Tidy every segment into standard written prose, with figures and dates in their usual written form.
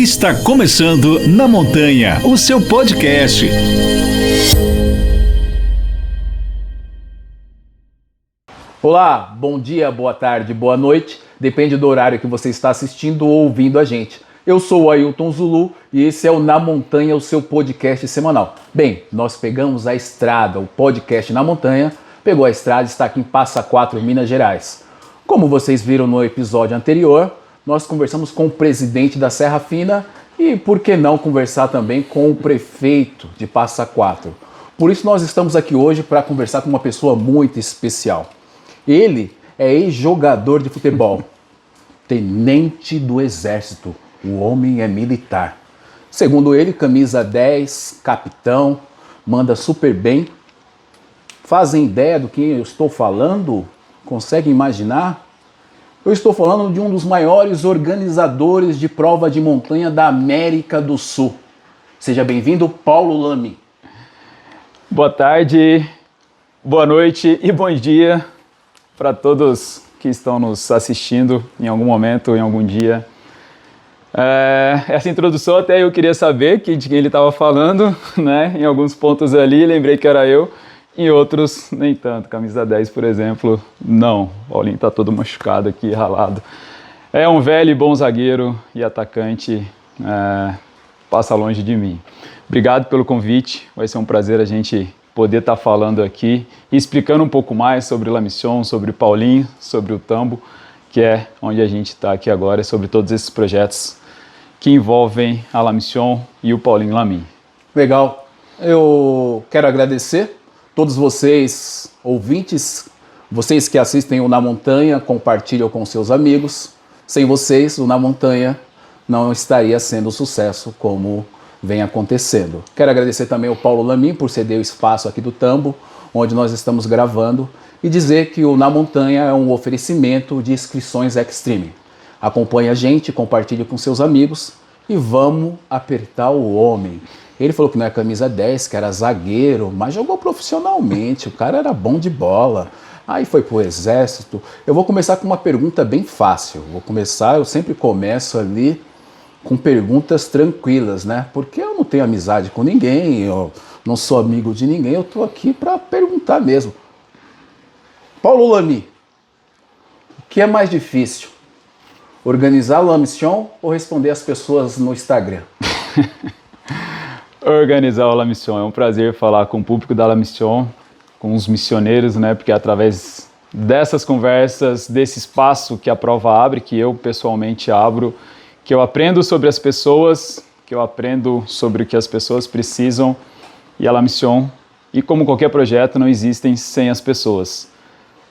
Está começando Na Montanha, o seu podcast. Olá, bom dia, boa tarde, boa noite. Depende do horário que você está assistindo ou ouvindo a gente. Eu sou o Ailton Zulu e esse é o Na Montanha, o seu podcast semanal. Bem, nós pegamos a estrada, o podcast Na Montanha pegou a estrada e está aqui em Passa Quatro, Minas Gerais. Como vocês viram no episódio anterior, nós conversamos com o presidente da Serra Fina e por que não conversar também com o prefeito de Passa Quatro. Por isso nós estamos aqui hoje para conversar com uma pessoa muito especial. Ele é ex-jogador de futebol, tenente do exército, o homem é militar. Segundo ele, camisa 10, capitão, manda super bem. Fazem ideia do que eu estou falando? Conseguem imaginar? Eu estou falando de um dos maiores organizadores de prova de montanha da América do Sul. Seja bem-vindo, Paulo Lamy. Boa tarde, boa noite e bom dia para todos que estão nos assistindo em algum momento, em algum dia. Essa introdução até eu queria saber de quem ele estava falando, né? Em alguns pontos ali, lembrei que era eu. Em outros, nem tanto. Camisa 10, por exemplo, não. O Paulinho está todo machucado aqui, ralado. É um velho e bom zagueiro e atacante, passa longe de mim. Obrigado pelo convite, vai ser um prazer a gente poder estar falando aqui e explicando um pouco mais sobre La Mission, sobre o Paulinho, sobre o Tambo, que é onde a gente está aqui agora, e sobre todos esses projetos que envolvem a La Mission e o Paulinho Lamy. Legal. Eu quero agradecer todos vocês, ouvintes, vocês que assistem o Na Montanha, compartilham com seus amigos. Sem vocês, o Na Montanha não estaria sendo o sucesso como vem acontecendo. Quero agradecer também ao Paulo Lamy por ceder o espaço aqui do Tambo, onde nós estamos gravando, e dizer que o Na Montanha é um oferecimento de inscrições Extreme. Acompanhe a gente, compartilhe com seus amigos e vamos apertar o homem. Ele falou que não é camisa 10, que era zagueiro, mas jogou profissionalmente, o cara era bom de bola. Aí foi pro exército. Eu vou começar com uma pergunta bem fácil. Eu sempre começo ali com perguntas tranquilas, né? Porque eu não tenho amizade com ninguém, eu não sou amigo de ninguém, eu tô aqui para perguntar mesmo. Paulo Lamy, o que é mais difícil? Organizar a La Mission ou responder as pessoas no Instagram? Organizar a La Mission. É um prazer falar com o público da La Mission, com os missioneiros, né? Porque é através dessas conversas, desse espaço que a prova abre, que eu pessoalmente abro, que eu aprendo sobre as pessoas, que eu aprendo sobre o que as pessoas precisam, e a La Mission, e como qualquer projeto, não existem sem as pessoas,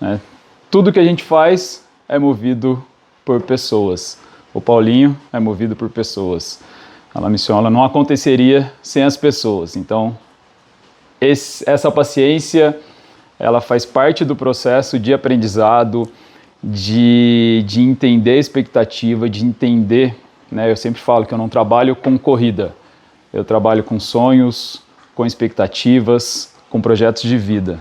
né? Tudo que a gente faz é movido por pessoas. O Paulinho é movido por pessoas. A La Mission ela não aconteceria sem as pessoas. Então, essa paciência, ela faz parte do processo de aprendizado, de entender a expectativa, de entender, né? Eu sempre falo que eu não trabalho com corrida. Eu trabalho com sonhos, com expectativas, com projetos de vida.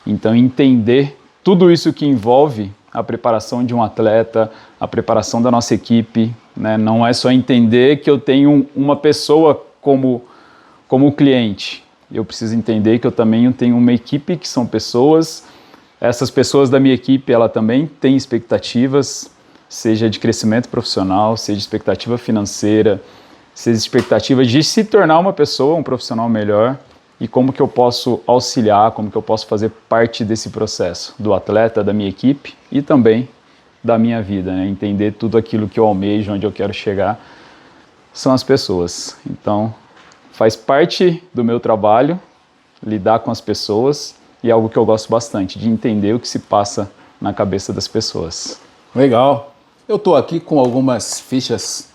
Então, entender tudo isso que envolve a preparação de um atleta, a preparação da nossa equipe, né? Não é só entender que eu tenho uma pessoa como cliente. Eu preciso entender que eu também tenho uma equipe que são pessoas. Essas pessoas da minha equipe, ela também tem expectativas, seja de crescimento profissional, seja de expectativa financeira, seja de expectativa de se tornar uma pessoa, um profissional melhor. E como que eu posso auxiliar, como que eu posso fazer parte desse processo, do atleta, da minha equipe e também da minha vida, né? Entender tudo aquilo que eu almejo, onde eu quero chegar, são as pessoas. Então, faz parte do meu trabalho lidar com as pessoas e é algo que eu gosto bastante, de entender o que se passa na cabeça das pessoas. Legal. Eu estou aqui com algumas fichas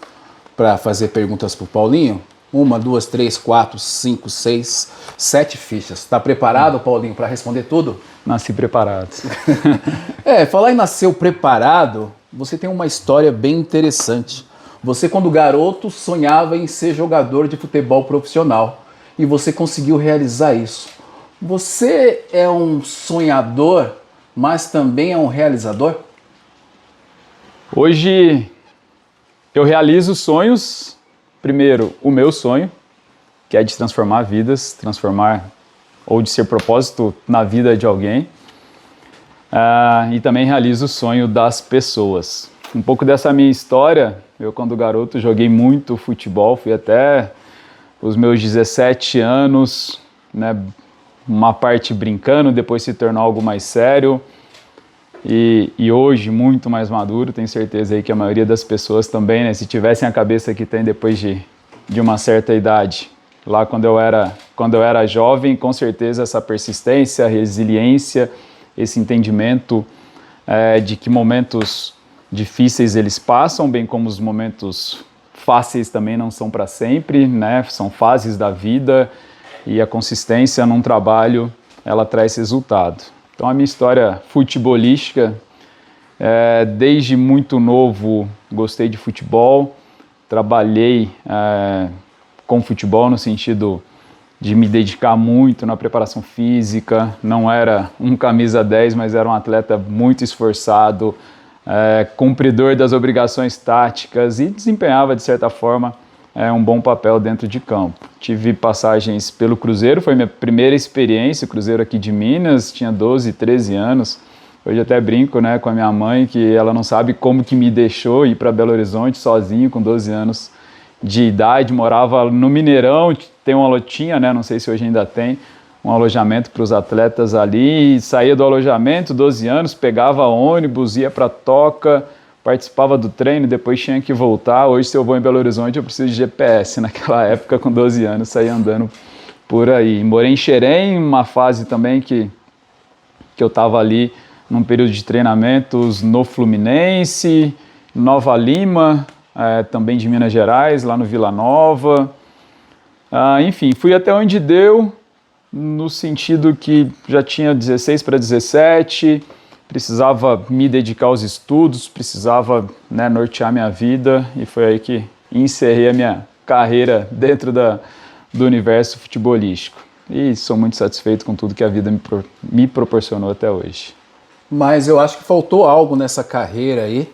para fazer perguntas para o Paulinho. 1, 2, 3, 4, 5, 6, 7 fichas. Está preparado, Paulinho, para responder tudo? Nasci preparado. Falar em nasceu preparado, você tem uma história bem interessante. Você, quando garoto, sonhava em ser jogador de futebol profissional e você conseguiu realizar isso. Você é um sonhador, mas também é um realizador? Hoje eu realizo sonhos primeiro, o meu sonho, que é de transformar vidas, ou de ser propósito na vida de alguém. E também realizo o sonho das pessoas. Um pouco dessa minha história, eu quando garoto joguei muito futebol, fui até os meus 17 anos, né, uma parte brincando, depois se tornou algo mais sério. E hoje, muito mais maduro, tenho certeza aí que a maioria das pessoas também, né, se tivessem a cabeça que tem depois de uma certa idade, lá quando eu era jovem, com certeza essa persistência, resiliência, esse entendimento de que momentos difíceis eles passam, bem como os momentos fáceis também não são para sempre, né, são fases da vida, e a consistência num trabalho, ela traz resultado. Então a minha história futebolística, desde muito novo gostei de futebol, trabalhei com futebol no sentido de me dedicar muito na preparação física, não era um camisa 10, mas era um atleta muito esforçado, cumpridor das obrigações táticas e desempenhava de certa forma um bom papel dentro de campo. Tive passagens pelo Cruzeiro, foi minha primeira experiência, o Cruzeiro aqui de Minas, tinha 12, 13 anos. Hoje até brinco, né, com a minha mãe, que ela não sabe como que me deixou ir para Belo Horizonte sozinho com 12 anos de idade, morava no Mineirão, tem uma lotinha, né, não sei se hoje ainda tem, um alojamento para os atletas ali, saía do alojamento, 12 anos, pegava ônibus, ia para Toca, participava do treino, depois tinha que voltar. Hoje, se eu vou em Belo Horizonte, eu preciso de GPS. Naquela época, com 12 anos, saía andando por aí. Morei em Xerém, uma fase também que eu estava ali num período de treinamentos no Fluminense, Nova Lima, também de Minas Gerais, lá no Vila Nova. Enfim, fui até onde deu, no sentido que já tinha 16 para 17, precisava me dedicar aos estudos, precisava, né, nortear minha vida, e foi aí que encerrei a minha carreira dentro do universo futebolístico. E sou muito satisfeito com tudo que a vida me proporcionou até hoje. Mas eu acho que faltou algo nessa carreira aí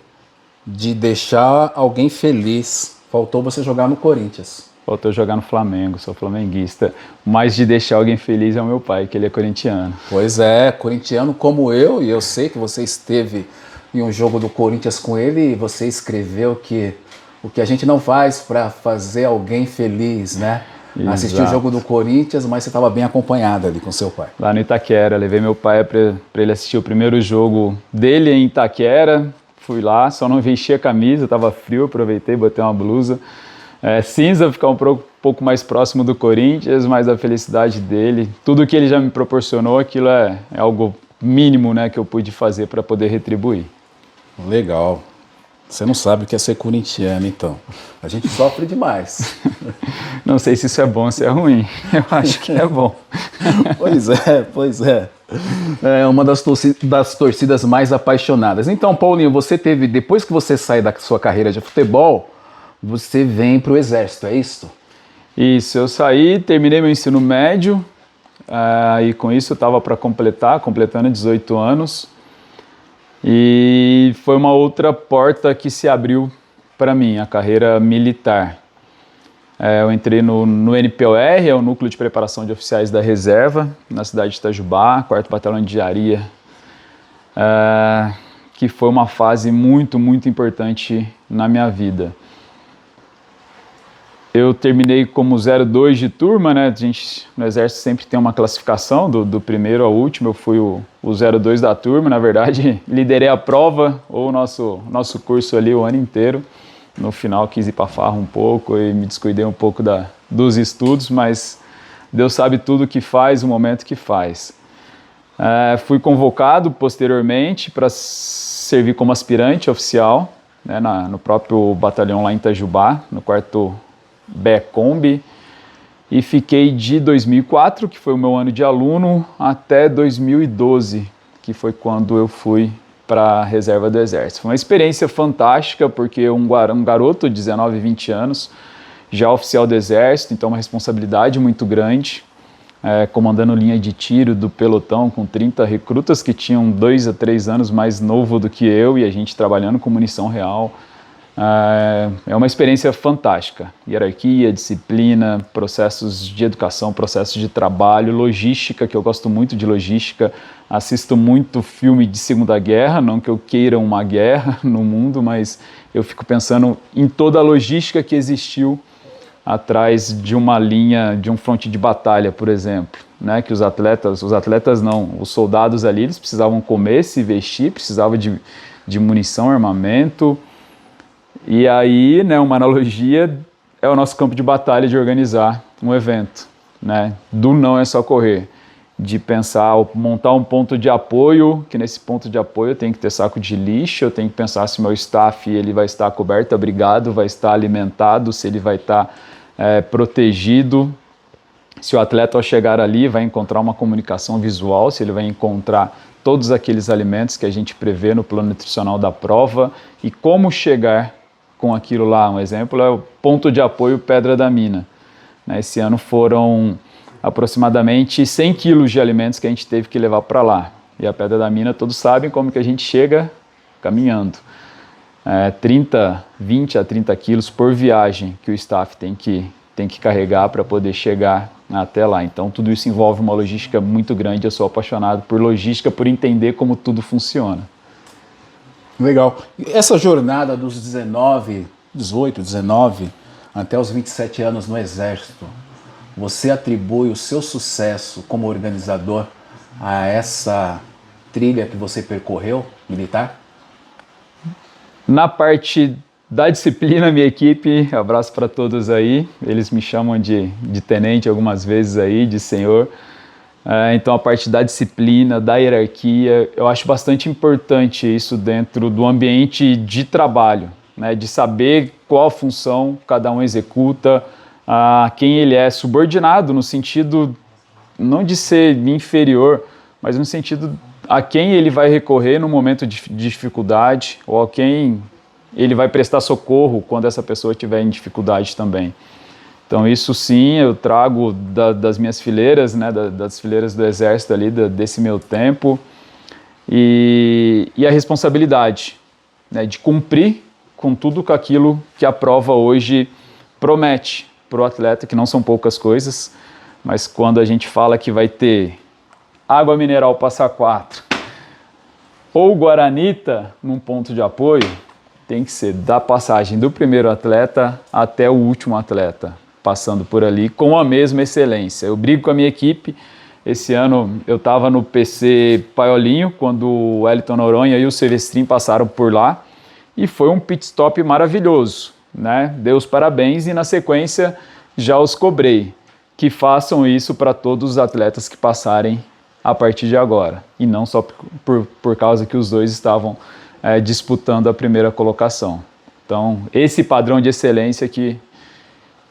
de deixar alguém feliz. Faltou você jogar no Corinthians. Faltou jogar no Flamengo, sou flamenguista. Mas de deixar alguém feliz é o meu pai, que ele é corintiano. Pois é, corintiano como eu, e eu sei que você esteve em um jogo do Corinthians com ele e você escreveu que o que a gente não faz para fazer alguém feliz, né? Exato. Assistiu o jogo do Corinthians, mas você estava bem acompanhado ali com seu pai. Lá no Itaquera, levei meu pai para ele assistir o primeiro jogo dele em Itaquera. Fui lá, só não vesti a camisa, estava frio, aproveitei, botei uma blusa. Cinza, ficar um pouco mais próximo do Corinthians, mas a felicidade dele, tudo que ele já me proporcionou, aquilo é algo mínimo, né, que eu pude fazer para poder retribuir. Legal. Você não sabe o que é ser corintiano, então. A gente sofre demais. Não sei se isso é bom ou se é ruim. Eu acho que é bom. Pois é. É uma das torcidas mais apaixonadas. Então, Paulinho, você teve, depois que você sai da sua carreira de futebol, você vem para o Exército, é isso? Isso, eu saí, terminei meu ensino médio, e com isso eu estava para completando 18 anos, e foi uma outra porta que se abriu para mim, a carreira militar. Eu entrei no NPOR, é o Núcleo de Preparação de Oficiais da Reserva, na cidade de Itajubá, 4º Batalhão de Engenharia, que foi uma fase muito, muito importante na minha vida. Eu terminei como 02 de turma, né? A gente no Exército sempre tem uma classificação do primeiro ao último. Eu fui o 02 da turma, na verdade, liderei a prova, ou o nosso curso ali o ano inteiro. No final quis ir para farra um pouco e me descuidei um pouco dos estudos, mas Deus sabe tudo que faz, o momento que faz. Fui convocado posteriormente para servir como aspirante oficial, né, no próprio batalhão lá em Itajubá, no 4º BECOMB, e fiquei de 2004, que foi o meu ano de aluno, até 2012, que foi quando eu fui para a reserva do Exército. Foi uma experiência fantástica, porque um garoto de 19, 20 anos, já oficial do Exército, então uma responsabilidade muito grande, comandando linha de tiro do pelotão com 30 recrutas que tinham 2 a 3 anos mais novo do que eu, e a gente trabalhando com munição real, É uma experiência fantástica. Hierarquia, disciplina, processos de educação, processos de trabalho, logística, que eu gosto muito de logística. Assisto muito filme de Segunda Guerra, não que eu queira uma guerra no mundo, mas eu fico pensando em toda a logística que existiu atrás de uma linha, de um fronte de batalha, por exemplo, né? Que os soldados ali, eles precisavam comer, se vestir, precisavam de munição, armamento. E aí, né, uma analogia é o nosso campo de batalha de organizar um evento, né? Do não é só correr, de pensar, montar um ponto de apoio, que nesse ponto de apoio eu tenho que ter saco de lixo, eu tenho que pensar se meu staff ele vai estar coberto, abrigado, vai estar alimentado, se ele vai estar protegido, se o atleta ao chegar ali vai encontrar uma comunicação visual, se ele vai encontrar todos aqueles alimentos que a gente prevê no plano nutricional da prova e como chegar com aquilo lá. Um exemplo é o ponto de apoio Pedra da Mina. Esse ano foram aproximadamente 100 quilos de alimentos que a gente teve que levar para lá. E a Pedra da Mina, todos sabem como que a gente chega caminhando. 20 a 30 quilos por viagem que o staff tem que carregar para poder chegar até lá. Então tudo isso envolve uma logística muito grande. Eu sou apaixonado por logística, por entender como tudo funciona. Legal. Essa jornada dos 18, 19, até os 27 anos no Exército, você atribui o seu sucesso como organizador a essa trilha que você percorreu, militar? Na parte da disciplina, minha equipe, abraço para todos aí, eles me chamam de tenente algumas vezes aí, de senhor. Então a parte da disciplina, da hierarquia, eu acho bastante importante isso dentro do ambiente de trabalho, né? De saber qual função cada um executa, a quem ele é subordinado, no sentido não de ser inferior, mas no sentido a quem ele vai recorrer no momento de dificuldade ou a quem ele vai prestar socorro quando essa pessoa estiver em dificuldade também. Então isso sim eu trago das minhas fileiras, né, das fileiras do Exército ali, desse meu tempo, e a responsabilidade, né, de cumprir com tudo aquilo que a prova hoje promete para o atleta, que não são poucas coisas, mas quando a gente fala que vai ter água mineral Passa Quatro ou Guaranita num ponto de apoio, tem que ser da passagem do primeiro atleta até o último atleta, passando por ali com a mesma excelência. Eu brigo com a minha equipe. Esse ano eu estava no PC Paiolinho, quando o Wellington Noronha e o Silvestrin passaram por lá, e foi um pit stop maravilhoso, né? Dei os parabéns e na sequência já os cobrei, que façam isso para todos os atletas que passarem a partir de agora, e não só por causa que os dois estavam disputando a primeira colocação. Então, esse padrão de excelência que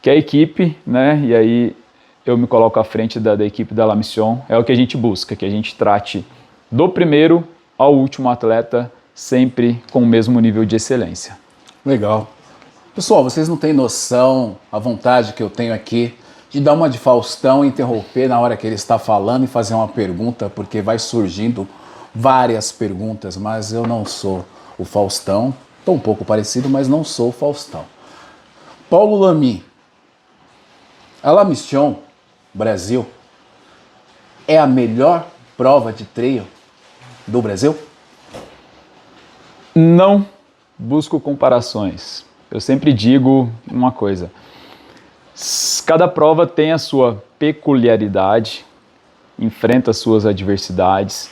a equipe, né, e aí eu me coloco à frente da equipe da La Mission, é o que a gente busca, que a gente trate do primeiro ao último atleta sempre com o mesmo nível de excelência. Legal. Pessoal, vocês não têm noção a vontade que eu tenho aqui de dar uma de Faustão e interromper na hora que ele está falando e fazer uma pergunta, porque vai surgindo várias perguntas, mas eu não sou o Faustão, estou um pouco parecido, mas não sou o Faustão. Paulo Lamy, a La Mission Brasil é a melhor prova de trail do Brasil? Não busco comparações. Eu sempre digo uma coisa: cada prova tem a sua peculiaridade, enfrenta as suas adversidades.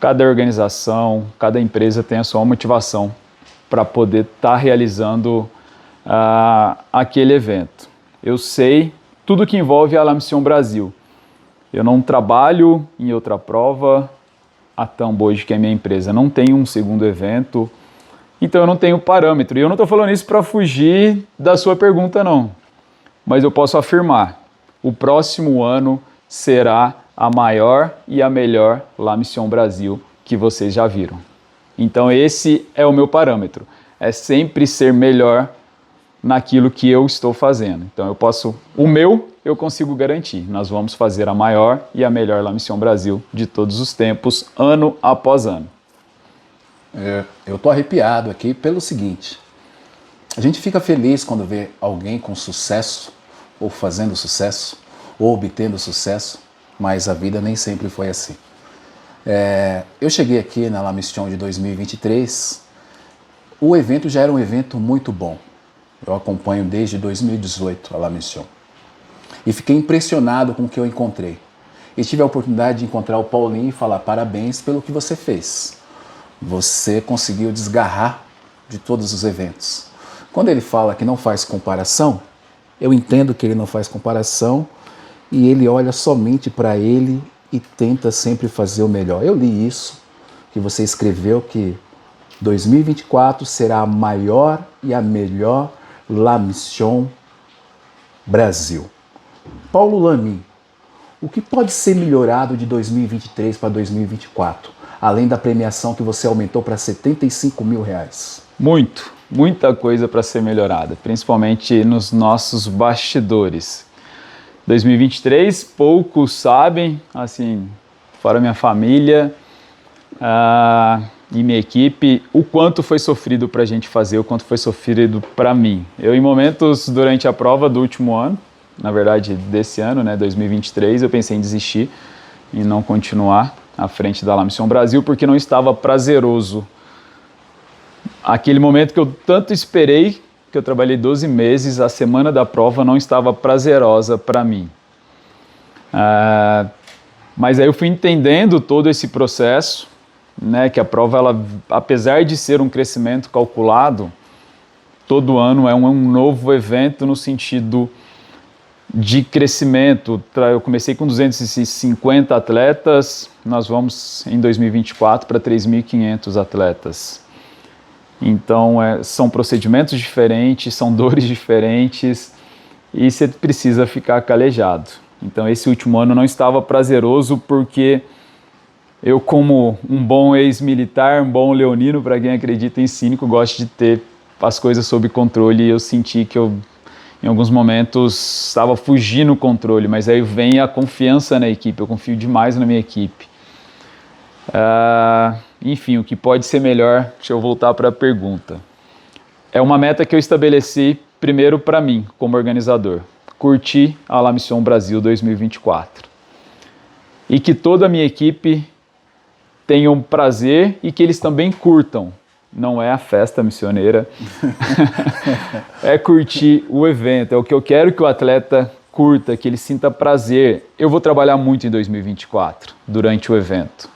Cada organização, cada empresa tem a sua motivação para poder estar realizando aquele evento. Eu sei tudo que envolve a La Mission Brasil. Eu não trabalho em outra prova, a Tambo hoje, que é a minha empresa, não tem um segundo evento, então eu não tenho parâmetro. E eu não estou falando isso para fugir da sua pergunta, não. Mas eu posso afirmar, o próximo ano será a maior e a melhor La Mission Brasil que vocês já viram. Então esse é o meu parâmetro, é sempre ser melhor naquilo que eu estou fazendo. Então eu consigo garantir, nós vamos fazer a maior e a melhor La Mission Brasil de todos os tempos, ano após ano. Eu estou arrepiado aqui pelo seguinte: A gente fica feliz quando vê alguém com sucesso, ou fazendo sucesso, ou obtendo sucesso, mas a vida nem sempre foi assim. Eu cheguei aqui na La Mission de 2023, o evento já era um evento muito bom. Eu acompanho desde 2018 a La Mission. E fiquei impressionado com o que eu encontrei. E tive a oportunidade de encontrar o Paulinho e falar parabéns pelo que você fez. Você conseguiu desgarrar de todos os eventos. Quando ele fala que não faz comparação, eu entendo que ele não faz comparação e ele olha somente para ele e tenta sempre fazer o melhor. Eu li isso, que você escreveu que 2024 será a maior e a melhor La Mission Brasil. Paulo Lamy, o que pode ser melhorado de 2023 para 2024, além da premiação que você aumentou para R$75 mil? Muita coisa para ser melhorada, principalmente nos nossos bastidores. 2023, poucos sabem, assim, fora minha família e minha equipe, o quanto foi sofrido para a gente fazer, o quanto foi sofrido para mim. Eu, em momentos durante a prova do último ano, na verdade desse ano, 2023, eu pensei em desistir e não continuar à frente da La Mission Brasil, porque não estava prazeroso. Aquele momento que eu tanto esperei, que eu trabalhei 12 meses, a semana da prova não estava prazerosa para mim. Mas aí eu fui entendendo todo esse processo, que a prova, ela, apesar de ser um crescimento calculado, todo ano é um novo evento no sentido de crescimento. Eu comecei com 250 atletas, nós vamos em 2024 para 3.500 atletas. Então, são procedimentos diferentes, são dores diferentes e você precisa ficar calejado. Então, esse último ano não estava prazeroso porque eu, como um bom ex-militar, um bom leonino, para quem acredita em cínico, gosto de ter as coisas sob controle e eu senti que eu, em alguns momentos, estava fugindo do controle, mas aí vem a confiança na equipe, eu confio demais na minha equipe. Enfim, o que pode ser melhor, deixa eu voltar para a pergunta. É uma meta que eu estabeleci primeiro para mim, como organizador, curtir a La Mission Brasil 2024. E que toda a minha equipe tenha um prazer e que eles também curtam. Não é a festa missioneira, é curtir o evento, é o que eu quero que o atleta curta, que ele sinta prazer. Eu vou trabalhar muito em 2024, durante o evento.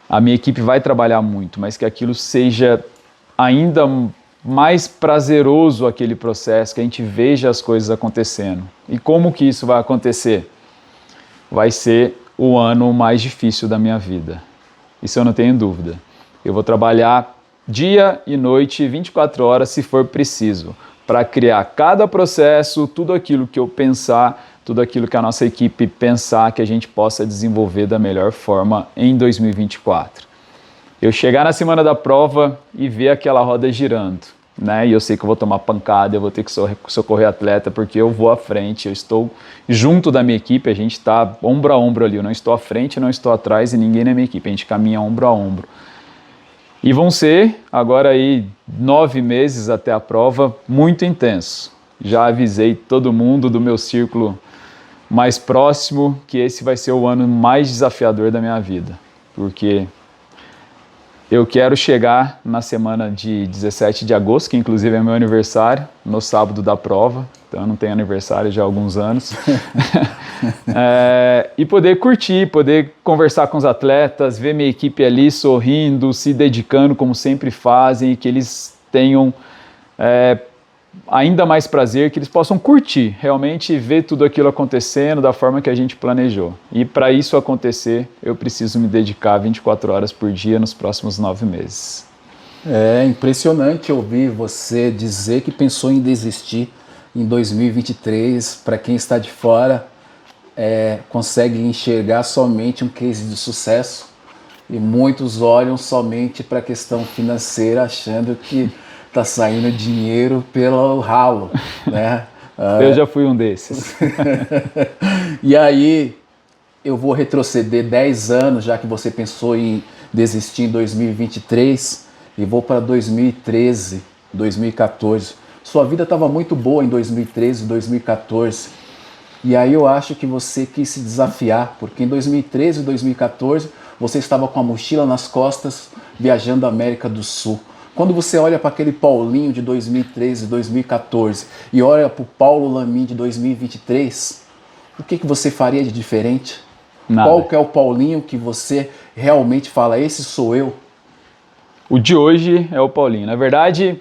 A minha equipe vai trabalhar muito, mas que aquilo seja ainda mais prazeroso, aquele processo, que a gente veja as coisas acontecendo. E como que isso vai acontecer? Vai ser o ano mais difícil da minha vida. Isso eu não tenho dúvida. Eu vou trabalhar dia e noite, 24 horas, se for preciso, para criar cada processo, tudo aquilo que eu pensar, tudo aquilo que a nossa equipe pensar, que a gente possa desenvolver da melhor forma em 2024. Eu chegar na semana da prova e ver aquela roda girando, e eu sei que eu vou tomar pancada, eu vou ter que socorrer atleta, porque eu vou à frente, eu estou junto da minha equipe, a gente está ombro a ombro ali, eu não estou à frente, não estou atrás e ninguém na minha equipe, a gente caminha ombro a ombro. E vão ser, agora aí, 9 meses até a prova, muito intenso. Já avisei todo mundo do meu círculo mais próximo que esse vai ser o ano mais desafiador da minha vida, porque eu quero chegar na semana de 17 de agosto, que inclusive é meu aniversário, no sábado da prova, então eu não tenho aniversário já há alguns anos, e poder curtir, poder conversar com os atletas, ver minha equipe ali sorrindo, se dedicando como sempre fazem, e que eles tenham ainda mais prazer, que eles possam curtir, realmente ver tudo aquilo acontecendo da forma que a gente planejou. E para isso acontecer, eu preciso me dedicar 24 horas por dia nos próximos 9 meses. É impressionante ouvir você dizer que pensou em desistir em 2023. Para quem está de fora, consegue enxergar somente um case de sucesso e muitos olham somente para a questão financeira, achando que está saindo dinheiro pelo ralo, né? Eu já fui um desses. E aí, eu vou retroceder 10 anos, já que você pensou em desistir em 2023, e vou para 2013, 2014. Sua vida estava muito boa em 2013, 2014. E aí eu acho que você quis se desafiar, porque em 2013 e 2014 você estava com a mochila nas costas, viajando a América do Sul. Quando você olha para aquele Paulinho de 2013 e 2014 e olha para o Paulo Lamin de 2023, o que você faria de diferente? Nada. Qual que é o Paulinho que você realmente fala, esse sou eu? O de hoje é o Paulinho. Na verdade,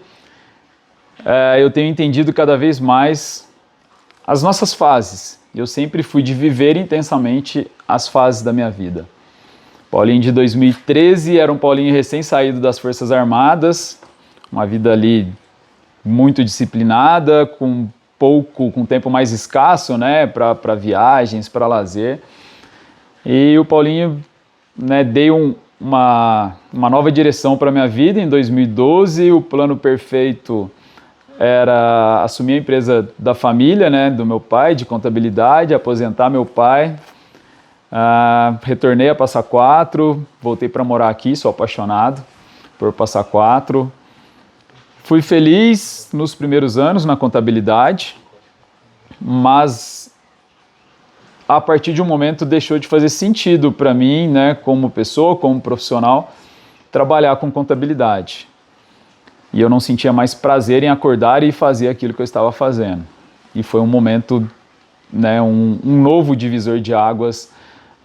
eu tenho entendido cada vez mais as nossas fases. Eu sempre fui de viver intensamente as fases da minha vida. Paulinho de 2013 era um Paulinho recém-saído das Forças Armadas, uma vida ali muito disciplinada, com tempo mais escasso, né, para viagens, para lazer. E o Paulinho, né, deu uma nova direção para a minha vida em 2012. O plano perfeito era assumir a empresa da família, né, do meu pai, de contabilidade, aposentar meu pai. Retornei a Passa Quatro, voltei para morar aqui, sou apaixonado por Passa Quatro. Fui feliz nos primeiros anos na contabilidade, mas a partir de um momento deixou de fazer sentido para mim, né, como pessoa, como profissional, trabalhar com contabilidade. E eu não sentia mais prazer em acordar e fazer aquilo que eu estava fazendo. E foi um momento, né, um novo divisor de águas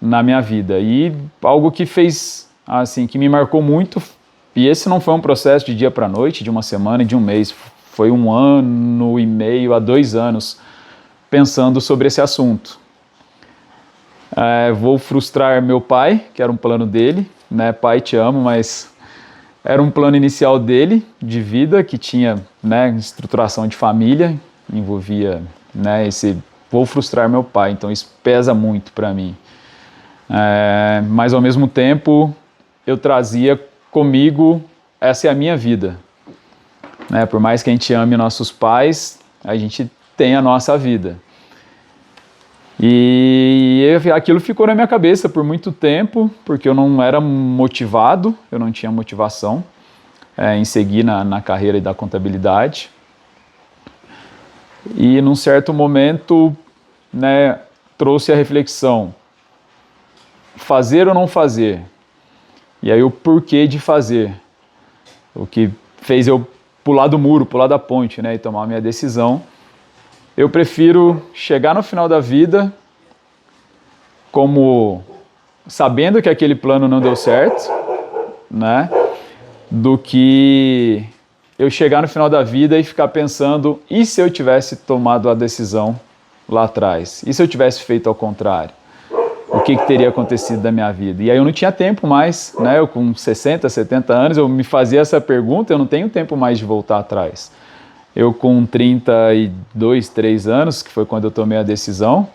na minha vida. E algo que fez, assim, que me marcou muito, e esse não foi um processo de dia para noite, de uma semana e de um mês, foi 1 ano e meio a 2 anos pensando sobre esse assunto. Vou frustrar meu pai, que era um plano dele, né? Pai, te amo, mas era um plano inicial dele, de vida, que tinha, né, estruturação de família, envolvia, né, vou frustrar meu pai, então isso pesa muito para mim. Mas ao mesmo tempo eu trazia comigo, essa é a minha vida, né? Por mais que a gente ame nossos pais, a gente tem a nossa vida. E aquilo ficou na minha cabeça por muito tempo, porque eu não era motivado, eu não tinha motivação em seguir na carreira da contabilidade. E num certo momento, né, trouxe a reflexão, fazer ou não fazer? E aí o porquê de fazer, o que fez eu pular do muro, pular da ponte, né, e tomar a minha decisão. Eu prefiro chegar no final da vida como sabendo que aquele plano não deu certo, né, do que eu chegar no final da vida e ficar pensando, e se eu tivesse tomado a decisão lá atrás? E se eu tivesse feito ao contrário? O que teria acontecido da minha vida? E aí eu não tinha tempo mais, né? Eu com 60, 70 anos, eu me fazia essa pergunta, eu não tenho tempo mais de voltar atrás. Eu com 32, 3 anos, que foi quando eu tomei a decisão,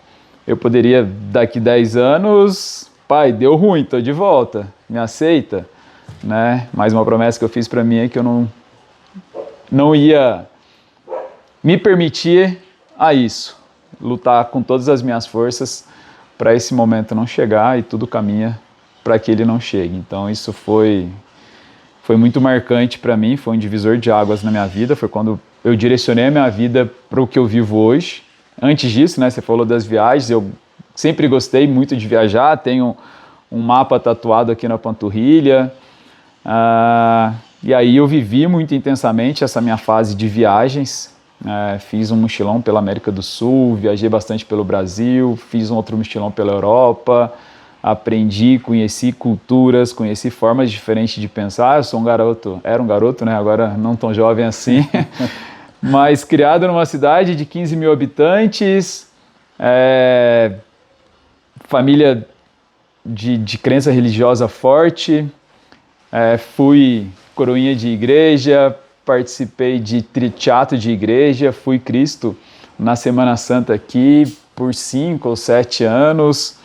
eu poderia, daqui 10 anos, pai, deu ruim, tô de volta, me aceita? Né? Mas uma promessa que eu fiz para mim é que eu não ia me permitir a isso, lutar com todas as minhas forças para esse momento não chegar e tudo caminha para que ele não chegue. Então isso foi muito marcante para mim, foi um divisor de águas na minha vida, foi quando eu direcionei a minha vida para o que eu vivo hoje. Antes disso, né, você falou das viagens, eu sempre gostei muito de viajar, tenho um mapa tatuado aqui na panturrilha, e aí eu vivi muito intensamente essa minha fase de viagens. Fiz um mochilão pela América do Sul, viajei bastante pelo Brasil, fiz um outro mochilão pela Europa, aprendi, conheci culturas, conheci formas diferentes de pensar. Eu sou um garoto, era um garoto, né? Agora não tão jovem assim, mas criado numa cidade de 15 mil habitantes, família de crença religiosa forte, fui coroinha de igreja, participei de teatro de igreja, fui Cristo na Semana Santa aqui por 5 ou 7 anos.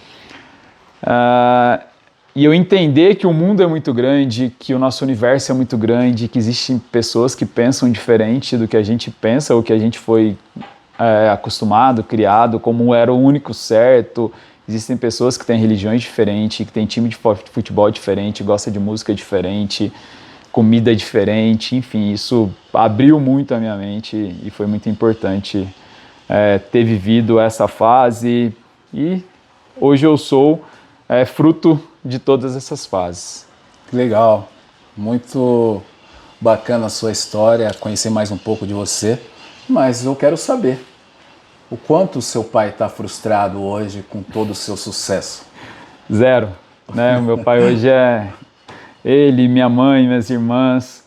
E eu entender que o mundo é muito grande, que o nosso universo é muito grande, que existem pessoas que pensam diferente do que a gente pensa, ou que a gente foi acostumado, criado, como era o único certo. Existem pessoas que têm religiões diferentes, que têm time de futebol diferente, gostam de música diferente, comida diferente, enfim, isso abriu muito a minha mente e foi muito importante ter vivido essa fase e hoje eu sou fruto de todas essas fases. Legal, muito bacana a sua história, conhecer mais um pouco de você, mas eu quero saber o quanto o seu pai está frustrado hoje com todo o seu sucesso. Zero, né? O meu pai hoje ele, minha mãe, minhas irmãs,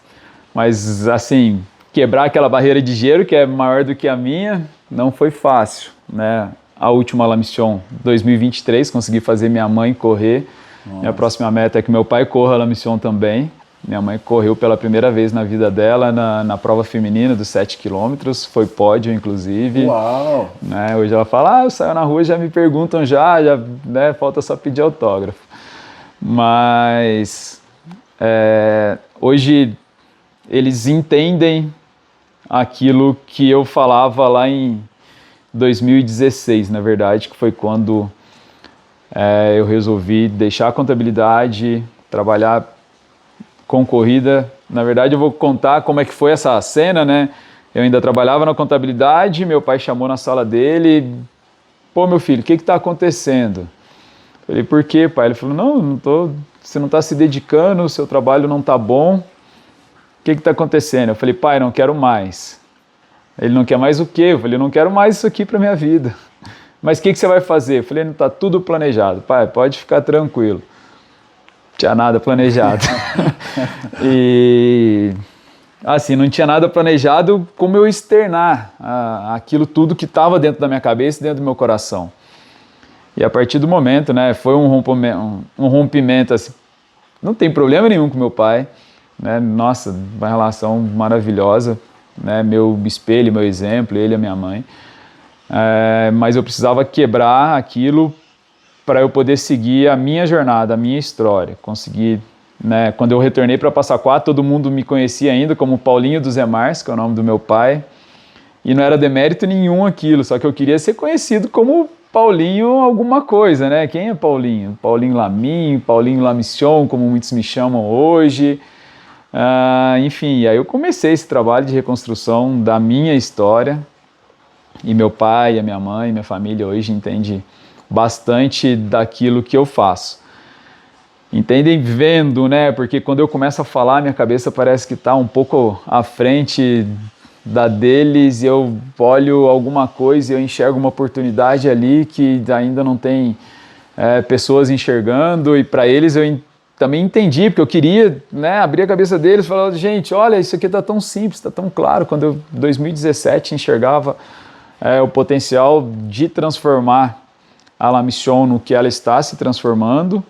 mas assim, quebrar aquela barreira de gelo que é maior do que a minha, não foi fácil, né? A última La Mission 2023, consegui fazer minha mãe correr. Nossa. Minha próxima meta é que meu pai corra a La Mission também. Minha mãe correu pela primeira vez na vida dela na prova feminina dos 7 quilômetros, foi pódio inclusive. Uau! Né? Hoje ela fala, eu saio na rua e já me perguntam já né? Falta só pedir autógrafo. Mas hoje eles entendem aquilo que eu falava lá em 2016, na verdade, que foi quando eu resolvi deixar a contabilidade, trabalhar com corrida. Na verdade, eu vou contar como é que foi essa cena, né? Eu ainda trabalhava na contabilidade, meu pai chamou na sala dele, pô, meu filho, o que está acontecendo? Eu falei, por quê, pai? Ele falou, não tô, você não está se dedicando, o seu trabalho não está bom, o que está acontecendo? Eu falei, pai, não quero mais. Ele, não quer mais o quê? Eu falei, eu não quero mais isso aqui para minha vida. Mas o que você vai fazer? Eu falei, não está tudo planejado. Pai, pode ficar tranquilo. Tinha nada planejado. E assim, não tinha nada planejado como eu externar aquilo tudo que estava dentro da minha cabeça e dentro do meu coração. E a partir do momento, né, foi um rompimento assim, não tem problema nenhum com meu pai, né, nossa, uma relação maravilhosa, né, meu espelho, meu exemplo, ele e a minha mãe, mas eu precisava quebrar aquilo para eu poder seguir a minha jornada, a minha história, conseguir, né, quando eu retornei para Passa Quatro, todo mundo me conhecia ainda como Paulinho dos Emars, que é o nome do meu pai, e não era demérito nenhum aquilo, só que eu queria ser conhecido como Paulinho alguma coisa, né? Quem é Paulinho? Paulinho Lamin, Paulinho La Mission, como muitos me chamam hoje. Enfim, aí eu comecei esse trabalho de reconstrução da minha história e meu pai, a minha mãe, minha família hoje entende bastante daquilo que eu faço. Entendem vendo, né? Porque quando eu começo a falar, minha cabeça parece que está um pouco à frente da deles, e eu olho alguma coisa e eu enxergo uma oportunidade ali que ainda não tem pessoas enxergando, e para eles eu também entendi, porque eu queria, né, abrir a cabeça deles e falar, gente, olha, isso aqui está tão simples, está tão claro. Quando eu, em 2017, enxergava o potencial de transformar a La Mission no que ela está se transformando,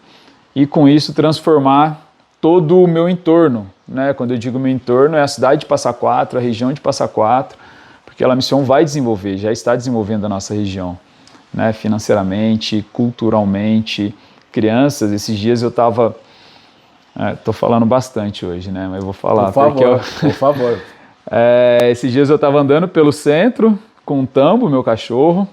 e com isso transformar todo o meu entorno, né? Quando eu digo meu entorno, é a cidade de Passa Quatro, a região de Passa Quatro, porque a La Mission vai desenvolver, já está desenvolvendo a nossa região, né? Financeiramente, culturalmente, crianças. Esses dias eu estava, estou falando bastante hoje, né? Mas eu vou falar. Por favor. Esses dias eu estava andando pelo centro com um Tambo, meu cachorro,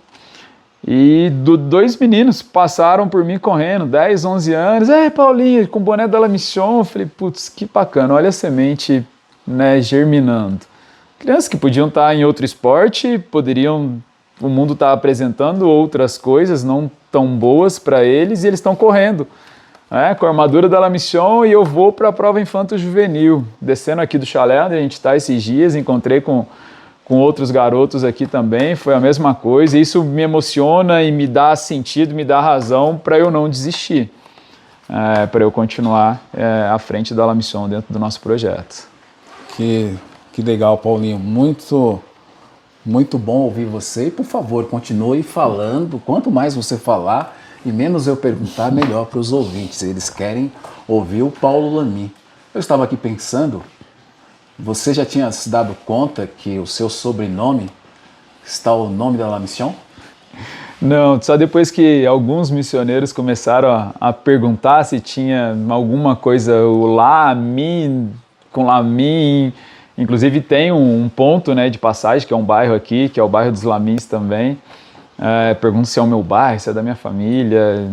e dois meninos passaram por mim correndo, 10, 11 anos, Paulinho, com o boné da La Mission. Eu falei, putz, que bacana, olha a semente, né, germinando. Crianças que podiam estar em outro esporte, o mundo está apresentando outras coisas não tão boas para eles, e eles estão correndo, com a armadura da La Mission, e eu vou para a prova infanto-juvenil, descendo aqui do chalé onde a gente está esses dias, encontrei com outros garotos aqui também, foi a mesma coisa. Isso me emociona e me dá sentido, me dá razão para eu não desistir, para eu continuar à frente da La Mission dentro do nosso projeto. Que legal, Paulinho, muito, muito bom ouvir você, e por favor, continue falando. Quanto mais você falar e menos eu perguntar, melhor para os ouvintes, eles querem ouvir o Paulo Lamy. Eu estava aqui pensando, você já tinha se dado conta que o seu sobrenome está o nome da La Mission? Não, só depois que alguns missioneiros começaram a perguntar se tinha alguma coisa, o Lamy, com Lamin. Inclusive tem um ponto, né, de passagem, que é um bairro aqui, que é o bairro dos Lamins também. Pergunto se é o meu bairro, se é da minha família.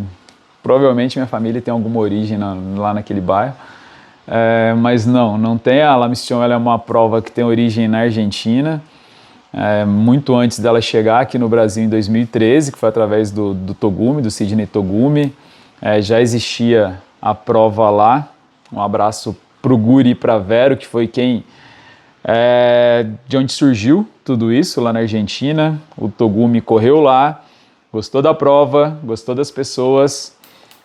Provavelmente minha família tem alguma origem lá naquele bairro. Mas não tem. A La Mission, ela é uma prova que tem origem na Argentina, muito antes dela chegar aqui no Brasil em 2013, que foi através do Togumi, do Sidney Togumi. Já existia a prova lá. Um abraço para o Guri e para Vero, que foi de onde surgiu tudo isso, lá na Argentina. O Togumi correu lá, gostou da prova, gostou das pessoas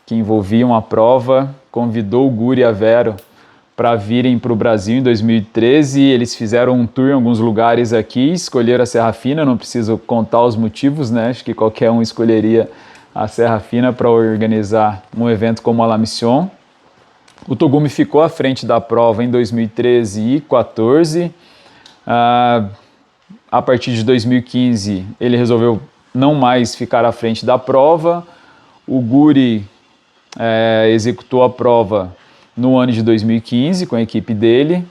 que envolviam a prova, convidou o Guri e a Vero para virem para o Brasil em 2013. Eles fizeram um tour em alguns lugares aqui, escolheram a Serra Fina, não preciso contar os motivos, né? Acho que qualquer um escolheria a Serra Fina para organizar um evento como a La Mission. O Togumi ficou à frente da prova em 2013 e 2014. A partir de 2015, ele resolveu não mais ficar à frente da prova. O Guri executou a prova no ano de 2015 com a equipe dele.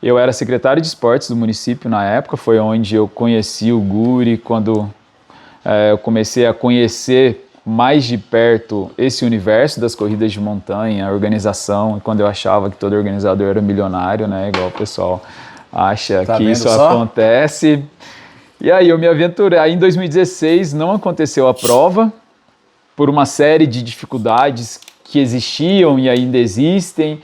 Eu era secretário de esportes do município na época, foi onde eu conheci o Guri, quando eu comecei a conhecer mais de perto esse universo das corridas de montanha, a organização, quando eu achava que todo organizador era milionário, né, igual o pessoal acha que isso acontece. E aí eu me aventurei. Aí em 2016 não aconteceu a prova, por uma série de dificuldades que existiam e ainda existem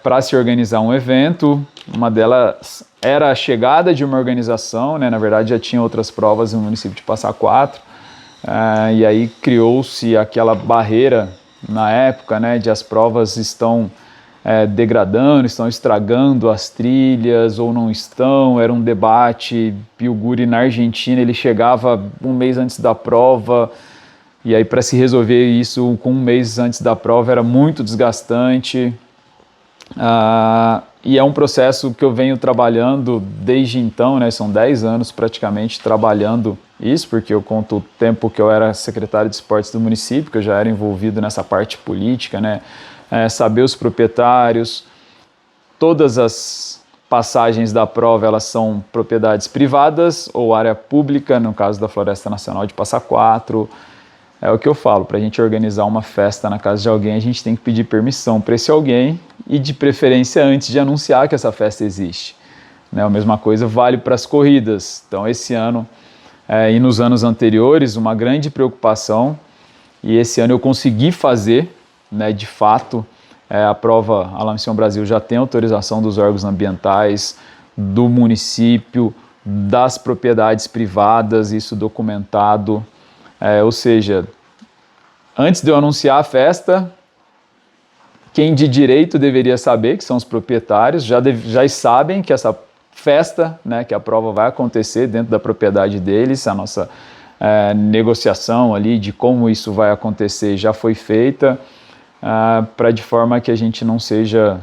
para se organizar um evento. Uma delas era a chegada de uma organização, né? Na verdade já tinha outras provas no município de Passa Quatro, e aí criou-se aquela barreira na época, né, de as provas estão degradando, estão estragando as trilhas ou não estão. Era um debate. E o Guri na Argentina, ele chegava um mês antes da prova, e aí para se resolver isso com um mês antes da prova era muito desgastante. E é um processo que eu venho trabalhando desde então, né? São 10 anos praticamente trabalhando isso, porque eu conto o tempo que eu era secretário de esportes do município, que eu já era envolvido nessa parte política, né? Saber os proprietários. Todas as passagens da prova, elas são propriedades privadas ou área pública, no caso da Floresta Nacional de Passa Quatro. É o que eu falo, para a gente organizar uma festa na casa de alguém, a gente tem que pedir permissão para esse alguém e de preferência antes de anunciar que essa festa existe. Né? A mesma coisa vale para as corridas. Então esse ano e nos anos anteriores, uma grande preocupação, e esse ano eu consegui fazer, né, de fato, a prova, a La Mission Brasil já tem autorização dos órgãos ambientais, do município, das propriedades privadas, isso documentado. Ou seja, antes de eu anunciar a festa, quem de direito deveria saber, que são os proprietários, já sabem que essa festa, né, que a prova vai acontecer dentro da propriedade deles. A nossa negociação ali de como isso vai acontecer já foi feita, para de forma que a gente não seja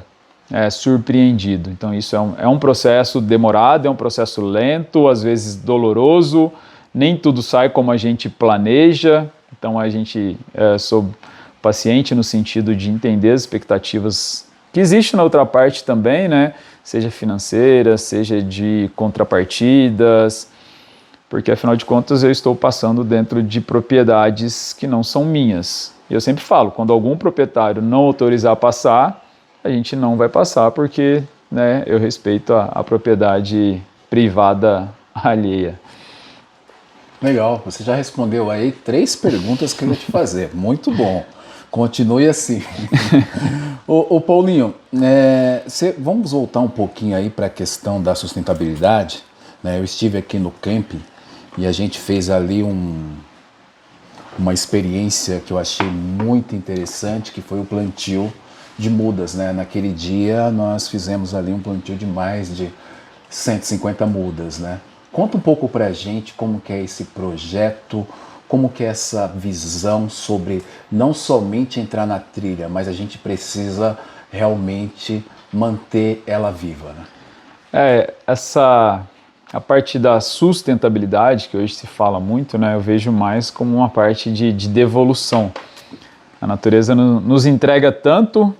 surpreendido. Então isso é um processo demorado, é um processo lento, às vezes doloroso. Nem tudo sai como a gente planeja, então a gente sou paciente no sentido de entender as expectativas que existem na outra parte também, né? Seja financeira, seja de contrapartidas, porque afinal de contas eu estou passando dentro de propriedades que não são minhas. E eu sempre falo, quando algum proprietário não autorizar passar, a gente não vai passar, porque, né, eu respeito a propriedade privada alheia. Legal, você já respondeu aí 3 perguntas que eu ia te fazer. Muito bom. Continue assim. Ô Paulinho, vamos voltar um pouquinho aí para a questão da sustentabilidade. Né? Eu estive aqui no camping e a gente fez ali uma experiência que eu achei muito interessante, que foi o plantio de mudas. Né? Naquele dia nós fizemos ali um plantio de mais de 150 mudas, né? Conta um pouco pra gente como que é esse projeto, como que é essa visão sobre não somente entrar na trilha, mas a gente precisa realmente manter ela viva, né? A parte da sustentabilidade, que hoje se fala muito, né, eu vejo mais como uma parte de devolução. A natureza nos entrega tanto,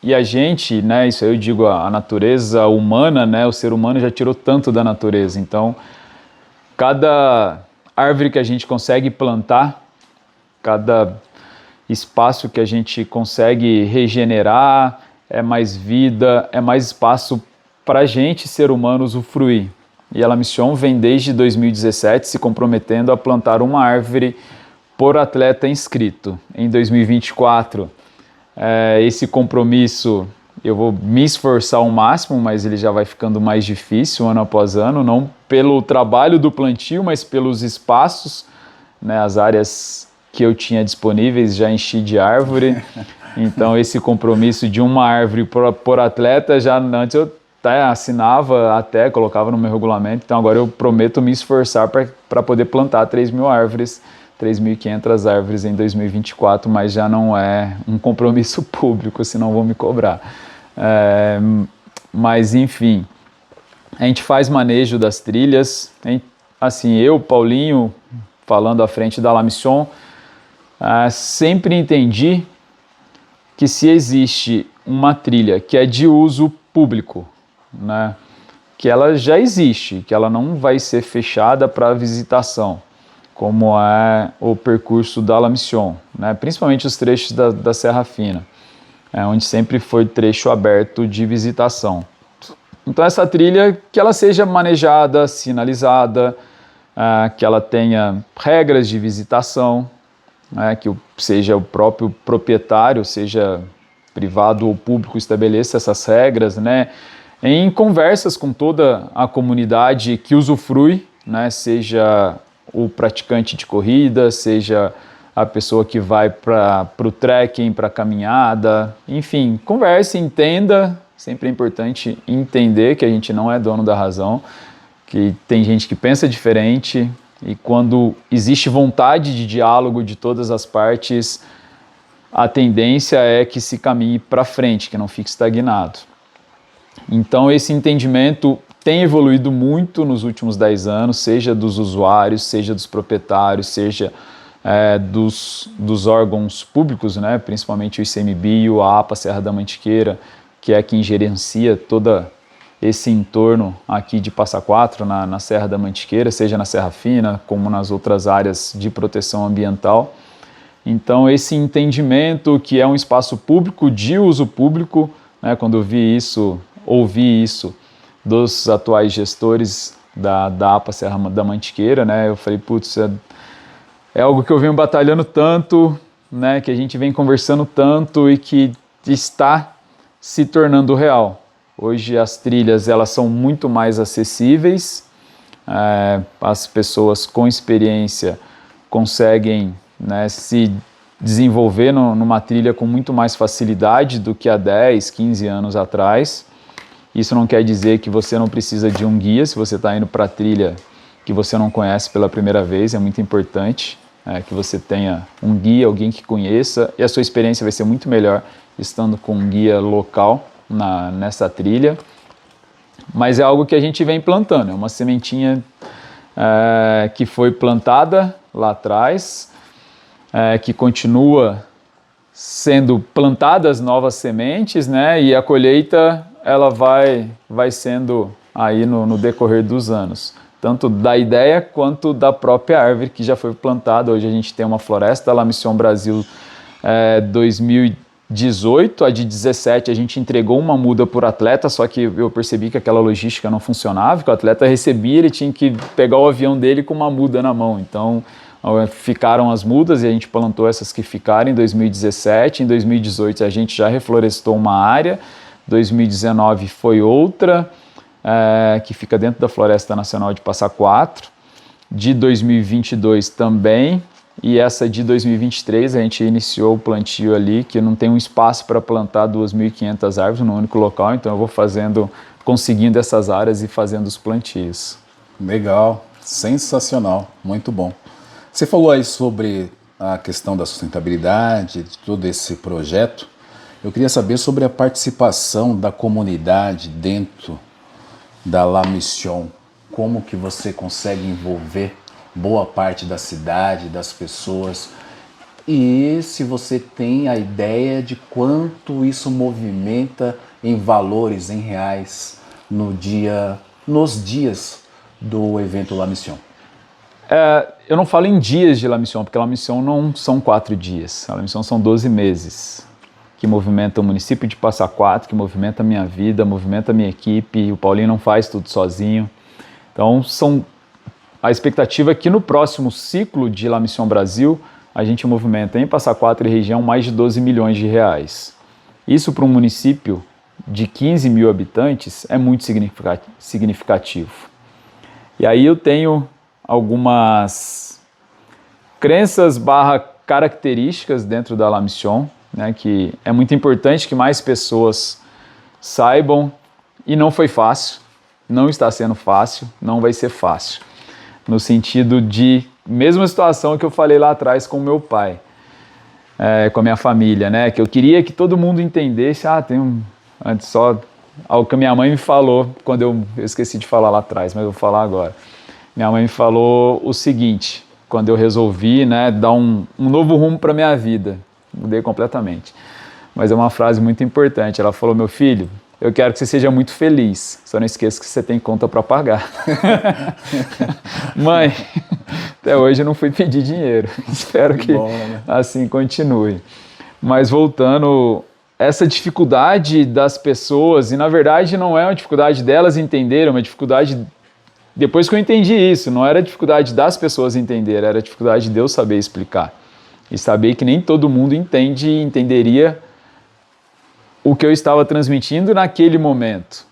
e a gente, né, isso aí eu digo, a natureza humana, né, o ser humano já tirou tanto da natureza. Então, cada árvore que a gente consegue plantar, cada espaço que a gente consegue regenerar, é mais vida, é mais espaço para a gente, ser humano, usufruir. E a La Mission vem desde 2017 se comprometendo a plantar uma árvore por atleta inscrito. Em 2024, esse compromisso eu vou me esforçar ao máximo, mas ele já vai ficando mais difícil ano após ano, não pelo trabalho do plantio, mas pelos espaços, né, as áreas que eu tinha disponíveis já enchi de árvore. Então esse compromisso de uma árvore por atleta, já antes eu assinava até, colocava no meu regulamento, então agora eu prometo me esforçar para poder plantar 3.000 árvores, 3.500 árvores em 2024, mas já não é um compromisso público, senão vão me cobrar. Mas enfim, a gente faz manejo das trilhas, assim, eu, Paulinho, falando à frente da La Mission, sempre entendi que se existe uma trilha que é de uso público, né, que ela já existe, que ela não vai ser fechada para visitação, como é o percurso da La Mission, né, principalmente os trechos da Serra Fina, onde sempre foi trecho aberto de visitação. Então essa trilha, que ela seja manejada, sinalizada, que ela tenha regras de visitação, que seja o próprio proprietário, seja privado ou público, estabeleça essas regras, né, em conversas com toda a comunidade que usufrui, né, seja o praticante de corrida, seja a pessoa que vai para o trekking, para a caminhada, enfim, converse, entenda, sempre é importante entender que a gente não é dono da razão, que tem gente que pensa diferente, e quando existe vontade de diálogo de todas as partes, a tendência é que se caminhe para frente, que não fique estagnado. Então esse entendimento tem evoluído muito nos últimos 10 anos, seja dos usuários, seja dos proprietários, seja dos órgãos públicos, né, principalmente o ICMBio, a APA Serra da Mantiqueira, que é quem gerencia todo esse entorno aqui de Passa Quatro, na Serra da Mantiqueira, seja na Serra Fina, como nas outras áreas de proteção ambiental. Então esse entendimento que é um espaço público, de uso público, né, quando eu ouvi isso dos atuais gestores da APA Serra da Mantiqueira, né, eu falei, putz, é algo que eu venho batalhando tanto, né, que a gente vem conversando tanto e que está se tornando real. Hoje as trilhas elas são muito mais acessíveis, as pessoas com experiência conseguem, né, se desenvolver numa trilha com muito mais facilidade do que há 10, 15 anos atrás. Isso não quer dizer que você não precisa de um guia se você está indo para a trilha que você não conhece pela primeira vez, é muito importante que você tenha um guia, alguém que conheça, e a sua experiência vai ser muito melhor estando com um guia local nessa trilha. Mas é algo que a gente vem plantando, é uma sementinha que foi plantada lá atrás, que continua sendo plantadas novas sementes, né, e a colheita ela vai sendo aí no decorrer dos anos, tanto da ideia quanto da própria árvore que já foi plantada. Hoje a gente tem uma floresta da La Mission Brasil 2018, a de 17 a gente entregou uma muda por atleta, só que eu percebi que aquela logística não funcionava, que o atleta recebia, ele tinha que pegar o avião dele com uma muda na mão, então ficaram as mudas e a gente plantou essas que ficaram em 2017, em 2018 a gente já reflorestou uma área, 2019 foi outra, que fica dentro da Floresta Nacional de Passa Quatro, de 2022 também, e essa de 2023 a gente iniciou o plantio ali, que não tem um espaço para plantar 2.500 árvores no único local, então eu vou conseguindo essas áreas e fazendo os plantios. Legal, sensacional, muito bom. Você falou aí sobre a questão da sustentabilidade, de todo esse projeto. Eu queria saber sobre a participação da comunidade dentro da La Mission. Como que você consegue envolver boa parte da cidade, das pessoas? E se você tem a ideia de quanto isso movimenta em valores, em reais, nos dias do evento La Mission? Eu não falo em dias de La Mission, porque La Mission não são 4 dias. A La Mission são 12 meses. que movimenta o município de Passa Quatro, que movimenta a minha vida, movimenta a minha equipe. O Paulinho não faz tudo sozinho. Então, a expectativa é que no próximo ciclo de La Mission Brasil, a gente movimenta em Passa Quatro e região mais de 12 milhões de reais. Isso para um município de 15 mil habitantes é muito significativo. E aí eu tenho algumas crenças / características dentro da La Mission, né, que é muito importante que mais pessoas saibam, e não foi fácil, não está sendo fácil, não vai ser fácil. No sentido de, mesma situação que eu falei lá atrás com o meu pai, com a minha família, né, que eu queria que todo mundo entendesse, antes só algo que a minha mãe me falou, quando eu esqueci de falar lá atrás, mas eu vou falar agora. Minha mãe me falou o seguinte, quando eu resolvi, né, dar um novo rumo para a minha vida, mudei completamente. Mas é uma frase muito importante, ela falou: meu filho, eu quero que você seja muito feliz, só não esqueça que você tem conta para pagar. Mãe, até hoje eu não fui pedir dinheiro, espero que assim continue. Mas voltando, essa dificuldade das pessoas, e na verdade não é uma dificuldade delas entenderem, é uma dificuldade, depois que eu entendi isso, não era a dificuldade das pessoas entenderem, era a dificuldade de eu saber explicar. E saber que nem todo mundo entende e entenderia o que eu estava transmitindo naquele momento.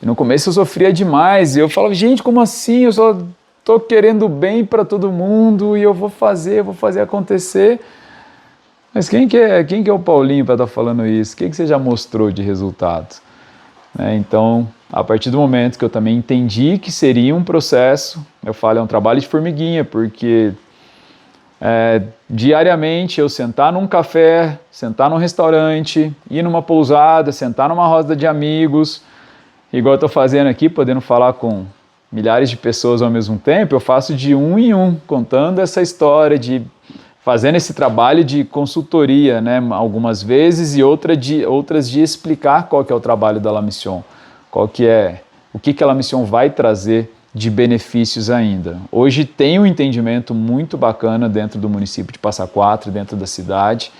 E no começo eu sofria demais, e eu falava: gente, como assim? Eu só estou querendo bem para todo mundo e eu vou fazer acontecer. Mas quem que é o Paulinho para estar falando isso? O que você já mostrou de resultado? Então, a partir do momento que eu também entendi que seria um processo, eu falo, é um trabalho de formiguinha, porque diariamente eu sentar num café, sentar num restaurante, ir numa pousada, sentar numa roda de amigos, igual eu estou fazendo aqui, podendo falar com milhares de pessoas ao mesmo tempo, eu faço de um em um, contando essa história, fazendo esse trabalho de consultoria, né, algumas vezes, e outras de explicar qual que é o trabalho da La Mission, o que a La Mission vai trazer de benefícios ainda. Hoje tem um entendimento muito bacana dentro do município de Passa Quatro, dentro da cidade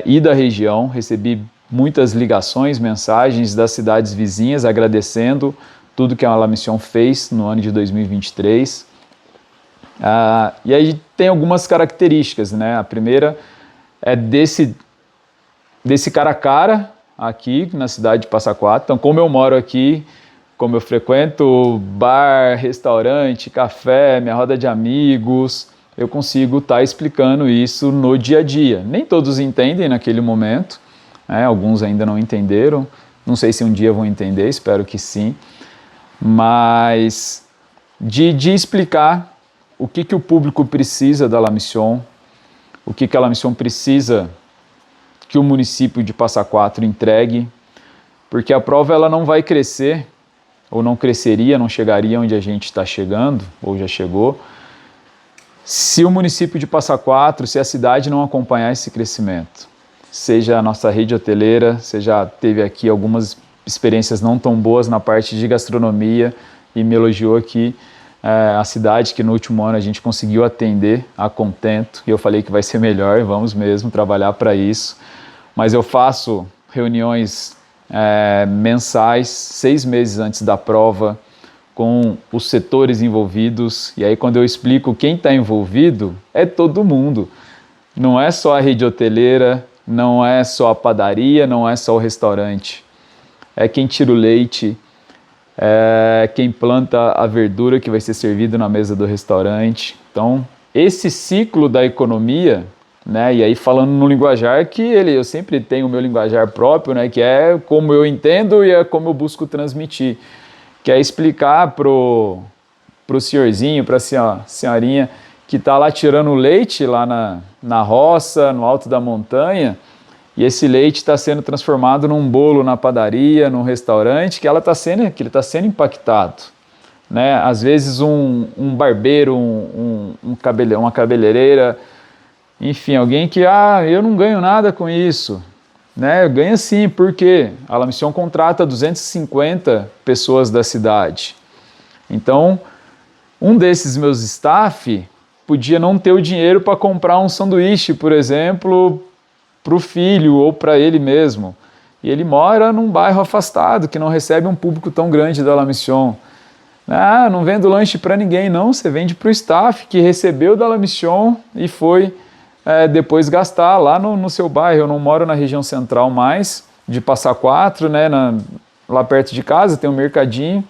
e da região. Recebi muitas ligações, mensagens das cidades vizinhas agradecendo tudo que a La Mission fez no ano de 2023. E aí tem algumas características, né? A primeira é desse cara a cara aqui na cidade de Passa Quatro. Então, como eu moro aqui, como eu frequento bar, restaurante, café, minha roda de amigos, eu consigo estar explicando isso no dia a dia. Nem todos entendem naquele momento, né? Alguns ainda não entenderam, não sei se um dia vão entender, espero que sim, mas de explicar o que o público precisa da La Mission, o que a La Mission precisa que o município de Passa Quatro entregue, porque a prova ela não vai crescer, ou não cresceria, não chegaria onde a gente está chegando, ou já chegou, se o município de Passa Quatro, se a cidade não acompanhar esse crescimento. Seja a nossa rede hoteleira, você já teve aqui algumas experiências não tão boas na parte de gastronomia, e me elogiou aqui a cidade que no último ano a gente conseguiu atender a contento, e eu falei que vai ser melhor, vamos mesmo trabalhar para isso. Mas eu faço reuniões mensais, 6 meses antes da prova, com os setores envolvidos, e aí quando eu explico quem está envolvido, é todo mundo. Não é só a rede hoteleira, não é só a padaria, não é só o restaurante. É quem tira o leite, é quem planta a verdura que vai ser servido na mesa do restaurante. Então, esse ciclo da economia, né, e aí falando no linguajar que eu sempre tenho o meu linguajar próprio, né, que é como eu entendo e é como eu busco transmitir, que é explicar pro senhorzinho, para a senhorinha que está lá tirando leite lá na roça, no alto da montanha, e esse leite está sendo transformado num bolo na padaria, num restaurante, que ele está sendo impactado. Né? Às vezes um barbeiro, uma cabeleireira, enfim, alguém que, eu não ganho nada com isso. Né? Ganha sim, porque a La Mission contrata 250 pessoas da cidade. Então, um desses meus staff podia não ter o dinheiro para comprar um sanduíche, por exemplo, para o filho ou para ele mesmo. E ele mora num bairro afastado, que não recebe um público tão grande da La Mission. Ah, não vendo lanche para ninguém, não. Você vende para o staff que recebeu da La Mission e foi depois gastar lá no seu bairro. Eu não moro na região central mais, de Passa Quatro, né, lá perto de casa tem um mercadinho.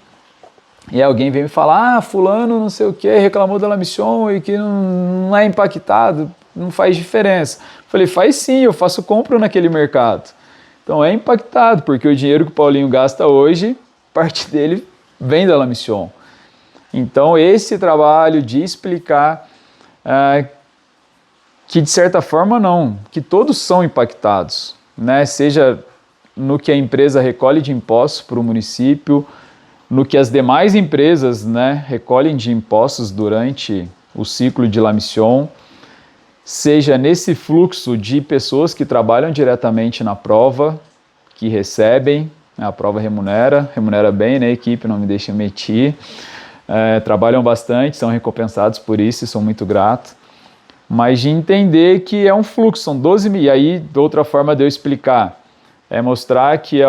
E alguém vem me falar, fulano não sei o que, reclamou da La Mission e que não é impactado, não faz diferença. Falei, faz sim, eu faço compra naquele mercado. Então é impactado, porque o dinheiro que o Paulinho gasta hoje, parte dele vem da La Mission. Então esse trabalho de explicar que de certa forma não, que todos são impactados, né? Seja no que a empresa recolhe de impostos para o município, no que as demais empresas, né, recolhem de impostos durante o ciclo de La Mission, seja nesse fluxo de pessoas que trabalham diretamente na prova, que recebem, a prova remunera bem, né, a equipe não me deixa mentir, trabalham bastante, são recompensados por isso e sou muito grato, mas de entender que é um fluxo, são 12 mil, e aí outra forma de eu explicar, é mostrar que,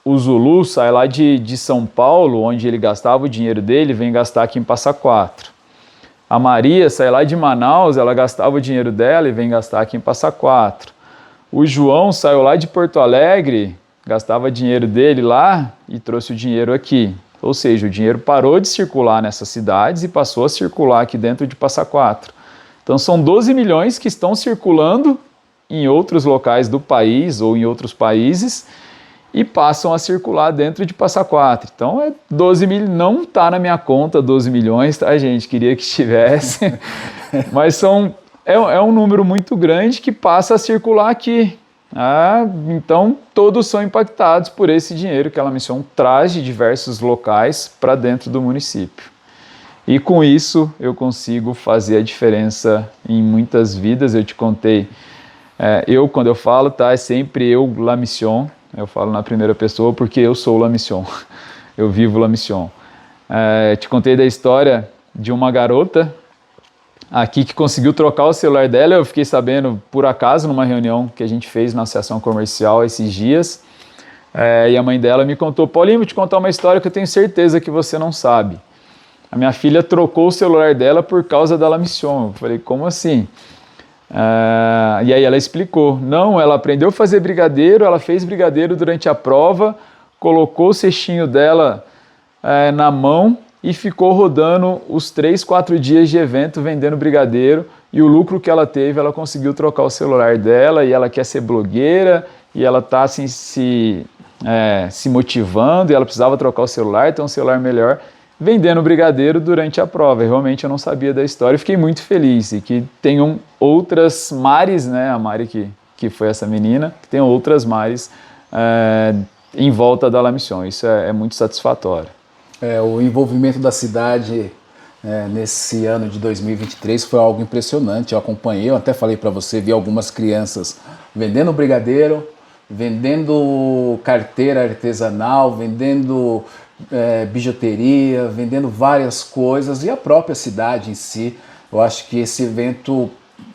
o Zulu sai lá de São Paulo, onde ele gastava o dinheiro dele, vem gastar aqui em Passa Quatro. A Maria sai lá de Manaus, ela gastava o dinheiro dela e vem gastar aqui em Passa Quatro. O João saiu lá de Porto Alegre, gastava dinheiro dele lá e trouxe o dinheiro aqui. Ou seja, o dinheiro parou de circular nessas cidades e passou a circular aqui dentro de Passa Quatro. Então são 12 milhões que estão circulando em outros locais do país ou em outros países e passam a circular dentro de Passa Quatro. Então, 12 mil, não está na minha conta 12 milhões, tá, gente? Queria que estivesse. Mas é um número muito grande que passa a circular aqui. Então, todos são impactados por esse dinheiro que a La Mission traz de diversos locais para dentro do município. E com isso, eu consigo fazer a diferença em muitas vidas. Eu te contei, quando eu falo, tá? É sempre eu, La Mission. Eu falo na primeira pessoa porque eu sou La Mission, eu vivo La Mission. Te contei da história de uma garota aqui que conseguiu trocar o celular dela, eu fiquei sabendo por acaso numa reunião que a gente fez na associação comercial esses dias, e a mãe dela me contou, Paulinho, vou te contar uma história que eu tenho certeza que você não sabe. A minha filha trocou o celular dela por causa da La Mission. Eu falei, como assim? E aí ela explicou, não, ela aprendeu a fazer brigadeiro, ela fez brigadeiro durante a prova, colocou o cestinho dela na mão e ficou rodando os 3, 4 dias de evento vendendo brigadeiro, e o lucro que ela teve, ela conseguiu trocar o celular dela, e ela quer ser blogueira, e ela está assim, se motivando, e ela precisava trocar o celular, ter um celular melhor, vendendo brigadeiro durante a prova. E realmente eu não sabia da história, fiquei muito feliz, e que tenham outras Maris, né, a Mari que foi essa menina, que tenham outras Maris em volta da La Mission. Isso é muito satisfatório. O envolvimento da cidade nesse ano de 2023 foi algo impressionante. Eu acompanhei, eu até falei para você, vi algumas crianças vendendo brigadeiro, vendendo carteira artesanal, vendendo bijuteria, vendendo várias coisas, e a própria cidade em si. Eu acho que esse evento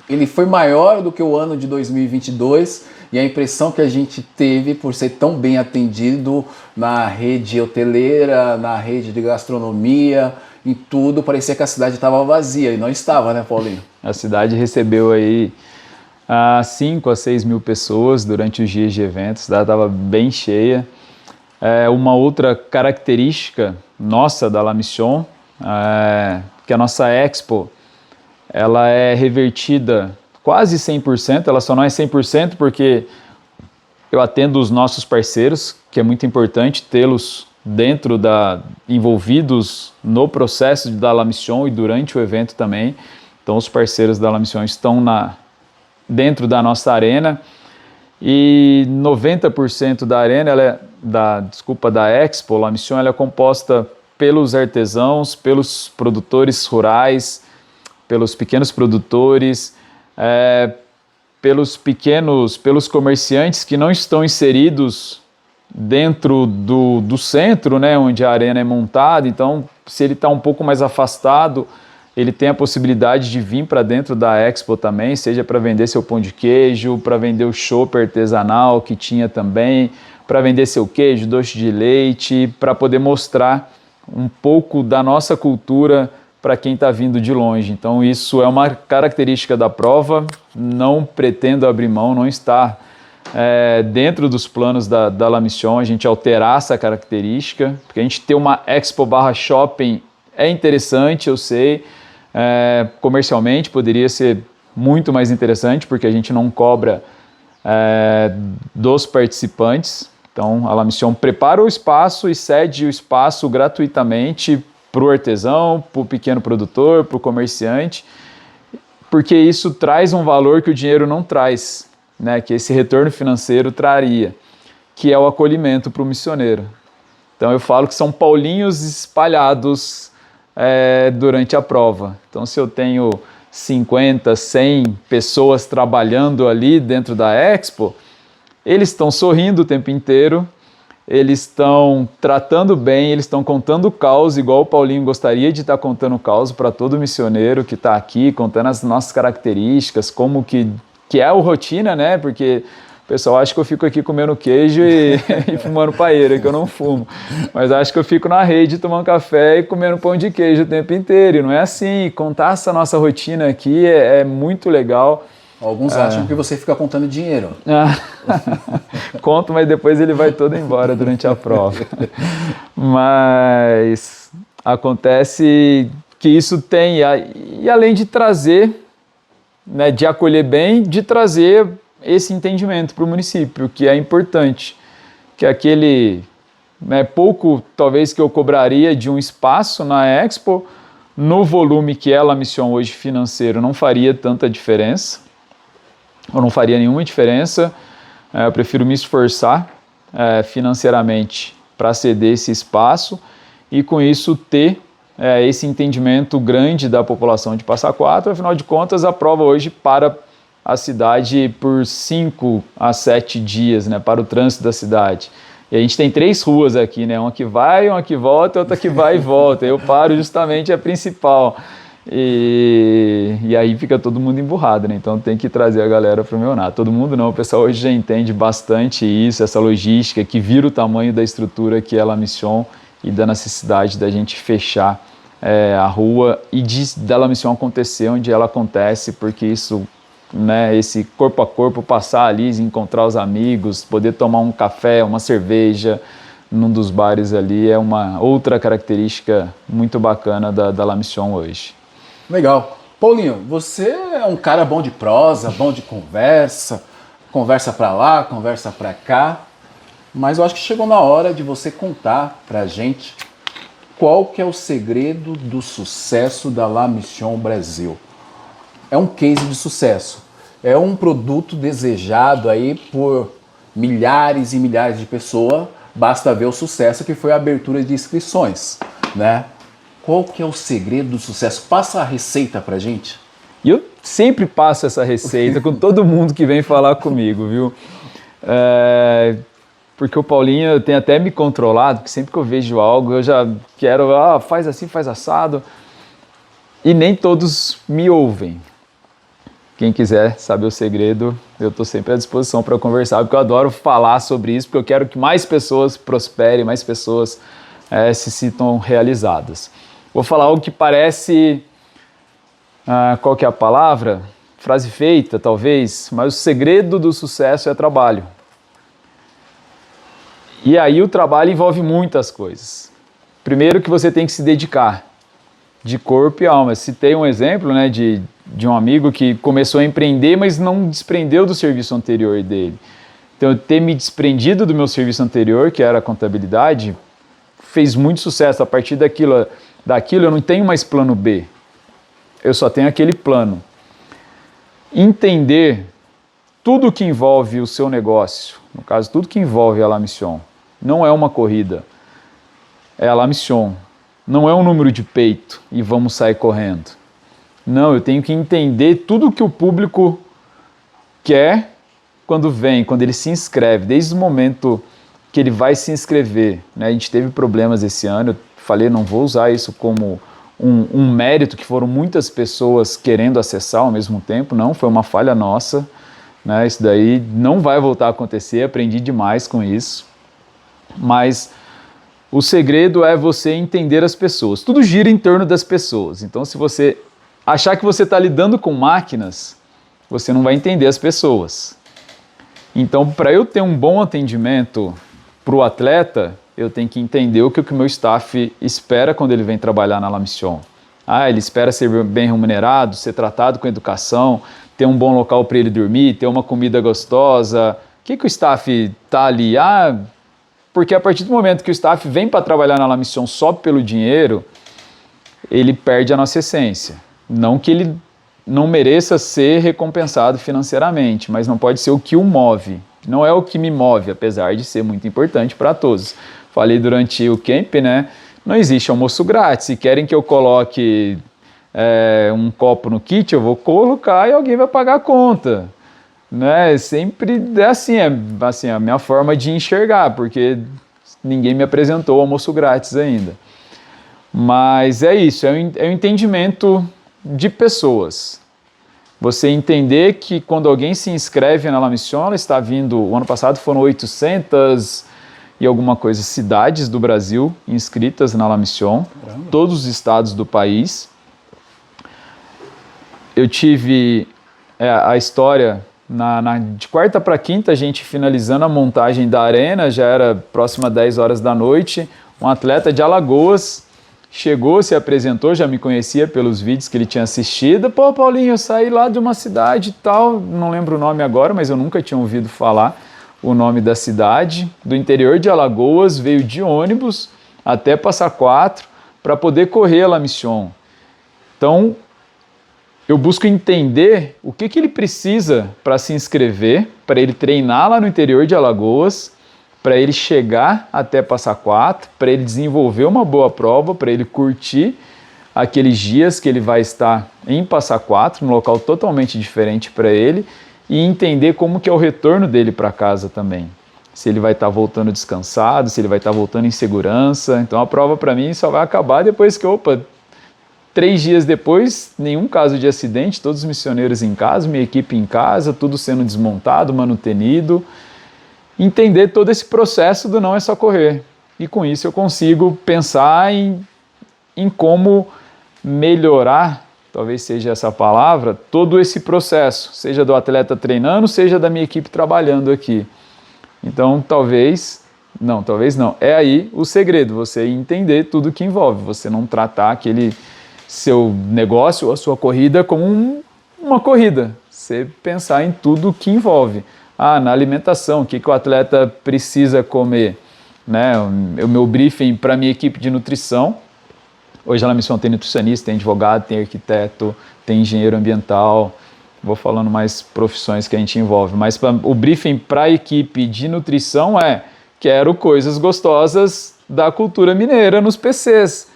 ele foi maior do que o ano de 2022, e a impressão que a gente teve por ser tão bem atendido na rede hoteleira, na rede de gastronomia, em tudo, parecia que a cidade estava vazia, e não estava, né, Paulinho? A cidade recebeu aí 5 a 6 mil pessoas durante os dias de eventos, a cidade estava bem cheia. Uma outra característica nossa da La Mission, que a nossa Expo, ela é revertida quase 100%, ela só não é 100% porque eu atendo os nossos parceiros, que é muito importante tê-los envolvidos no processo da La Mission e durante o evento também. Então os parceiros da La Mission estão dentro da nossa arena, e 90% da arena, da Expo La Mission, ela é composta pelos artesãos, pelos produtores rurais, pelos pequenos produtores, pelos comerciantes que não estão inseridos dentro do centro, né, onde a arena é montada. Então, se ele está um pouco mais afastado, ele tem a possibilidade de vir para dentro da Expo também, seja para vender seu pão de queijo, para vender o chopp artesanal que tinha também, para vender seu queijo, doce de leite, para poder mostrar um pouco da nossa cultura para quem está vindo de longe. Então isso é uma característica da prova, não pretendo abrir mão, não está dentro dos planos da La Mission a gente alterar essa característica, porque a gente ter uma Expo / Shopping é interessante, eu sei, comercialmente poderia ser muito mais interessante, porque a gente não cobra dos participantes. Então a La Mission prepara o espaço e cede o espaço gratuitamente para o artesão, para o pequeno produtor, para o comerciante, porque isso traz um valor que o dinheiro não traz, né? Que esse retorno financeiro traria, que é o acolhimento para o missioneiro. Então eu falo que são paulinhos espalhados durante a prova. Então se eu tenho 50, 100 pessoas trabalhando ali dentro da Expo, eles estão sorrindo o tempo inteiro, eles estão tratando bem, eles estão contando caos, igual o Paulinho gostaria de estar contando caos para todo missioneiro que está aqui, contando as nossas características, como que é a rotina, né? Porque o pessoal acha que eu fico aqui comendo queijo e fumando paeira, que eu não fumo. Mas acho que eu fico na rede tomando café e comendo pão de queijo o tempo inteiro. E não é assim. Contar essa nossa rotina aqui é muito legal. Alguns acham que você fica contando dinheiro. Conto, mas depois ele vai todo embora durante a prova. Mas acontece que isso tem, e além de trazer, né, de acolher bem, de trazer esse entendimento para o município, que é importante, que aquele pouco, talvez, que eu cobraria de um espaço na Expo, no volume que é a La Mission hoje financeiro, não faria tanta diferença, ou não faria nenhuma diferença. Eu prefiro me esforçar financeiramente para ceder esse espaço e com isso ter esse entendimento grande da população de Passa Quatro. Afinal de contas, a prova hoje para a cidade por 5 a 7 dias, né, para o trânsito da cidade. E a gente tem 3 ruas aqui, né, uma que vai, uma que volta e outra que vai e volta. Eu paro justamente a principal. E aí fica todo mundo emburrado, né? Então tem que trazer a galera para o Meoná. Todo mundo não, o pessoal hoje já entende bastante isso, essa logística, que vira o tamanho da estrutura que é a La Mission e da necessidade da gente fechar a rua e da La Mission acontecer onde ela acontece, porque isso, né, esse corpo a corpo, passar ali, encontrar os amigos, poder tomar um café, uma cerveja num dos bares ali, é uma outra característica muito bacana da La Mission hoje. Legal. Paulinho, você é um cara bom de prosa, bom de conversa, conversa pra lá, conversa pra cá, mas eu acho que chegou na hora de você contar pra gente qual que é o segredo do sucesso da La Mission Brasil. É um case de sucesso, é um produto desejado aí por milhares e milhares de pessoas, basta ver o sucesso que foi a abertura de inscrições, né? Qual que é o segredo do sucesso? Passa a receita pra gente. E eu sempre passo essa receita com todo mundo que vem falar comigo, viu? Porque o Paulinho tem até me controlado, porque sempre que eu vejo algo eu já quero, faz assim, faz assado. E nem todos me ouvem. Quem quiser saber o segredo, eu estou sempre à disposição para conversar, porque eu adoro falar sobre isso, porque eu quero que mais pessoas prosperem, mais pessoas se sintam realizadas. Vou falar algo que parece, qual que é a palavra? Frase feita, talvez, mas o segredo do sucesso é trabalho. E aí o trabalho envolve muitas coisas. Primeiro que você tem que se dedicar, de corpo e alma. Citei um exemplo, né, de um amigo que começou a empreender, mas não desprendeu do serviço anterior dele. Então, eu ter me desprendido do meu serviço anterior, que era a contabilidade, fez muito sucesso. A partir daquilo eu não tenho mais plano B. Eu só tenho aquele plano. Entender tudo que envolve o seu negócio, no caso, tudo que envolve a La Mission, não é uma corrida, é a La Mission. Não é um número de peito e vamos sair correndo. Não, eu tenho que entender tudo que o público quer quando vem, quando ele se inscreve, desde o momento que ele vai se inscrever, né? A gente teve problemas esse ano, eu falei, não vou usar isso como um mérito que foram muitas pessoas querendo acessar ao mesmo tempo, não, foi uma falha nossa, né? Isso daí não vai voltar a acontecer, aprendi demais com isso, mas o segredo é você entender as pessoas, tudo gira em torno das pessoas, então se você achar que você está lidando com máquinas, você não vai entender as pessoas. Então, para eu ter um bom atendimento para o atleta, eu tenho que entender o que o meu staff espera quando ele vem trabalhar na La Mission. Ele espera ser bem remunerado, ser tratado com educação, ter um bom local para ele dormir, ter uma comida gostosa. O que o staff está ali? Porque a partir do momento que o staff vem para trabalhar na La Mission só pelo dinheiro, ele perde a nossa essência. Não que ele não mereça ser recompensado financeiramente, mas não pode ser o que o move. Não é o que me move, apesar de ser muito importante para todos. Falei durante o camp, né? Não existe almoço grátis. Se querem que eu coloque um copo no kit, eu vou colocar e alguém vai pagar a conta. Né? Sempre é assim a minha forma de enxergar, porque ninguém me apresentou almoço grátis ainda. Mas é isso, é o entendimento de pessoas. Você entender que quando alguém se inscreve na La Mission, ela está vindo, o ano passado foram 800 e alguma coisa cidades do Brasil inscritas na La Mission, todos os estados do país. Eu tive a história, de quarta para quinta, a gente finalizando a montagem da arena, já era próxima a 10 horas da noite, um atleta de Alagoas chegou, se apresentou, já me conhecia pelos vídeos que ele tinha assistido. Pô, Paulinho, eu saí lá de uma cidade e tal, não lembro o nome agora, mas eu nunca tinha ouvido falar o nome da cidade, do interior de Alagoas, veio de ônibus até Passa Quatro para poder correr a La Mission. Então, eu busco entender o que ele precisa para se inscrever, para ele treinar lá no interior de Alagoas, para ele chegar até Passa Quatro, para ele desenvolver uma boa prova, para ele curtir aqueles dias que ele vai estar em Passa Quatro, num local totalmente diferente para ele, e entender como que é o retorno dele para casa também. Se ele vai estar voltando descansado, se ele vai estar voltando em segurança. Então a prova para mim só vai acabar depois que, 3 dias depois, nenhum caso de acidente, todos os missioneiros em casa, minha equipe em casa, tudo sendo desmontado, manutenido. Entender todo esse processo do não é só correr. E com isso eu consigo pensar em como melhorar, talvez seja essa palavra, todo esse processo, seja do atleta treinando, seja da minha equipe trabalhando aqui. Então talvez não, é aí o segredo, você entender tudo que envolve, você não tratar aquele seu negócio ou a sua corrida como uma corrida, você pensar em tudo que envolve. Na alimentação, o que o atleta precisa comer, né? O meu briefing para a minha equipe de nutrição, hoje a La Mission tem nutricionista, tem advogado, tem arquiteto, tem engenheiro ambiental, vou falando mais profissões que a gente envolve, mas o briefing para a equipe de nutrição quero coisas gostosas da cultura mineira nos PCs.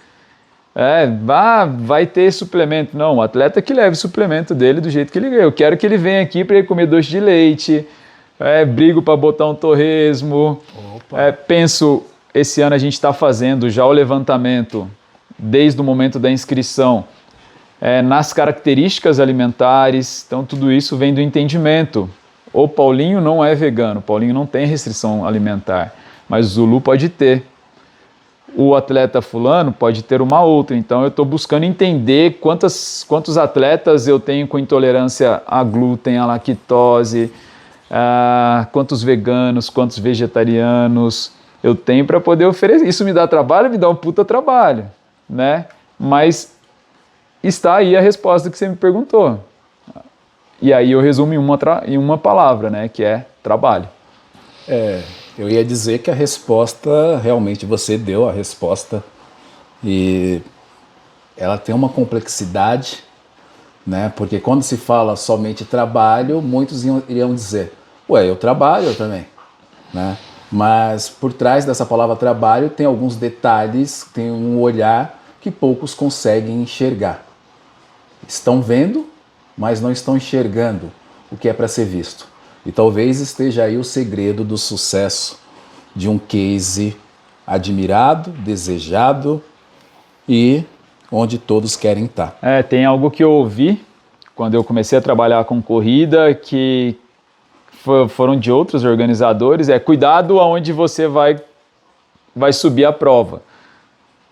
Vai ter suplemento, não, o atleta que leve o suplemento dele do jeito que ele ganha, eu quero que ele venha aqui para ele comer doce de leite, brigo para botar um torresmo, penso, esse ano a gente está fazendo já o levantamento, desde o momento da inscrição, nas características alimentares, então tudo isso vem do entendimento. O Paulinho não é vegano, o Paulinho não tem restrição alimentar, mas o Zulu pode ter. O atleta fulano pode ter uma outra, então eu estou buscando entender quantos atletas eu tenho com intolerância a glúten, a lactose, quantos veganos, quantos vegetarianos eu tenho para poder oferecer. Isso me dá trabalho, me dá um puta trabalho, né? Mas está aí a resposta que você me perguntou. E aí eu resumo em uma palavra, né? Que é trabalho. Eu ia dizer que a resposta, realmente você deu a resposta, e ela tem uma complexidade, né? Porque quando se fala somente trabalho, muitos iriam dizer, eu trabalho também, né? Mas por trás dessa palavra trabalho tem alguns detalhes, tem um olhar que poucos conseguem enxergar. Estão vendo, mas não estão enxergando o que é para ser visto. E talvez esteja aí o segredo do sucesso de um case admirado, desejado e onde todos querem estar. Tem algo que eu ouvi quando eu comecei a trabalhar com corrida, que foram de outros organizadores, cuidado aonde você vai subir a prova,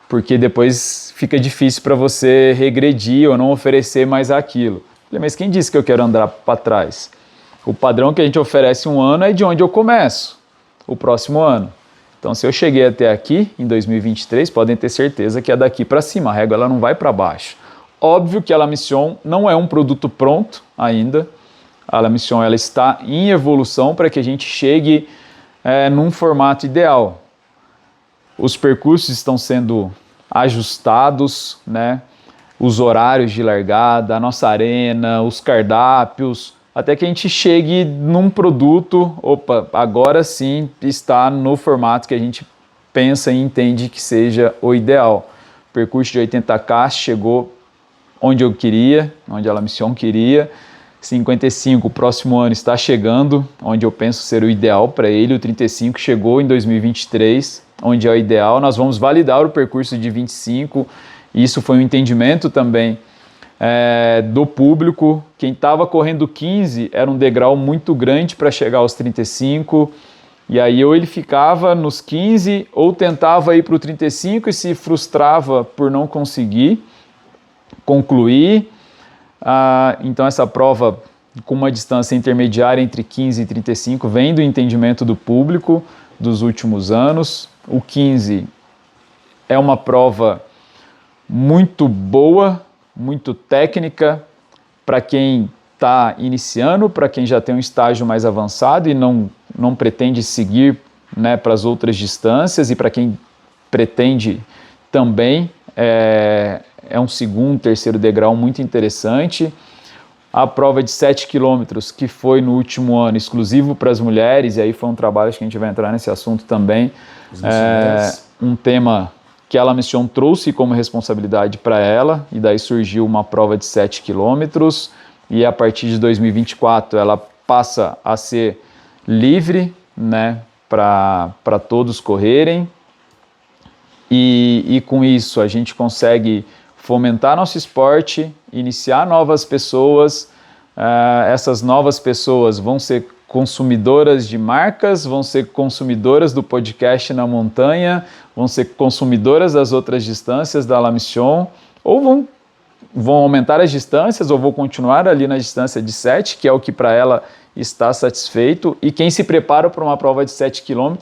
porque depois fica difícil para você regredir ou não oferecer mais aquilo. Falei, mas quem disse que eu quero andar para trás? O padrão que a gente oferece um ano é de onde eu começo, o próximo ano. Então, se eu cheguei até aqui, em 2023, podem ter certeza que é daqui para cima, a régua ela não vai para baixo. Óbvio que a La Mission não é um produto pronto ainda, a La Mission ela está em evolução para que a gente chegue num formato ideal. Os percursos estão sendo ajustados, né? Os horários de largada, a nossa arena, os cardápios, até que a gente chegue num produto, agora sim está no formato que a gente pensa e entende que seja o ideal. O percurso de 80K chegou onde eu queria, onde a La Mission queria. 55, o próximo ano está chegando, onde eu penso ser o ideal para ele. O 35 chegou em 2023, onde é o ideal. Nós vamos validar o percurso de 25. Isso foi um entendimento também do público. Quem estava correndo 15 era um degrau muito grande para chegar aos 35, e aí ou ele ficava nos 15 ou tentava ir para o 35 e se frustrava por não conseguir concluir. Então essa prova com uma distância intermediária entre 15 e 35 vem do entendimento do público dos últimos anos. O 15 é uma prova muito boa, muito técnica para quem está iniciando, para quem já tem um estágio mais avançado e não pretende seguir, né, para as outras distâncias, e para quem pretende também, é um segundo, terceiro degrau muito interessante. A prova de 7 km, que foi no último ano exclusivo para as mulheres, e aí foi um trabalho, acho que a gente vai entrar nesse assunto também, um tema que a La Mission trouxe como responsabilidade para ela, e daí surgiu uma prova de 7 quilômetros, e a partir de 2024 ela passa a ser livre, né, para todos correrem, e com isso a gente consegue fomentar nosso esporte, iniciar novas pessoas. Essas novas pessoas vão ser consumidoras de marcas, vão ser consumidoras do podcast Na Montanha, vão ser consumidoras das outras distâncias da La Mission, ou vão aumentar as distâncias, ou vão continuar ali na distância de 7, que é o que para ela está satisfeito. E quem se prepara para uma prova de 7 km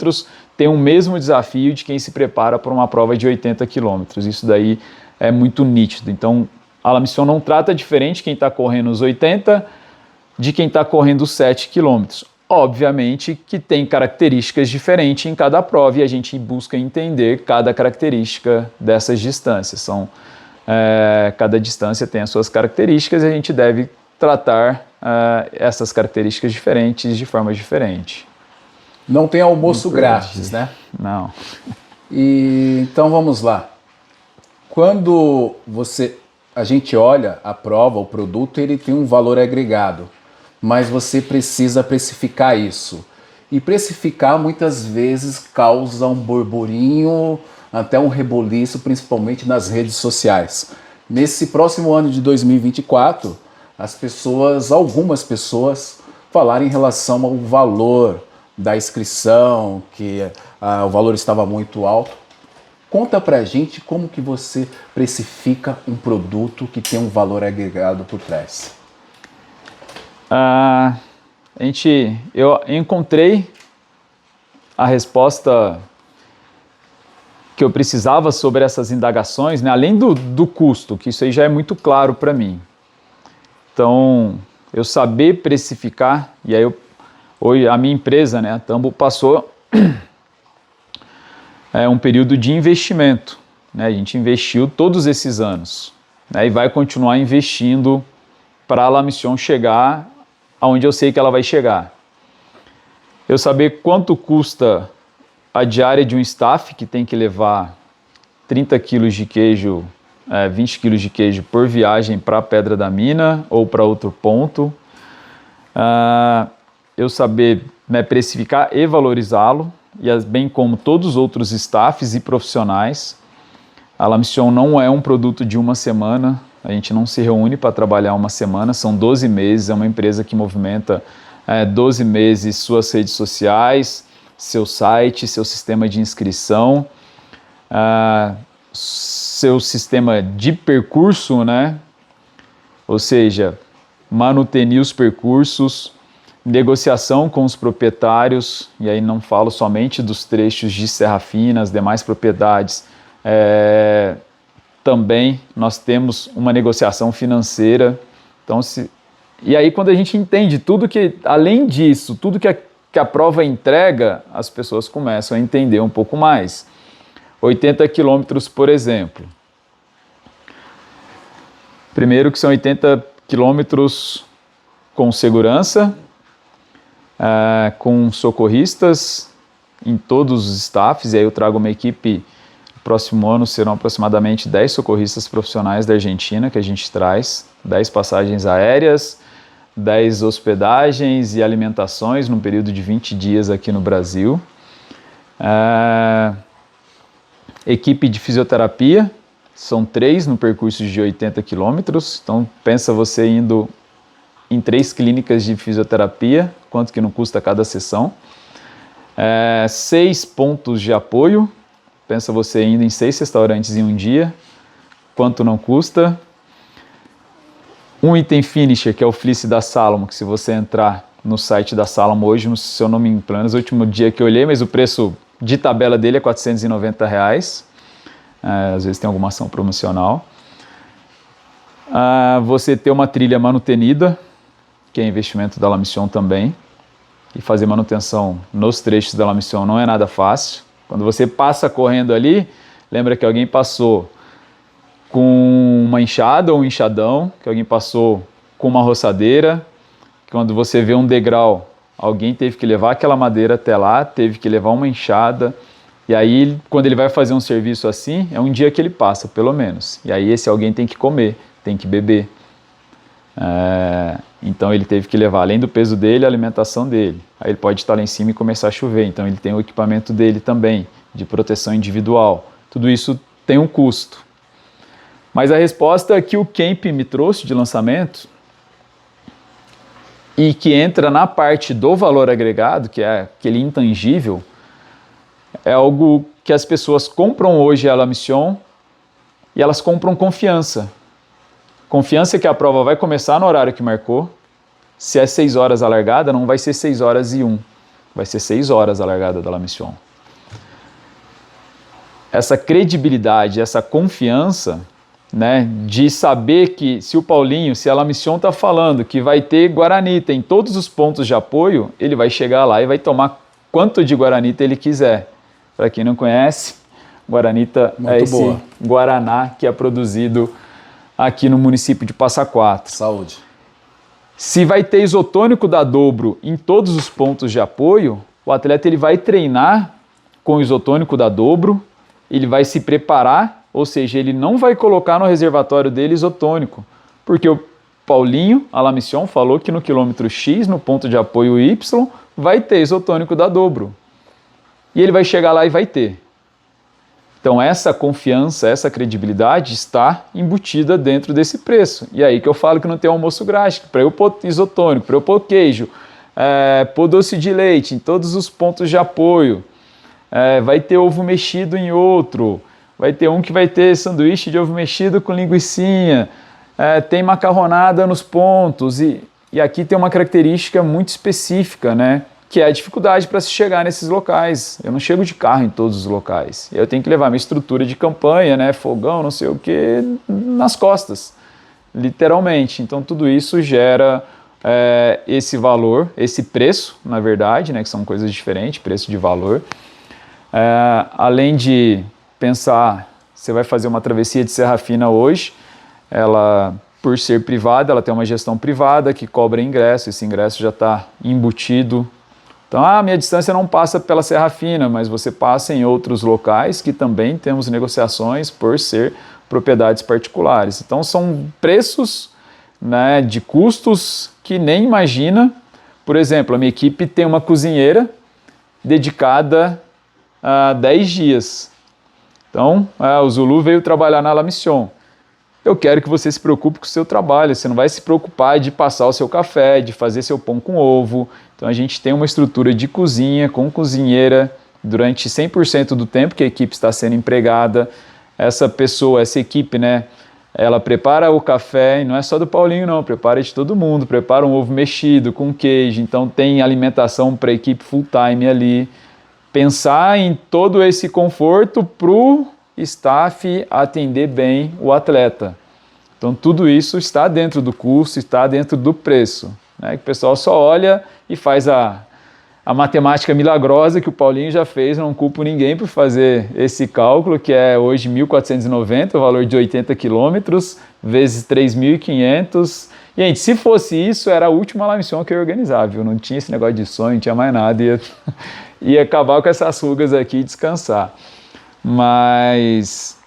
tem o mesmo desafio de quem se prepara para uma prova de 80 km. Isso daí é muito nítido. Então, a La Mission não trata diferente quem está correndo os 80 de quem está correndo os 7 km. Obviamente que tem características diferentes em cada prova, e a gente busca entender cada característica dessas distâncias. Cada distância tem as suas características, e a gente deve tratar essas características diferentes de forma diferente. Não tem almoço grátis, né? Não. Então vamos lá. Quando a gente olha a prova, o produto, ele tem um valor agregado, mas você precisa precificar isso. E precificar muitas vezes causa um burburinho, até um reboliço, principalmente nas redes sociais. Nesse próximo ano de 2024, algumas pessoas falaram em relação ao valor da inscrição, que o valor estava muito alto. Conta pra gente como que você precifica um produto que tem um valor agregado por trás. Eu encontrei a resposta que eu precisava sobre essas indagações, né? Além do custo, que isso aí já é muito claro para mim. Então, eu saber precificar, e aí a minha empresa, né, a Tambo, passou um período de investimento, né? A gente investiu todos esses anos, né, e vai continuar investindo para a La Mission chegar aonde eu sei que ela vai chegar. Eu saber quanto custa a diária de um staff que tem que levar 30 quilos de queijo, 20 quilos de queijo por viagem para a Pedra da Mina ou para outro ponto. Eu saber, né, precificar e valorizá-lo, bem como todos os outros staffs e profissionais. A La Mission não é um produto de uma semana, a gente não se reúne para trabalhar uma semana, são 12 meses, é uma empresa que movimenta 12 meses suas redes sociais, seu site, seu sistema de inscrição, seu sistema de percurso, né? Ou seja, manutenir os percursos, negociação com os proprietários, e aí não falo somente dos trechos de Serra Fina, as demais propriedades, também nós temos uma negociação financeira. Então, e aí quando a gente entende tudo que, além disso, tudo que a prova entrega, as pessoas começam a entender um pouco mais. 80 quilômetros, por exemplo. Primeiro que são 80 quilômetros com segurança, com socorristas em todos os staffs, e aí eu trago uma equipe, no próximo ano serão aproximadamente 10 socorristas profissionais da Argentina que a gente traz, 10 passagens aéreas, 10 hospedagens e alimentações num período de 20 dias aqui no Brasil. Equipe de fisioterapia, são 3 no percurso de 80 quilômetros, então pensa você indo em 3 clínicas de fisioterapia, quanto que não custa cada sessão. 6 pontos de apoio, pensa você indo em 6 restaurantes em um dia, quanto não custa. Um item finisher, que é o fleece da Salomon, que se você entrar no site da Salomon hoje, se eu não me engano, no último dia que eu olhei, mas o preço de tabela dele é R$490, às vezes tem alguma ação promocional. Você ter uma trilha manutenida, que é investimento da La Mission também, e fazer manutenção nos trechos da La Mission não é nada fácil. Quando você passa correndo ali, lembra que alguém passou com uma enxada ou um enxadão, que alguém passou com uma roçadeira, que quando você vê um degrau, alguém teve que levar aquela madeira até lá, teve que levar uma enxada, e aí quando ele vai fazer um serviço assim, é um dia que ele passa, pelo menos. E aí esse alguém tem que comer, tem que beber. Então ele teve que levar, além do peso dele, a alimentação dele. Aí ele pode estar lá em cima e começar a chover, então ele tem o equipamento dele também, de proteção individual. Tudo isso tem um custo. Mas a resposta que o Camp me trouxe de lançamento, e que entra na parte do valor agregado, que é aquele intangível, é algo que as pessoas compram hoje a La Mission e elas compram confiança. Confiança que a prova vai começar no horário que marcou. Se é 6 horas a largada, não vai ser 6 horas e 1. Vai ser 6 horas a largada da La Mission. Essa credibilidade, essa confiança, né, de saber que se o Paulinho, se a La Mission está falando que vai ter guaranita em todos os pontos de apoio, ele vai chegar lá e vai tomar quanto de guaranita ele quiser. Para quem não conhece, guaranita muito é esse boa. Guaraná que é produzido aqui no município de Passa Quatro. Saúde. Se vai ter isotônico da Dobro em todos os pontos de apoio, o atleta ele vai treinar com o isotônico da Dobro, ele vai se preparar, ou seja, ele não vai colocar no reservatório dele isotônico, porque o Paulinho, a La Mission, falou que no quilômetro X, no ponto de apoio Y, vai ter isotônico da Dobro. E ele vai chegar lá e vai ter. Então essa confiança, essa credibilidade está embutida dentro desse preço. E aí que eu falo que não tem almoço grátis, para eu pôr isotônico, para eu pôr queijo, pôr doce de leite em todos os pontos de apoio, vai ter ovo mexido em outro, vai ter um que vai ter sanduíche de ovo mexido com linguicinha, tem macarronada nos pontos, e aqui tem uma característica muito específica, né? Que é a dificuldade para se chegar nesses locais. Eu não chego de carro em todos os locais. Eu tenho que levar minha estrutura de campanha, né, fogão, não sei o que, nas costas, literalmente. Então tudo isso gera esse valor, esse preço, na verdade, né, que são coisas diferentes, preço de valor. Além de pensar, você vai fazer uma travessia de Serra Fina hoje, ela, por ser privada, ela tem uma gestão privada que cobra ingresso, esse ingresso já está embutido. Então, minha distância não passa pela Serra Fina, mas você passa em outros locais que também temos negociações por ser propriedades particulares. Então, são preços, né, de custos que nem imagina. Por exemplo, a minha equipe tem uma cozinheira dedicada a 10 dias. Então, o Zulu veio trabalhar na La Mission. Eu quero que você se preocupe com o seu trabalho, você não vai se preocupar de passar o seu café, de fazer seu pão com ovo. Então a gente tem uma estrutura de cozinha, com cozinheira, durante 100% do tempo que a equipe está sendo empregada. Essa pessoa, essa equipe, né, ela prepara o café, e não é só do Paulinho não, prepara de todo mundo, prepara um ovo mexido com queijo, então tem alimentação para a equipe full time ali. Pensar em todo esse conforto para o staff atender bem o atleta. Então tudo isso está dentro do custo, está dentro do preço, né? Que o pessoal só olha e faz a matemática milagrosa que o Paulinho já fez, não culpo ninguém por fazer esse cálculo, que é hoje 1.490, o valor de 80 quilômetros, vezes 3.500. Gente, se fosse isso, era a última La Mission que eu ia organizar, viu? Não tinha esse negócio de sonho, não tinha mais nada, ia acabar com essas rugas aqui e descansar. Mas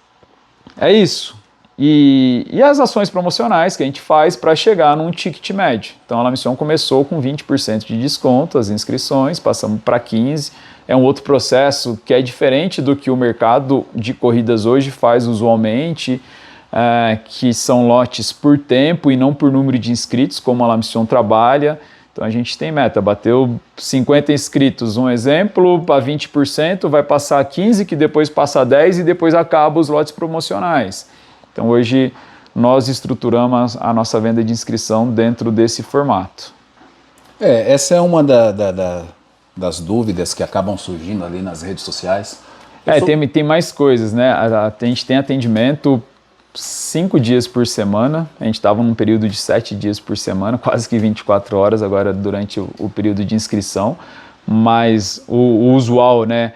é isso. E as ações promocionais que a gente faz para chegar num ticket médio. Então a La Mission começou com 20% de desconto, as inscrições, passamos para 15%. É um outro processo que é diferente do que o mercado de corridas hoje faz usualmente, que são lotes por tempo e não por número de inscritos, como a La Mission trabalha. Então a gente tem meta, bateu 50 inscritos, um exemplo, para 20%, vai passar 15%, que depois passa 10% e depois acaba os lotes promocionais. Então hoje nós estruturamos a nossa venda de inscrição dentro desse formato. Essa é uma das dúvidas que acabam surgindo ali nas redes sociais. Tem mais coisas, né? A gente tem atendimento 5 dias por semana, a gente estava num período de 7 dias por semana, quase que 24 horas agora durante o período de inscrição, mas o usual, né,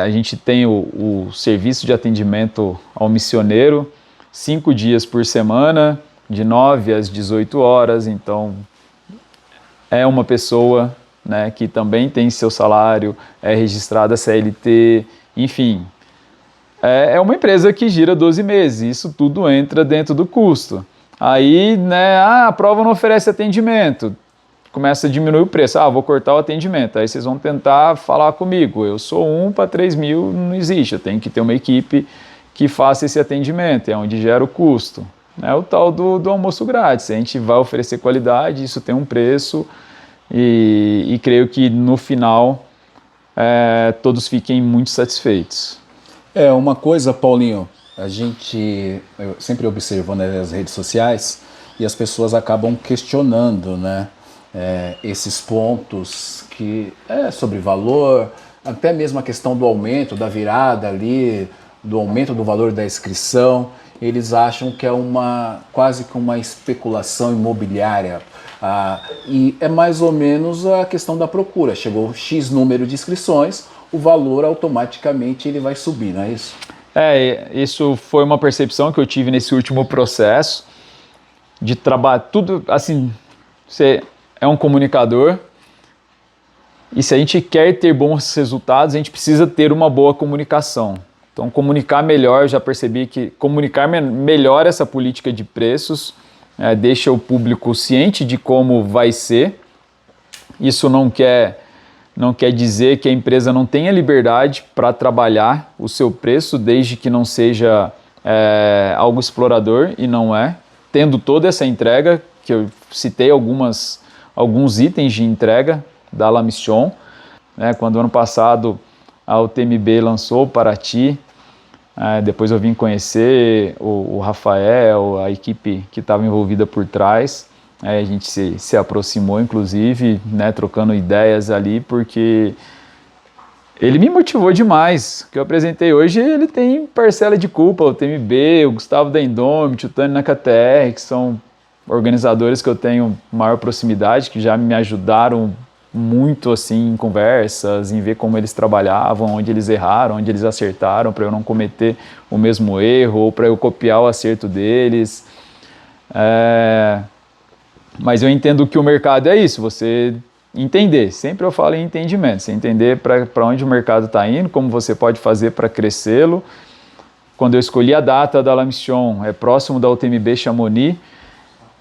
a gente tem o serviço de atendimento ao missioneiro, 5 dias por semana, de 9 às 18 horas, então é uma pessoa, né, que também tem seu salário, é registrada CLT, enfim. É uma empresa que gira 12 meses, isso tudo entra dentro do custo. Aí, né, a prova não oferece atendimento, começa a diminuir o preço, vou cortar o atendimento, aí vocês vão tentar falar comigo, eu sou 1 para 3 mil, não existe, eu tenho que ter uma equipe que faça esse atendimento, é onde gera o custo. É o tal do almoço grátis, a gente vai oferecer qualidade, isso tem um preço e creio que no final todos fiquem muito satisfeitos. Uma coisa, Paulinho, eu sempre observando as redes sociais e as pessoas acabam questionando, né, esses pontos que sobre valor, até mesmo a questão do aumento, da virada ali, do aumento do valor da inscrição, eles acham que é quase que uma especulação imobiliária. E é mais ou menos a questão da procura, chegou X número de inscrições, o valor automaticamente ele vai subir, não é isso? Isso foi uma percepção que eu tive nesse último processo de trabalho, tudo assim, você é um comunicador e se a gente quer ter bons resultados, a gente precisa ter uma boa comunicação. Então comunicar melhor, eu já percebi que comunicar melhor essa política de preços, deixa o público ciente de como vai ser. Isso não quer dizer que a empresa não tenha liberdade para trabalhar o seu preço, desde que não seja algo explorador, e não é. Tendo toda essa entrega, que eu citei alguns itens de entrega da La Mission, né, quando ano passado a UTMB lançou o Paraty, depois eu vim conhecer o Rafael, a equipe que estava envolvida por trás. A gente se aproximou, inclusive, né, trocando ideias ali, porque ele me motivou demais. O que eu apresentei hoje, ele tem parcela de culpa, o TMB, o Gustavo da Indomit, o Tani Nakatr, que são organizadores que eu tenho maior proximidade, que já me ajudaram muito assim em conversas, em ver como eles trabalhavam, onde eles erraram, onde eles acertaram, para eu não cometer o mesmo erro, ou para eu copiar o acerto deles. Mas eu entendo que o mercado é isso, você entender, sempre eu falo em entendimento, você entender para onde o mercado está indo, como você pode fazer para crescê-lo. Quando eu escolhi a data da La Mission, próximo da UTMB Chamonix,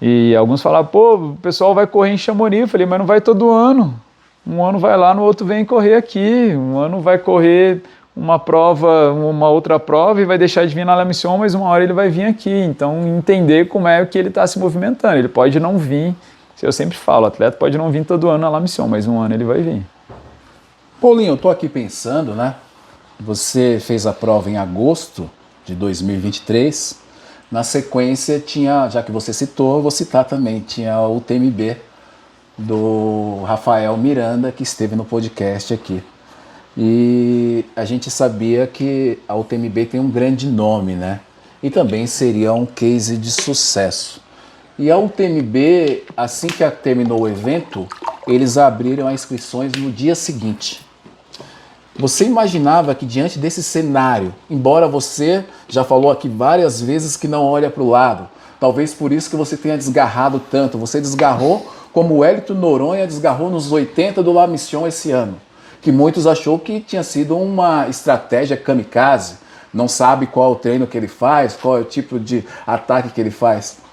e alguns falaram, o pessoal vai correr em Chamonix, eu falei, mas não vai todo ano, um ano vai lá, no outro vem correr aqui, um ano vai correr uma prova, uma outra prova e vai deixar de vir na La Mission, mas uma hora ele vai vir aqui. Então, entender como é que ele está se movimentando. Ele pode não vir, eu sempre falo, o atleta pode não vir todo ano na La Mission, mas um ano ele vai vir. Paulinho, eu tô aqui pensando, né? Você fez a prova em agosto de 2023. Na sequência tinha, já que você citou, eu vou citar também, tinha o UTMB do Rafael Miranda, que esteve no podcast aqui. E a gente sabia que a UTMB tem um grande nome, né? E também seria um case de sucesso. E a UTMB, assim que terminou o evento, eles abriram as inscrições no dia seguinte. Você imaginava que diante desse cenário, embora você já falou aqui várias vezes que não olha para o lado, talvez por isso que você tenha desgarrado tanto, você desgarrou como o Hélito Noronha desgarrou nos 80 do La Mission esse ano, que muitos achou que tinha sido uma estratégia kamikaze, não sabe qual é o treino que ele faz, qual é o tipo de ataque que ele faz.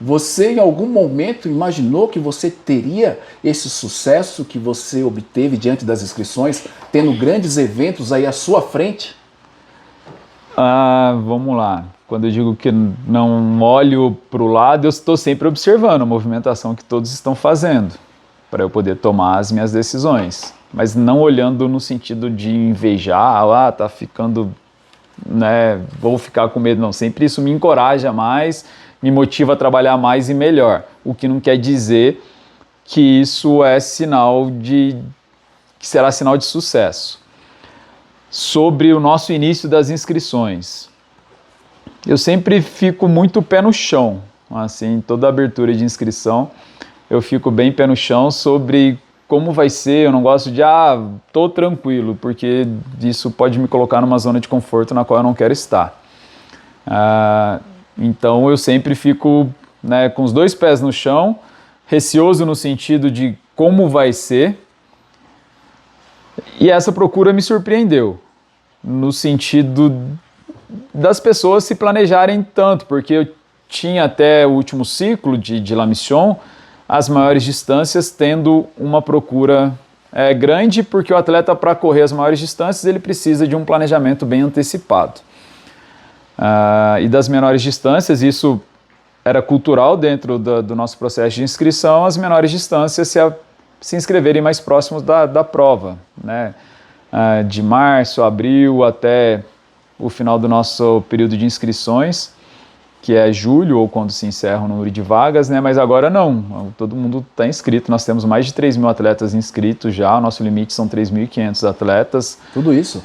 Você em algum momento imaginou que você teria esse sucesso que você obteve diante das inscrições, tendo grandes eventos aí à sua frente? Vamos lá. Quando eu digo que não olho para o lado, eu estou sempre observando a movimentação que todos estão fazendo, para eu poder tomar as minhas decisões. Mas não olhando no sentido de invejar, tá ficando, né, vou ficar com medo, não. Sempre isso me encoraja mais, me motiva a trabalhar mais e melhor. O que não quer dizer que isso é que será sinal de sucesso. Sobre o nosso início das inscrições, eu sempre fico muito pé no chão, assim, toda abertura de inscrição, eu fico bem pé no chão sobre como vai ser. Eu não gosto de, tô tranquilo, porque isso pode me colocar numa zona de conforto na qual eu não quero estar. Então eu sempre fico, né, com os dois pés no chão, receoso no sentido de como vai ser, e essa procura me surpreendeu, no sentido das pessoas se planejarem tanto, porque eu tinha até o último ciclo de La Mission, as maiores distâncias tendo uma procura grande, porque o atleta, para correr as maiores distâncias, ele precisa de um planejamento bem antecipado. E das menores distâncias, isso era cultural dentro do nosso processo de inscrição, as menores distâncias se inscreverem mais próximos da prova, né? De março, abril, até o final do nosso período de inscrições, que é julho, ou quando se encerra o número de vagas, né? Mas agora não, todo mundo está inscrito, nós temos mais de 3.000 atletas inscritos já, o nosso limite são 3.500 atletas. Tudo isso?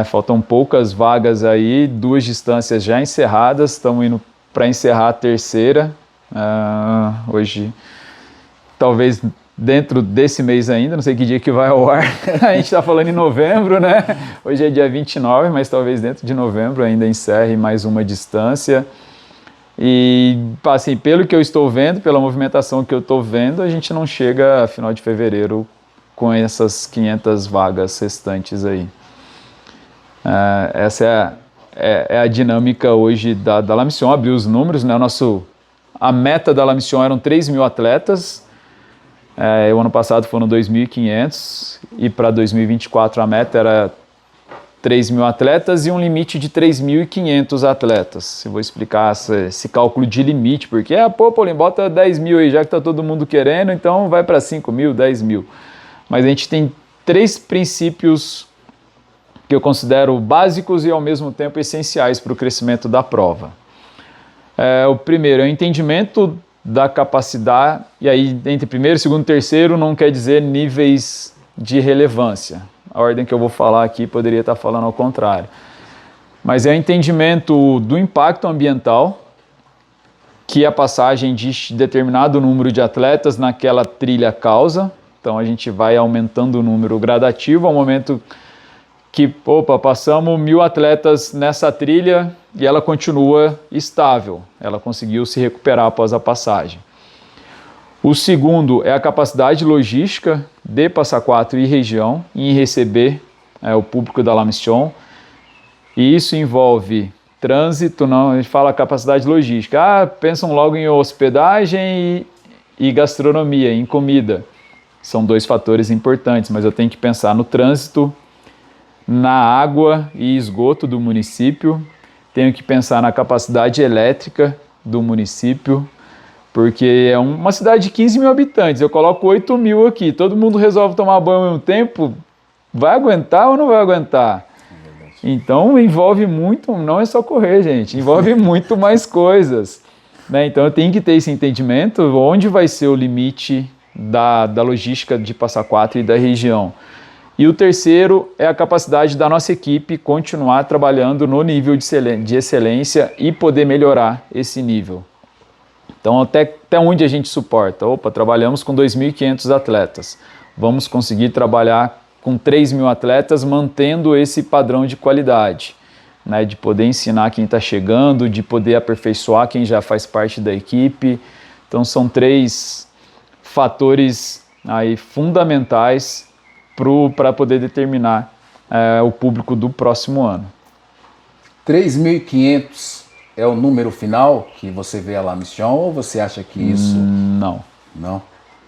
Faltam poucas vagas aí, 2 distâncias já encerradas, estamos indo para encerrar a terceira, hoje, talvez dentro desse mês ainda, não sei que dia que vai ao ar, a gente está falando em novembro, né? Hoje é dia 29, mas talvez dentro de novembro ainda encerre mais uma distância. E, assim, pelo que eu estou vendo, pela movimentação que eu estou vendo, a gente não chega a final de fevereiro com essas 500 vagas restantes aí. Essa é a dinâmica hoje da La Mission. Abriu os números, né? A meta da La Mission eram 3.000 atletas, o ano passado foram 2.500, e para 2024 a meta era 3.000 atletas e um limite de 3.500 atletas. Eu vou explicar esse cálculo de limite, porque, Paulinho, bota 10.000 aí, já que está todo mundo querendo, então vai para 5.000, 10.000. Mas a gente tem 3 princípios que eu considero básicos e ao mesmo tempo essenciais para o crescimento da prova. O primeiro é o entendimento da capacidade, e aí entre primeiro, segundo e terceiro não quer dizer níveis de relevância. A ordem que eu vou falar aqui poderia estar falando ao contrário. Mas é o entendimento do impacto ambiental que a passagem de determinado número de atletas naquela trilha causa. Então a gente vai aumentando o número gradativo ao momento que, passamos 1.000 atletas nessa trilha e ela continua estável. Ela conseguiu se recuperar após a passagem. O segundo é a capacidade logística de Passa Quatro e região em receber o público da La Mission. E isso envolve trânsito, não, a gente fala capacidade logística. Pensam logo em hospedagem e gastronomia, em comida. São 2 fatores importantes, mas eu tenho que pensar no trânsito, na água e esgoto do município, tenho que pensar na capacidade elétrica do município, porque é uma cidade de 15 mil habitantes, eu coloco 8 mil aqui, todo mundo resolve tomar banho ao mesmo tempo, vai aguentar ou não vai aguentar? Então envolve muito, não é só correr, gente, envolve muito mais coisas, né? Então eu tenho que ter esse entendimento, onde vai ser o limite da logística de Passa Quatro e da região. E o terceiro é a capacidade da nossa equipe continuar trabalhando no nível de excelência e poder melhorar esse nível. Então até onde a gente suporta? Opa, trabalhamos com 2.500 atletas, vamos conseguir trabalhar com 3.000 atletas, mantendo esse padrão de qualidade, né, de poder ensinar quem está chegando, de poder aperfeiçoar quem já faz parte da equipe. Então são 3 fatores aí fundamentais para poder determinar o público do próximo ano. 3.500 é o número final que você vê a La Mission, ou você acha que isso... Não. Não?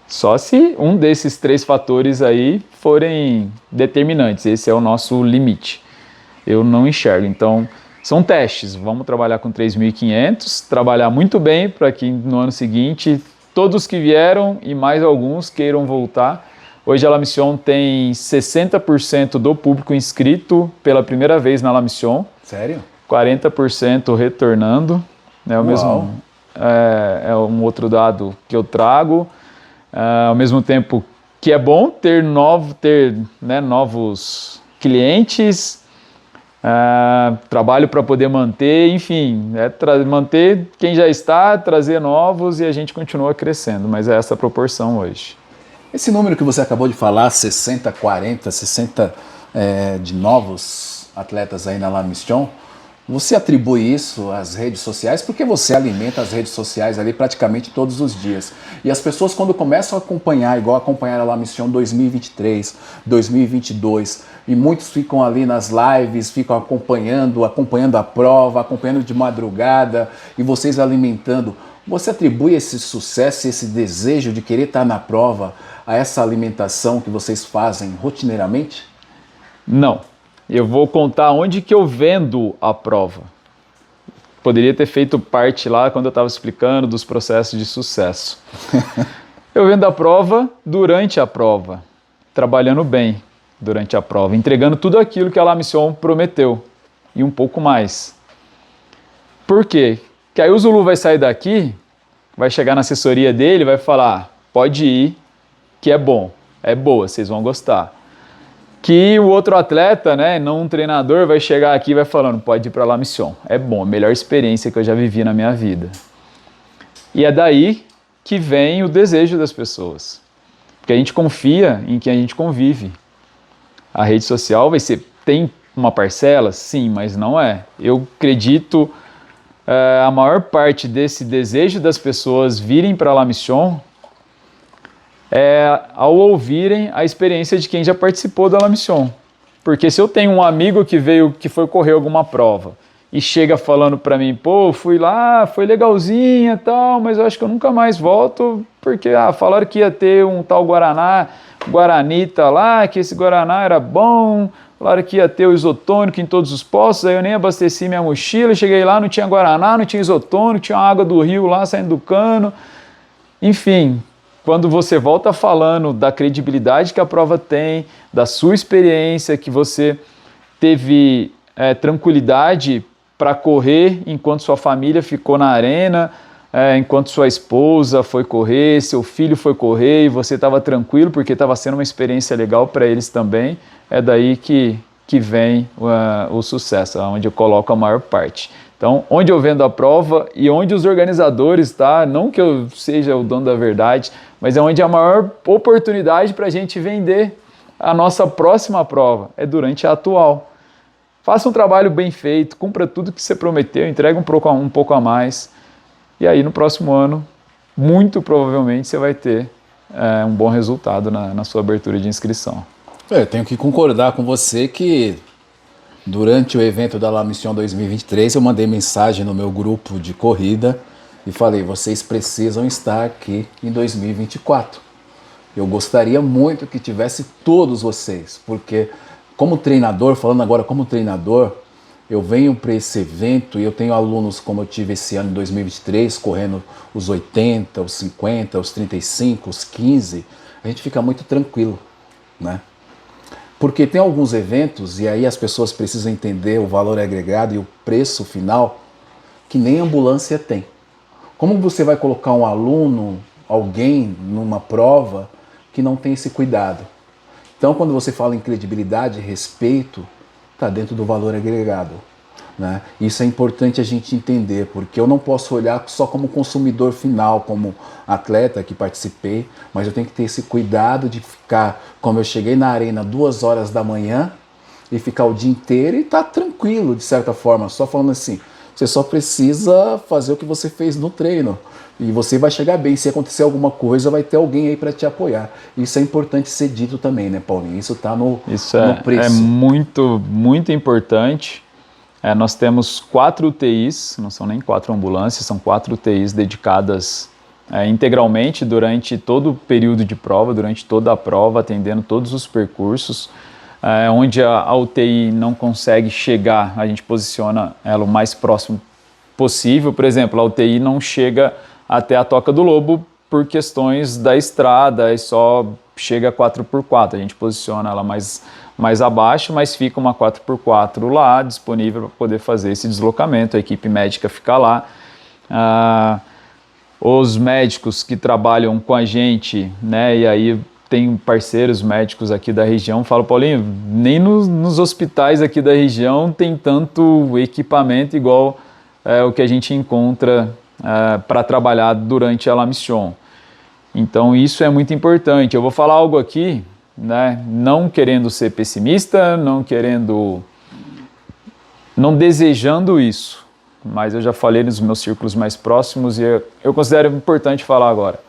Só se um desses 3 fatores aí forem determinantes. Esse é o nosso limite. Eu não enxergo. Então, são testes. Vamos trabalhar com 3.500, trabalhar muito bem para que no ano seguinte todos que vieram e mais alguns queiram voltar. Hoje a La Mission tem 60% do público inscrito pela primeira vez na La Mission. Sério? 40% retornando. É o mesmo, é um outro dado que eu trago. Ao mesmo tempo que é bom ter novos clientes, trabalho para poder manter, enfim, manter quem já está, trazer novos e a gente continua crescendo, mas é essa a proporção hoje. Esse número que você acabou de falar, 60, 40, 60 de novos atletas aí na La Mission, você atribui isso às redes sociais porque você alimenta as redes sociais ali praticamente todos os dias. E as pessoas quando começam a acompanhar, igual acompanhar a La Mission 2023, 2022, e muitos ficam ali nas lives, ficam acompanhando a prova, acompanhando de madrugada, e vocês alimentando. Você atribui esse sucesso, esse desejo de querer estar na prova a essa alimentação que vocês fazem rotineiramente? Não. Eu vou contar onde que eu vendo a prova. Poderia ter feito parte lá quando eu estava explicando dos processos de sucesso. Eu vendo a prova durante a prova, trabalhando bem durante a prova, entregando tudo aquilo que a La Mission prometeu e um pouco mais. Por quê? Que aí o Zulu vai sair daqui, vai chegar na assessoria dele, vai falar, pode ir, que é bom, é boa, vocês vão gostar. Que o outro atleta, né, não um treinador, vai chegar aqui e vai falando, pode ir para La Mission, é bom, a melhor experiência que eu já vivi na minha vida. E é daí que vem o desejo das pessoas, porque a gente confia em quem a gente convive. A rede social tem uma parcela? Sim, mas não é. Eu acredito a maior parte desse desejo das pessoas virem para La Mission ao ouvirem a experiência de quem já participou da La Mission. Porque se eu tenho um amigo que foi correr alguma prova e chega falando para mim, pô, fui lá, foi legalzinha e tal, mas eu acho que eu nunca mais volto porque falaram que ia ter um tal Guaranita lá, que esse Guaraná era bom, falaram que ia ter o isotônico em todos os postos, aí eu nem abasteci minha mochila, cheguei lá, não tinha Guaraná, não tinha isotônico, tinha água do rio lá saindo do cano, enfim. Quando você volta falando da credibilidade que a prova tem, da sua experiência, que você teve tranquilidade para correr enquanto sua família ficou na arena, enquanto sua esposa foi correr, seu filho foi correr e você estava tranquilo porque estava sendo uma experiência legal para eles também, é daí que vem o sucesso, onde eu coloco a maior parte. Então, onde eu vendo a prova e onde os organizadores, não que eu seja o dono da verdade, mas é onde a maior oportunidade para a gente vender a nossa próxima prova, é durante a atual. Faça um trabalho bem feito, cumpra tudo que você prometeu, entregue um pouco a mais, e aí no próximo ano, muito provavelmente você vai ter um bom resultado na sua abertura de inscrição. Eu tenho que concordar com você que durante o evento da La Mission 2023, eu mandei mensagem no meu grupo de corrida e falei, vocês precisam estar aqui em 2024. Eu gostaria muito que tivesse todos vocês, porque como treinador, falando agora como treinador, eu venho para esse evento e eu tenho alunos como eu tive esse ano, em 2023, correndo os 80, os 50, os 35, os 15, a gente fica muito tranquilo, né? Porque tem alguns eventos, e aí as pessoas precisam entender o valor agregado e o preço final, que nem ambulância tem. Como você vai colocar um aluno, alguém, numa prova que não tem esse cuidado? Então, quando você fala em credibilidade, respeito, está dentro do valor agregado, né? Isso é importante a gente entender, porque eu não posso olhar só como consumidor final, como atleta que participei, mas eu tenho que ter esse cuidado de ficar, como eu cheguei na arena 2 horas da manhã, e ficar o dia inteiro e estar tranquilo, de certa forma, só falando assim, você só precisa fazer o que você fez no treino. E você vai chegar bem. Se acontecer alguma coisa, vai ter alguém aí para te apoiar. Isso é importante ser dito também, né, Paulinho? Isso está no preço. É muito, muito importante. Nós temos 4 UTIs, não são nem 4 ambulâncias, são 4 UTIs dedicadas integralmente durante todo o período de prova, durante toda a prova, atendendo todos os percursos. Onde a UTI não consegue chegar, a gente posiciona ela o mais próximo possível. Por exemplo, a UTI não chega até a Toca do Lobo por questões da estrada e só chega a 4x4. A gente posiciona ela mais abaixo, mas fica uma 4x4 lá, disponível para poder fazer esse deslocamento. A equipe médica fica lá. Os médicos que trabalham com a gente, né, e aí tem parceiros médicos aqui da região, falo, Paulinho, nem nos hospitais aqui da região tem tanto equipamento igual o que a gente encontra para trabalhar durante a La Mission. Então isso é muito importante. Eu vou falar algo aqui, né, não querendo ser pessimista, não desejando isso, mas eu já falei nos meus círculos mais próximos e eu considero importante falar agora.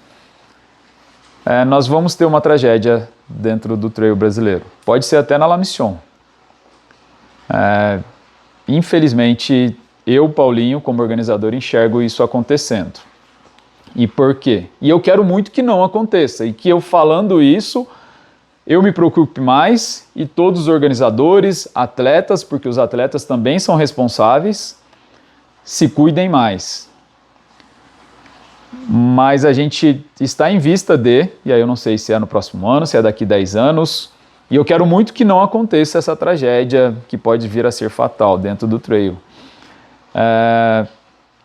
Nós vamos ter uma tragédia dentro do trail brasileiro. Pode ser até na La Mission. Infelizmente, eu, Paulinho, como organizador, enxergo isso acontecendo. E por quê? E eu quero muito que não aconteça. E que eu falando isso, eu me preocupe mais e todos os organizadores, atletas, porque os atletas também são responsáveis, se cuidem mais. Mas a gente está em vista e aí eu não sei se é no próximo ano, se é daqui 10 anos, e eu quero muito que não aconteça essa tragédia que pode vir a ser fatal dentro do trail.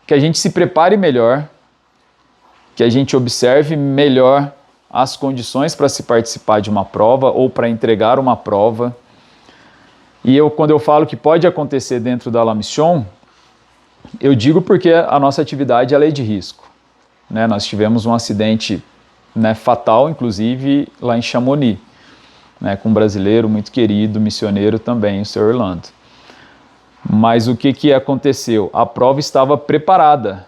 Que a gente se prepare melhor, que a gente observe melhor as condições para se participar de uma prova ou para entregar uma prova. E quando eu falo que pode acontecer dentro da La Mission, eu digo porque a nossa atividade ela é de risco. Né, nós tivemos um acidente, né, fatal, inclusive, lá em Chamonix, né, com um brasileiro muito querido, missioneiro também, o Sr. Orlando. Mas o que aconteceu? A prova estava preparada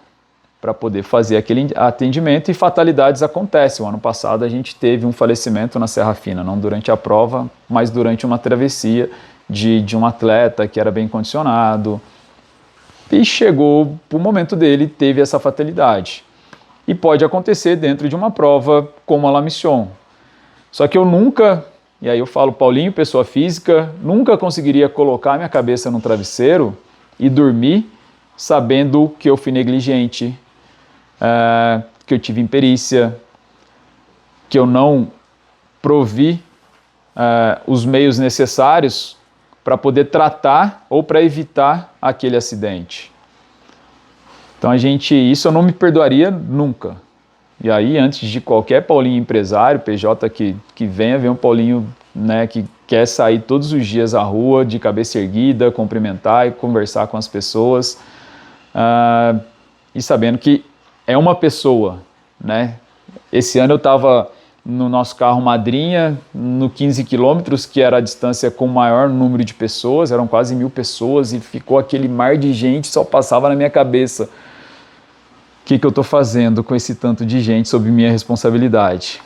para poder fazer aquele atendimento e fatalidades acontecem. O ano passado a gente teve um falecimento na Serra Fina, não durante a prova, mas durante uma travessia de um atleta que era bem condicionado. E chegou o momento dele, teve essa fatalidade. E pode acontecer dentro de uma prova como a La Mission. Só que eu nunca, e aí eu falo, Paulinho, pessoa física, nunca conseguiria colocar minha cabeça no travesseiro e dormir sabendo que eu fui negligente, que eu tive imperícia, que eu não provi os meios necessários para poder tratar ou para evitar aquele acidente. Então isso eu não me perdoaria nunca. E aí, antes de qualquer Paulinho empresário, PJ que venha ver um Paulinho, né, que quer sair todos os dias à rua, de cabeça erguida, cumprimentar e conversar com as pessoas, e sabendo que é uma pessoa, né? Esse ano eu estava no nosso carro Madrinha, no 15 quilômetros, que era a distância com o maior número de pessoas, eram quase 1000 pessoas, e ficou aquele mar de gente, só passava na minha cabeça. O que eu estou fazendo com esse tanto de gente sob minha responsabilidade?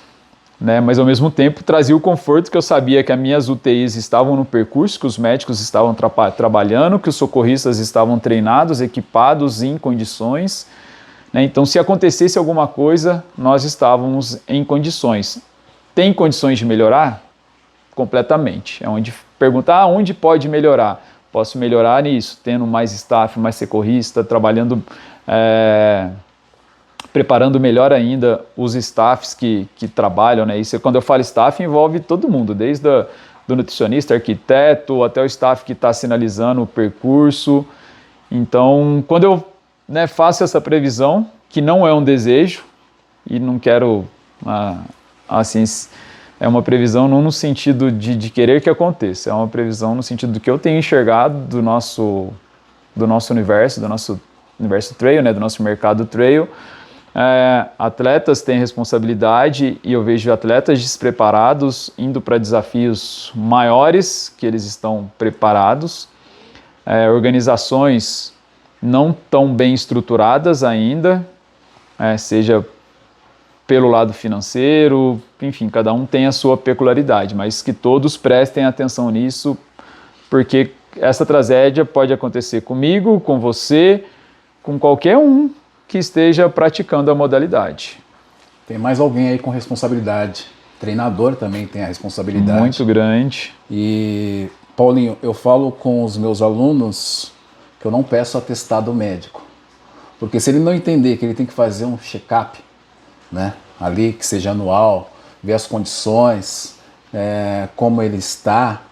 Né? Mas ao mesmo tempo trazia o conforto que eu sabia que as minhas UTIs estavam no percurso, que os médicos estavam trabalhando, que os socorristas estavam treinados, equipados, em condições. Né? Então, se acontecesse alguma coisa, nós estávamos em condições. Tem condições de melhorar? Completamente. É onde perguntar onde pode melhorar. Posso melhorar nisso, tendo mais staff, mais socorrista, trabalhando, preparando melhor ainda os staffs que trabalham, né? Isso, quando eu falo staff, envolve todo mundo, desde do nutricionista, arquiteto, até o staff que está sinalizando o percurso. Então, quando eu faço essa previsão, que não é um desejo, e não quero, assim, é uma previsão não no sentido de querer que aconteça, é uma previsão no sentido do que eu tenho enxergado do nosso universo, do nosso universo trail, né, do nosso mercado trail. Atletas têm responsabilidade e eu vejo atletas despreparados indo para desafios maiores que eles estão preparados, organizações não tão bem estruturadas ainda, seja pelo lado financeiro, enfim, cada um tem a sua peculiaridade, mas que todos prestem atenção nisso, porque essa tragédia pode acontecer comigo, com você, com qualquer um que esteja praticando a modalidade. Tem mais alguém aí com responsabilidade. Treinador também tem a responsabilidade. Muito grande. E, Paulinho, eu falo com os meus alunos que eu não peço atestado médico. Porque se ele não entender que ele tem que fazer um check-up, né, ali, que seja anual, ver as condições, como ele está,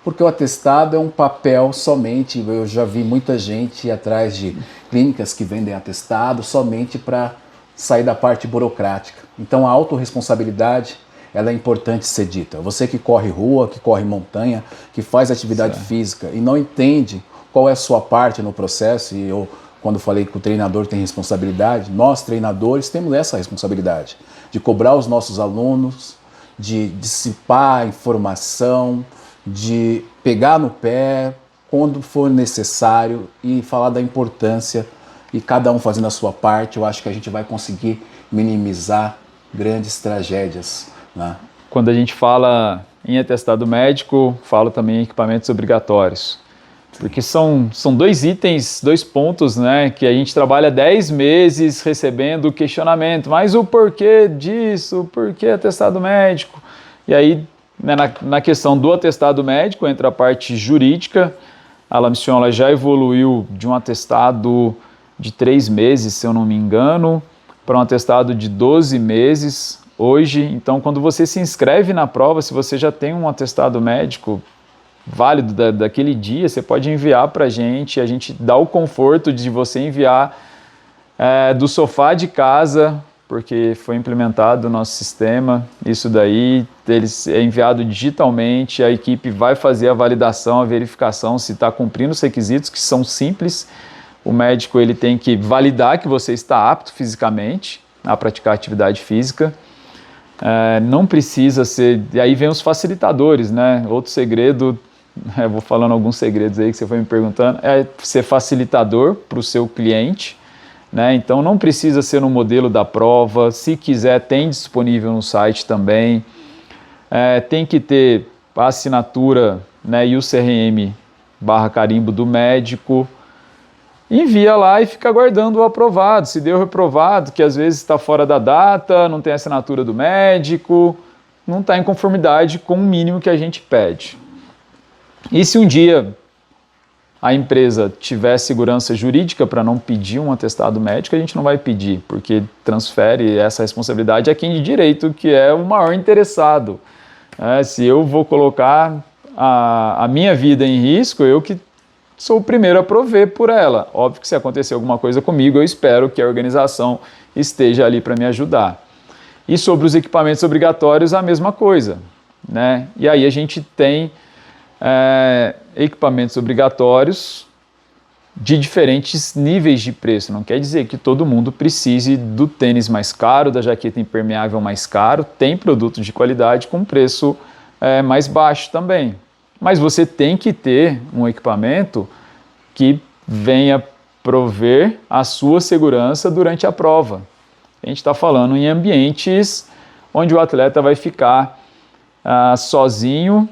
porque o atestado é um papel somente, eu já vi muita gente ir atrás de clínicas que vendem atestado somente para sair da parte burocrática. Então a autorresponsabilidade, ela é importante ser dita. Você que corre rua, que corre montanha, que faz atividade física e não entende qual é a sua parte no processo, e eu, quando falei que o treinador tem responsabilidade, nós treinadores temos essa responsabilidade de cobrar os nossos alunos, de dissipar a informação, de pegar no pé quando for necessário e falar da importância, e cada um fazendo a sua parte, eu acho que a gente vai conseguir minimizar grandes tragédias, né? Quando a gente fala em atestado médico, falo também em equipamentos obrigatórios. Porque são dois itens, 2 pontos, né, que a gente trabalha 10 meses recebendo questionamento, mas o porquê disso, o porquê atestado médico? E aí, né, na questão do atestado médico, entra a parte jurídica. A La Mission ela já evoluiu de um atestado de 3 meses, se eu não me engano, para um atestado de 12 meses hoje. Então, quando você se inscreve na prova, se você já tem um atestado médico válido daquele dia, você pode enviar para a gente dá o conforto de você enviar do sofá de casa, porque foi implementado o nosso sistema, isso daí, ele é enviado digitalmente, a equipe vai fazer a validação, a verificação se está cumprindo os requisitos, que são simples. O médico ele tem que validar que você está apto fisicamente a praticar atividade física. Não precisa ser... E aí vem os facilitadores, né? Outro segredo, eu vou falando alguns segredos aí que você foi me perguntando, é ser facilitador para o seu cliente, né? Então não precisa ser no modelo da prova, se quiser tem disponível no site também, tem que ter a assinatura, né, e o CRM/carimbo do médico, envia lá e fica aguardando o aprovado. Se deu reprovado, que às vezes está fora da data, não tem assinatura do médico, não está em conformidade com o mínimo que a gente pede. E se um dia a empresa tiver segurança jurídica para não pedir um atestado médico, a gente não vai pedir, porque transfere essa responsabilidade a quem de direito, que é o maior interessado. Se eu vou colocar a minha vida em risco, eu que sou o primeiro a prover por ela. Óbvio que se acontecer alguma coisa comigo, eu espero que a organização esteja ali para me ajudar. E sobre os equipamentos obrigatórios, a mesma coisa, né? E aí a gente tem equipamentos obrigatórios de diferentes níveis de preço. Não quer dizer que todo mundo precise do tênis mais caro, da jaqueta impermeável mais caro. Tem produtos de qualidade com preço mais baixo também. Mas você tem que ter um equipamento que venha prover a sua segurança durante a prova. A gente está falando em ambientes onde o atleta vai ficar sozinho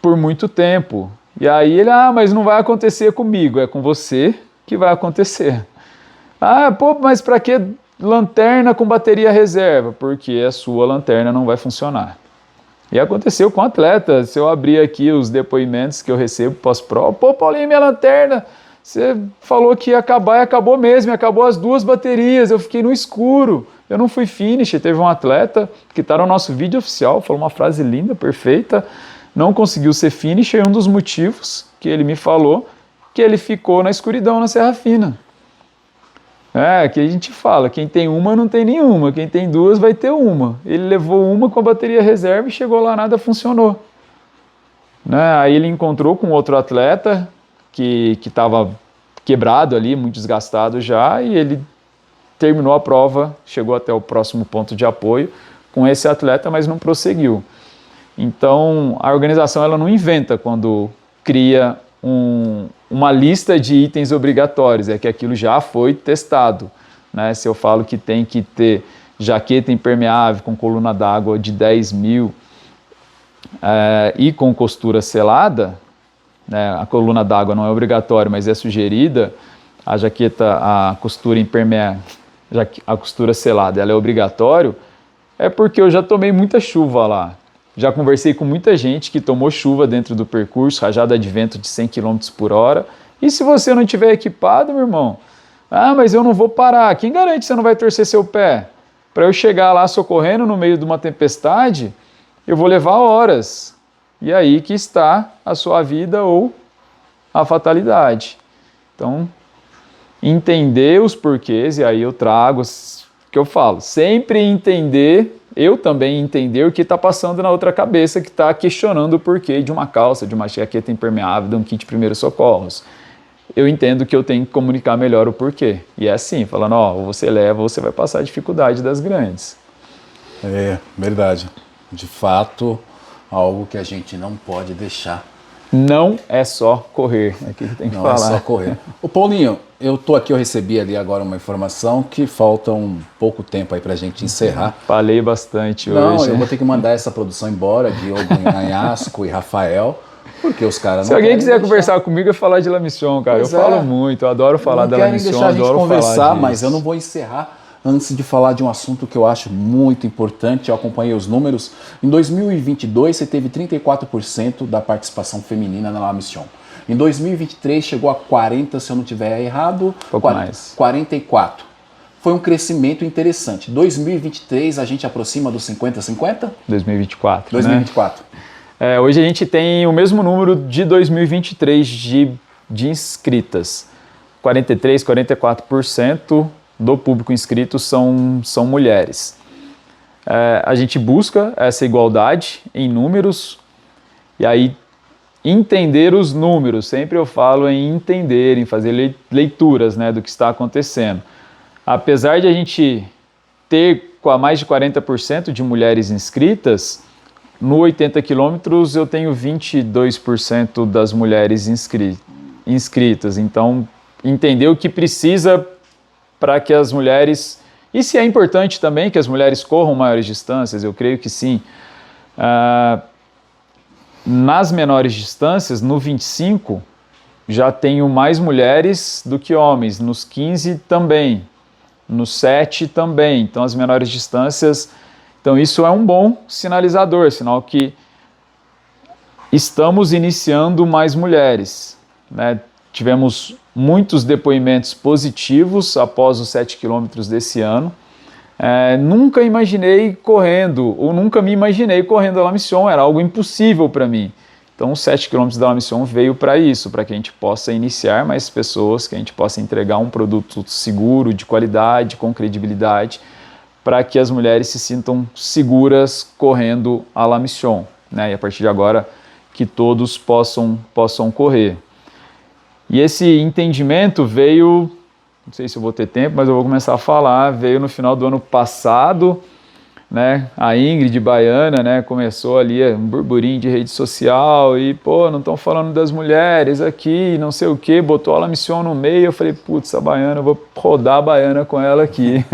por muito tempo. E aí ele, mas não vai acontecer comigo, é com você que vai acontecer. Mas para que lanterna com bateria reserva? Porque a sua lanterna não vai funcionar. E aconteceu com atleta. Se eu abrir aqui os depoimentos que eu recebo pós-prova, pô, Paulinho, minha lanterna, você falou que ia acabar e acabou mesmo, e acabou as 2 baterias, eu fiquei no escuro, eu não fui finish. Teve um atleta que está no nosso vídeo oficial, falou uma frase linda, perfeita, não conseguiu ser finish, e um dos motivos que ele me falou, que ele ficou na escuridão na Serra Fina. Que a gente fala, quem tem uma não tem nenhuma, quem tem 2 vai ter uma. Ele levou uma com a bateria reserva e chegou lá, nada funcionou. Aí ele encontrou com outro atleta que estava quebrado ali, muito desgastado já, e ele terminou a prova, chegou até o próximo ponto de apoio com esse atleta, mas não prosseguiu. Então, a organização ela não inventa quando cria uma lista de itens obrigatórios, é que aquilo já foi testado. Se eu falo que tem que ter jaqueta impermeável com coluna d'água de 10 mil e com costura selada, a coluna d'água não é obrigatória, mas é sugerida, a jaqueta, a costura impermeável, a costura selada, ela é obrigatório, é porque eu já tomei muita chuva lá. Já conversei com muita gente que tomou chuva dentro do percurso, rajada de vento de 100 km por hora. E se você não tiver equipado, meu irmão? Mas eu não vou parar. Quem garante que você não vai torcer seu pé? Para eu chegar lá socorrendo no meio de uma tempestade, eu vou levar horas. E aí que está a sua vida ou a fatalidade. Então, entender os porquês, e aí eu trago o que eu falo, sempre entender, eu também entender o que está passando na outra cabeça que está questionando o porquê de uma calça, de uma jaqueta impermeável, de um kit de primeiros socorros. Eu entendo que eu tenho que comunicar melhor o porquê. E é assim, falando, ou você leva ou você vai passar a dificuldade das grandes. É, verdade. De fato, algo que a gente não pode deixar. Não é só correr, é que tem que falar. Não é só correr. Ô Paulinho, eu recebi ali agora uma informação que falta um pouco tempo aí pra gente encerrar. Falei bastante hoje. Não, eu vou ter que mandar essa produção embora, Diogo Anhasco e Rafael, porque os caras não. Se alguém quiser conversar comigo, é falar de La Mission, cara. Eu falo muito, eu adoro falar da La Mission, deixar a gente adoro conversar, falar disso. mas eu não vou encerrar antes de falar de um assunto que eu acho muito importante. Eu acompanhei os números. Em 2022, você teve 34% da participação feminina na La Mission. Em 2023, chegou a 40%, se eu não estiver errado. Pouco mais. 44%. Foi um crescimento interessante. 2023, a gente aproxima dos 50-50? 2024, 2024. Né? Hoje a gente tem o mesmo número de 2023 de inscritas. 43%, 44% do público inscrito são mulheres. A gente busca essa igualdade em números, e aí entender os números, sempre eu falo em entender, em fazer leituras, né, do que está acontecendo. Apesar de a gente ter mais de 40% de mulheres inscritas, no 80 quilômetros eu tenho 22% das mulheres inscritas. Então, entender o que precisa para que as mulheres, e se é importante também que as mulheres corram maiores distâncias, eu creio que sim. Nas menores distâncias, no 25, já tenho mais mulheres do que homens, nos 15 também, nos 7 também, então as menores distâncias, então isso é um bom sinalizador, sinal que estamos iniciando mais mulheres, né? Tivemos muitos depoimentos positivos após os 7 quilômetros desse ano. Nunca imaginei correndo, ou nunca me imaginei correndo a La Mission, era algo impossível para mim. Então os 7 quilômetros da La Mission veio para isso, para que a gente possa iniciar mais pessoas, que a gente possa entregar um produto seguro, de qualidade, com credibilidade, para que as mulheres se sintam seguras correndo a La Mission, né? E a partir de agora que todos possam correr. E esse entendimento veio, não sei se eu vou ter tempo, mas eu vou começar a falar, veio no final do ano passado, né? A Ingrid Baiana, né, começou ali um burburinho de rede social e, não estão falando das mulheres aqui, não sei o que, botou a La Mission no meio, eu falei, putz, a Baiana, eu vou rodar a Baiana com ela aqui,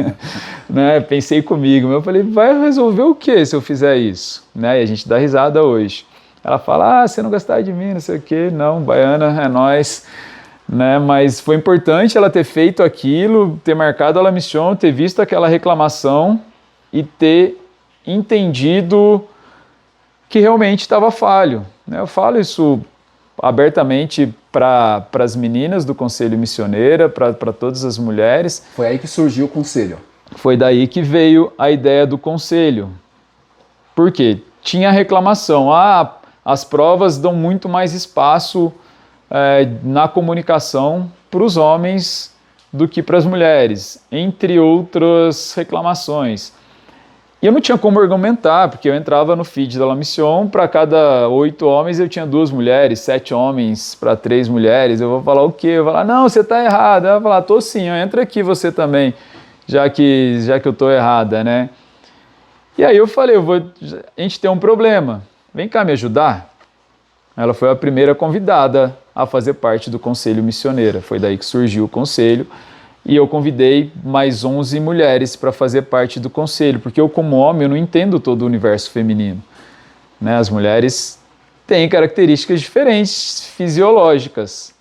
né? Pensei comigo, mas eu falei, vai resolver o que se eu fizer isso? Né? E a gente dá risada hoje. Ela fala, você não gostar de mim, não sei o quê. Não, Baiana, é nós. Né? Mas foi importante ela ter feito aquilo, ter marcado a La Mission, ter visto aquela reclamação e ter entendido que realmente estava falho, né? Eu falo isso abertamente para as meninas do Conselho Missioneira, para todas as mulheres. Foi aí que surgiu o conselho. Foi daí que veio a ideia do conselho. Por quê? Tinha reclamação. As provas dão muito mais espaço na comunicação para os homens do que para as mulheres, entre outras reclamações. E eu não tinha como argumentar, porque eu entrava no feed da La Mission, para cada 8 homens eu tinha 2 mulheres, 7 homens para 3 mulheres. Eu vou falar o quê? Eu vou falar, não, você está errada. Eu vou falar, tô sim, entra aqui você também, já que eu tô errada, né? E aí eu falei, a gente tem um problema, vem cá me ajudar. Ela foi a primeira convidada a fazer parte do Conselho Missioneira, foi daí que surgiu o conselho. E eu convidei mais 11 mulheres para fazer parte do conselho, porque eu, como homem, eu não entendo todo o universo feminino, né? As mulheres têm características diferentes, fisiológicas,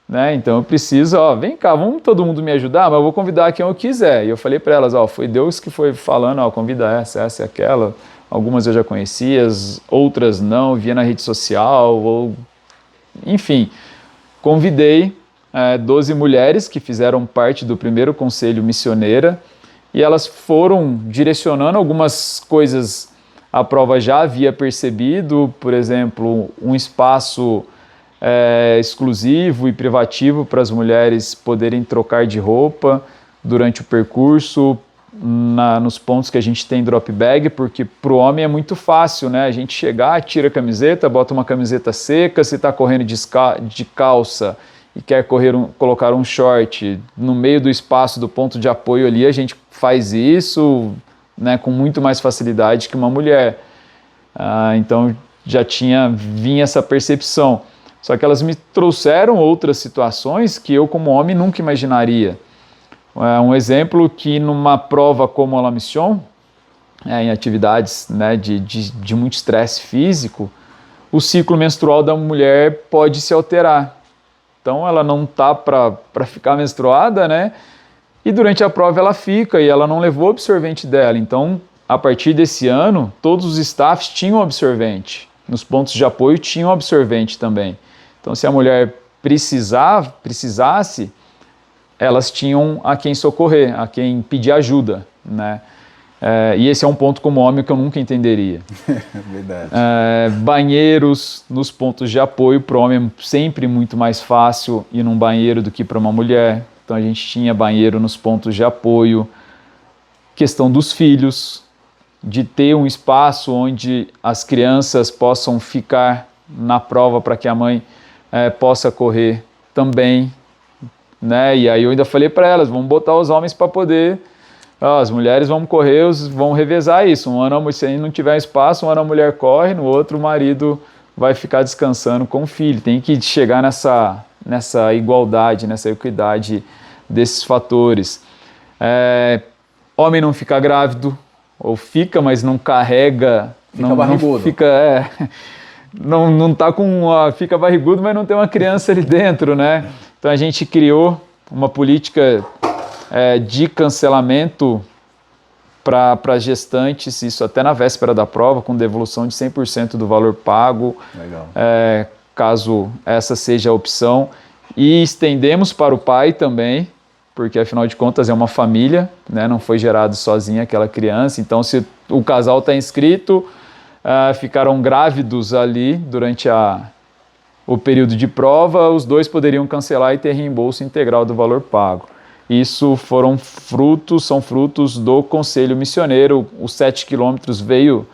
né? Então eu preciso, vem cá, vamos todo mundo me ajudar, mas eu vou convidar quem eu quiser. E eu falei para elas, foi Deus que foi falando, convida essa e aquela. Algumas eu já conhecia, outras não, via na rede social, enfim, convidei 12 mulheres que fizeram parte do primeiro Conselho Missioneira, e elas foram direcionando algumas coisas. A prova já havia percebido, por exemplo, um espaço exclusivo e privativo para as mulheres poderem trocar de roupa durante o percurso, nos pontos que a gente tem drop bag, porque para o homem é muito fácil, né? A gente chegar, tira a camiseta, bota uma camiseta seca, se está correndo de calça e quer colocar um short no meio do espaço do ponto de apoio ali, a gente faz isso, né, com muito mais facilidade que uma mulher. Então já vinha essa percepção. Só que elas me trouxeram outras situações que eu, como homem, nunca imaginaria. Um exemplo que numa prova como a La Mission, em atividades, né, de muito estresse físico, o ciclo menstrual da mulher pode se alterar. Então ela não está para ficar menstruada, né? E durante a prova ela fica e ela não levou o absorvente dela. Então, a partir desse ano, todos os staffs tinham absorvente. Nos pontos de apoio tinham absorvente também. Então, se a mulher precisasse, elas tinham a quem socorrer, a quem pedir ajuda, né? E esse é um ponto como homem que eu nunca entenderia. Verdade. Banheiros nos pontos de apoio, para o homem é sempre muito mais fácil ir num banheiro do que para uma mulher. Então a gente tinha banheiro nos pontos de apoio. Questão dos filhos, de ter um espaço onde as crianças possam ficar na prova para que a mãe possa correr também, né? E aí eu ainda falei para elas, vamos botar os homens para poder... as mulheres vão correr, vão revezar isso. Um ano, se não tiver espaço, um ano a mulher corre, no outro o marido vai ficar descansando com o filho. Tem que chegar nessa igualdade, nessa equidade desses fatores. Homem não fica grávido, ou fica, mas não carrega... Fica barrigudo. Não tá fica barrigudo, mas não tem uma criança ali dentro, né? Então a gente criou uma política de cancelamento para gestantes, isso até na véspera da prova, com devolução de 100% do valor pago. Legal. Caso essa seja a opção. E estendemos para o pai também, porque afinal de contas é uma família, né? Não foi gerado sozinha aquela criança. Então, se o casal está inscrito, ficaram grávidos ali durante o período de prova, os dois poderiam cancelar e ter reembolso integral do valor pago. Isso são frutos do Conselho Missioneiro. Os 7 quilômetros veio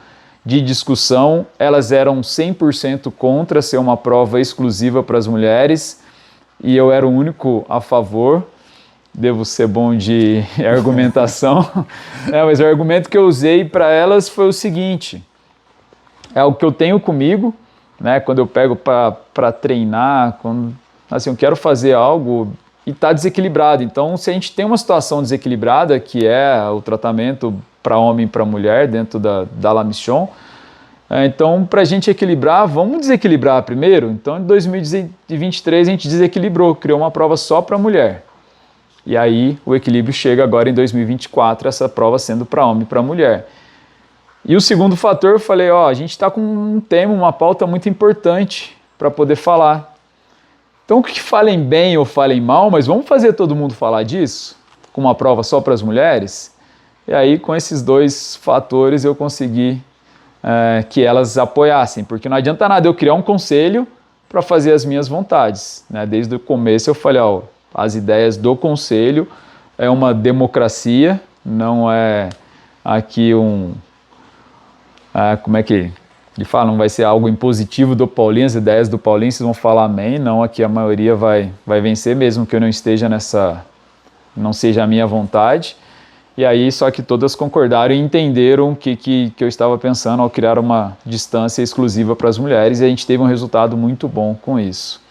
de discussão, elas eram 100% contra ser uma prova exclusiva para as mulheres e eu era o único a favor. Devo ser bom de argumentação, mas o argumento que eu usei para elas foi o seguinte: é o que eu tenho comigo, né, quando eu pego para treinar, quando assim, eu quero fazer algo e está desequilibrado. Então, se a gente tem uma situação desequilibrada, que é o tratamento para homem e para mulher dentro da La Mission, então, para a gente equilibrar, vamos desequilibrar primeiro. Então, em 2023, a gente desequilibrou, criou uma prova só para mulher. E aí, o equilíbrio chega agora em 2024, essa prova sendo para homem e para mulher. E o segundo fator, eu falei, a gente está com um tema, uma pauta muito importante para poder falar. Então, que falem bem ou falem mal, mas vamos fazer todo mundo falar disso? Com uma prova só para as mulheres? E aí, com esses dois fatores, eu consegui que elas apoiassem, porque não adianta nada eu criar um conselho para fazer as minhas vontades, né? Desde o começo eu falei, as ideias do conselho é uma democracia, não é aqui como é que fala? Não vai ser algo impositivo do Paulinho, as ideias do Paulinho, vocês vão falar amém, não, aqui a maioria vai vencer, mesmo que eu não esteja não seja a minha vontade. E aí, só que todas concordaram e entenderam o que eu estava pensando ao criar uma distância exclusiva para as mulheres, e a gente teve um resultado muito bom com isso.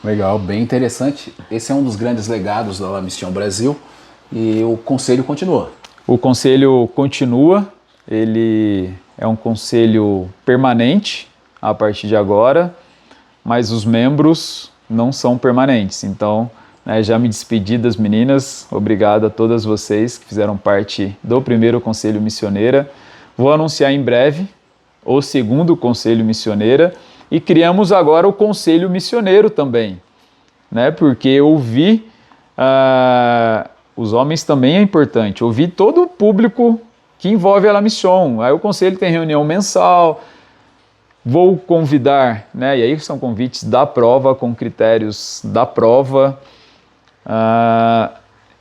Legal, bem interessante. Esse é um dos grandes legados da La Mission Brasil, e o conselho continua. O conselho continua, ele é um conselho permanente a partir de agora, mas os membros não são permanentes. Então, já me despedi das meninas, obrigado a todas vocês que fizeram parte do primeiro Conselho Missioneira. Vou anunciar em breve o segundo Conselho Missioneira e criamos agora o Conselho Missioneiro também, né? Porque ouvir os homens também é importante, ouvir todo o público que envolve a La Mission. Aí o Conselho tem reunião mensal, vou convidar, né? E aí são convites da prova, com critérios da prova,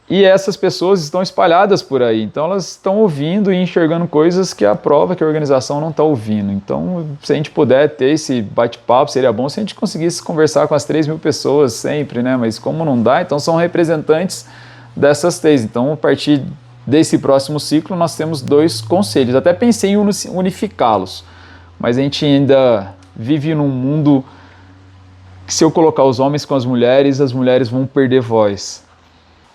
e essas pessoas estão espalhadas por aí, então elas estão ouvindo e enxergando coisas que a prova, que a organização não está ouvindo. Então, se a gente puder ter esse bate-papo, seria bom se a gente conseguisse conversar com as 3.000 pessoas sempre, né? Mas como não dá, então são representantes dessas 3. Então, a partir desse próximo ciclo, nós temos 2 conselhos. Até pensei em unificá-los, mas a gente ainda vive num mundo que, se eu colocar os homens com as mulheres vão perder voz.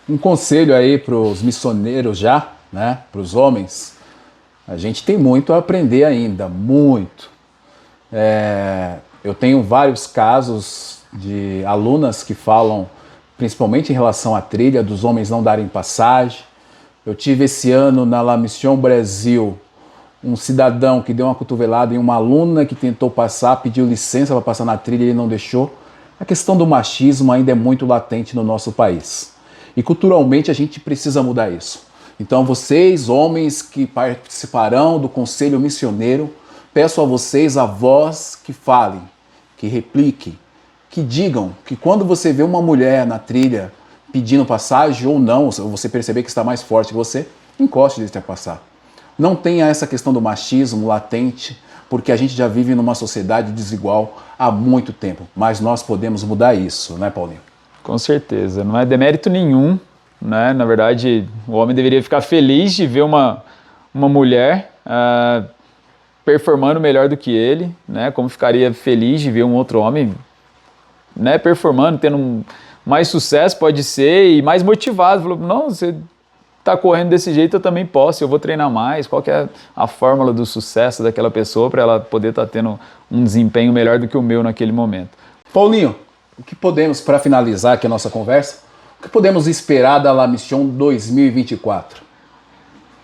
Um conselho aí para os missioneiros já, né, para os homens, a gente tem muito a aprender ainda, muito. Eu tenho vários casos de alunas que falam, principalmente em relação à trilha, dos homens não darem passagem. Eu tive esse ano na La Mission Brasil um cidadão que deu uma cotovelada em uma aluna que tentou passar, pediu licença para passar na trilha e ele não deixou. A questão do machismo ainda é muito latente no nosso país. E culturalmente a gente precisa mudar isso. Então vocês, homens que participarão do Conselho Missioneiro, peço a vocês a voz que falem, que repliquem, que digam que quando você vê uma mulher na trilha pedindo passagem ou não, ou você perceber que está mais forte que você, encoste de passar. Não tenha essa questão do machismo latente, porque a gente já vive numa sociedade desigual há muito tempo. Mas nós podemos mudar isso, né, Paulinho? Com certeza, não é demérito nenhum, né? Na verdade, o homem deveria ficar feliz de ver uma mulher performando melhor do que ele, né? Como ficaria feliz de ver um outro homem, né, performando, tendo mais sucesso, pode ser, e mais motivado. Falou, não, você está correndo desse jeito, eu também posso, eu vou treinar mais. Qual que é a fórmula do sucesso daquela pessoa para ela poder estar tendo um desempenho melhor do que o meu naquele momento? Paulinho, o que podemos, para finalizar aqui a nossa conversa, o que podemos esperar da La Mission 2024?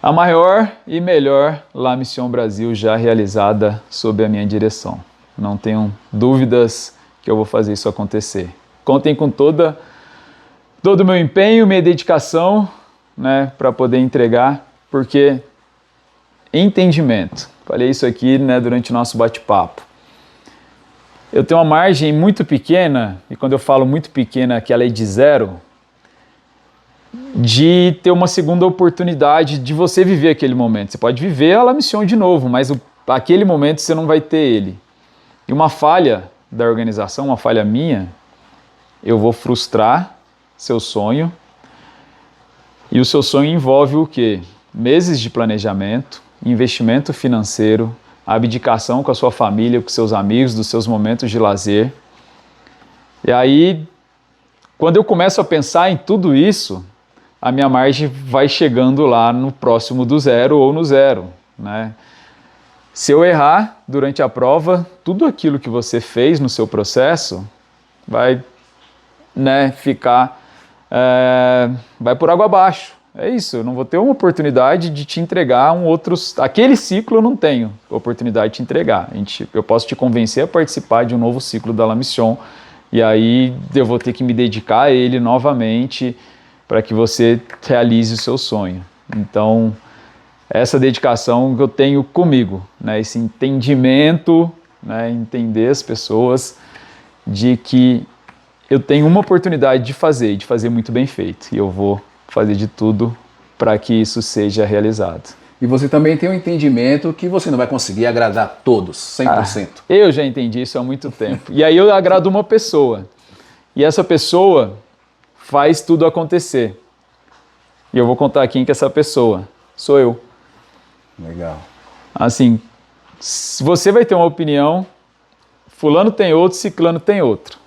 A maior e melhor La Mission Brasil já realizada sob a minha direção. Não tenham dúvidas que eu vou fazer isso acontecer. Contem com todo o meu empenho, minha dedicação, né, para poder entregar, porque entendimento. Falei isso aqui, né, durante o nosso bate-papo. Eu tenho uma margem muito pequena, e quando eu falo muito pequena, que ela é de 0, de ter uma segunda oportunidade de você viver aquele momento. Você pode viver a La Mission de novo, mas aquele momento você não vai ter ele. E uma falha da organização, uma falha minha, eu vou frustrar seu sonho. E o seu sonho envolve o quê? Meses de planejamento, investimento financeiro, abdicação com a sua família, com seus amigos, dos seus momentos de lazer. E aí, quando eu começo a pensar em tudo isso, a minha margem vai chegando lá no próximo do 0 ou no 0, né? Se eu errar durante a prova, tudo aquilo que você fez no seu processo vai, né, ficar, vai por água abaixo. É isso, eu não vou ter uma oportunidade de te entregar um outro... Aquele ciclo eu não tenho oportunidade de te entregar. Eu posso te convencer a participar de um novo ciclo da La Mission, e aí eu vou ter que me dedicar a ele novamente para que você realize o seu sonho. Então, essa dedicação que eu tenho comigo, né, esse entendimento, né, entender as pessoas de que eu tenho uma oportunidade de fazer muito bem feito, e eu vou fazer de tudo para que isso seja realizado. E você também tem um entendimento que você não vai conseguir agradar todos, 100%. Eu já entendi isso há muito tempo. E aí eu agrado uma pessoa, e essa pessoa faz tudo acontecer. E eu vou contar quem que é essa pessoa. Sou eu. Legal. Assim, você vai ter uma opinião, fulano tem outro, ciclano tem outro.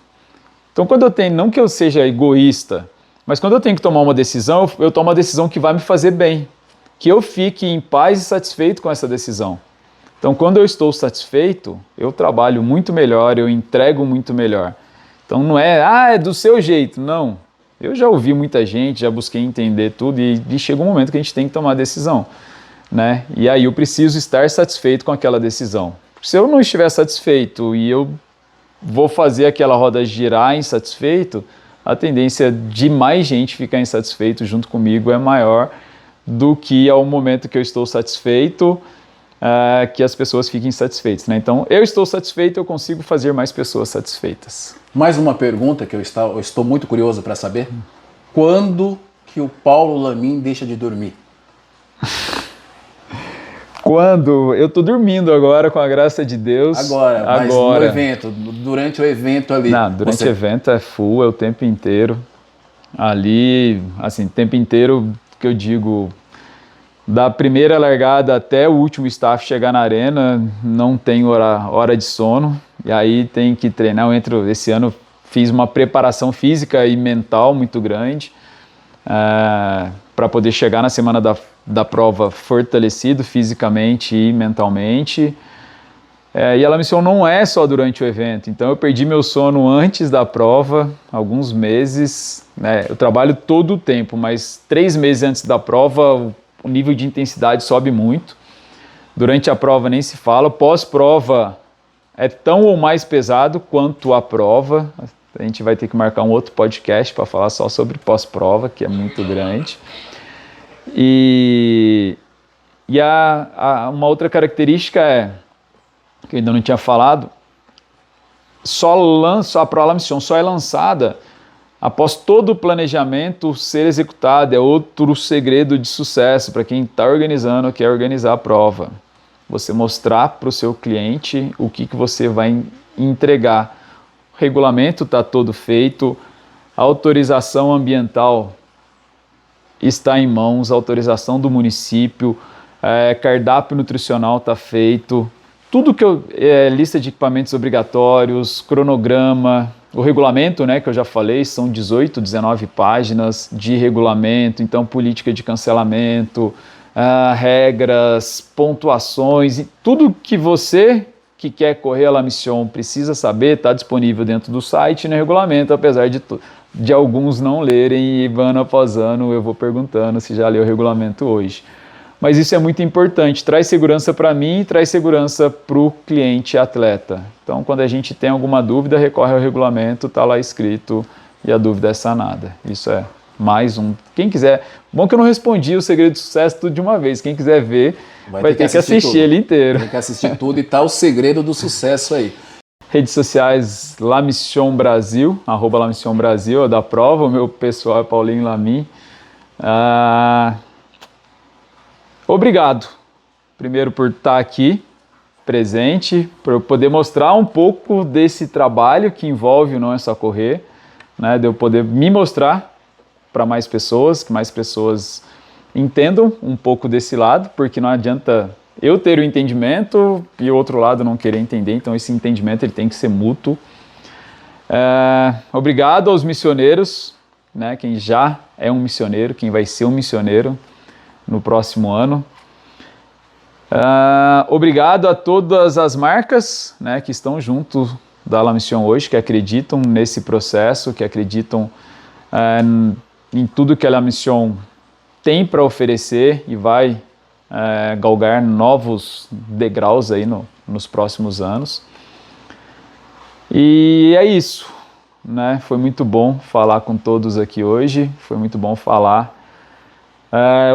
Então, quando eu tenho, não que eu seja egoísta, mas quando eu tenho que tomar uma decisão, eu tomo uma decisão que vai me fazer bem, que eu fique em paz e satisfeito com essa decisão. Então, quando eu estou satisfeito, eu trabalho muito melhor, eu entrego muito melhor. Então, não é do seu jeito, não. Eu já ouvi muita gente, já busquei entender tudo e chega um momento que a gente tem que tomar a decisão, né? E aí eu preciso estar satisfeito com aquela decisão. Se eu não estiver satisfeito e eu vou fazer aquela roda girar insatisfeito, a tendência de mais gente ficar insatisfeito junto comigo é maior do que ao momento que eu estou satisfeito, que as pessoas fiquem satisfeitas, né? Então, eu estou satisfeito, eu consigo fazer mais pessoas satisfeitas. Mais uma pergunta que eu estou muito curioso para saber. Quando que o Paulo Lamin deixa de dormir? Quando? Eu tô dormindo agora, com a graça de Deus. Agora. Mas no evento, durante o evento ali. Não, durante o evento é full, é o tempo inteiro. Ali, assim, tempo inteiro que eu digo, da primeira largada até o último staff chegar na arena, não tem hora de sono. E aí tem que treinar. Esse ano fiz uma preparação física e mental muito grande para poder chegar na semana da prova fortalecido fisicamente e mentalmente. E a La Mission não é só durante o evento, então eu perdi meu sono antes da prova, alguns meses, né? Eu trabalho todo o tempo, mas 3 meses antes da prova o nível de intensidade sobe muito. Durante a prova nem se fala, pós-prova é tão ou mais pesado quanto a prova. A gente vai ter que marcar um outro podcast para falar só sobre pós-prova, que é muito grande. E uma outra característica que eu ainda não tinha falado, a Pro La Mission só é lançada após todo o planejamento ser executado. É outro segredo de sucesso para quem está organizando ou quer organizar a prova. Você mostrar para o seu cliente o que você vai entregar. O regulamento está todo feito, a autorização ambiental está em mãos, a autorização do município, cardápio nutricional está feito, tudo lista de equipamentos obrigatórios, cronograma, o regulamento, né, que eu já falei, são 18, 19 páginas de regulamento, então política de cancelamento, regras, pontuações, e tudo que você que quer correr a La Mission precisa saber, está disponível dentro do site e no regulamento, apesar de alguns não lerem e ano após ano eu vou perguntando se já leu o regulamento hoje. Mas isso é muito importante, traz segurança para mim e traz segurança para o cliente atleta. Então, quando a gente tem alguma dúvida, recorre ao regulamento, está lá escrito e a dúvida é sanada. Isso é mais um. Quem quiser, bom que eu não respondi o segredo de sucesso tudo de uma vez, quem quiser ver vai ter que assistir ele inteiro. Tem que assistir tudo e tá o segredo do sucesso aí. Redes sociais, La Mission Brasil, @La Mission Brasil, é da prova, o meu pessoal é Paulinho Lamin. Obrigado, primeiro por estar aqui, presente, por eu poder mostrar um pouco desse trabalho que envolve o Não É Só Correr, né, de eu poder me mostrar para mais pessoas, que mais pessoas entendam um pouco desse lado, porque não adianta eu ter o entendimento e o outro lado não querer entender, então esse entendimento ele tem que ser mútuo. Obrigado aos missioneiros, né, quem já é um missioneiro, quem vai ser um missioneiro no próximo ano. Obrigado a todas as marcas, né, que estão junto da La Mission hoje, que acreditam nesse processo, que acreditam em tudo que a La Mission tem para oferecer e vai galgar novos degraus aí nos próximos anos. E é isso, né? Foi muito bom falar com todos aqui hoje, foi muito bom falar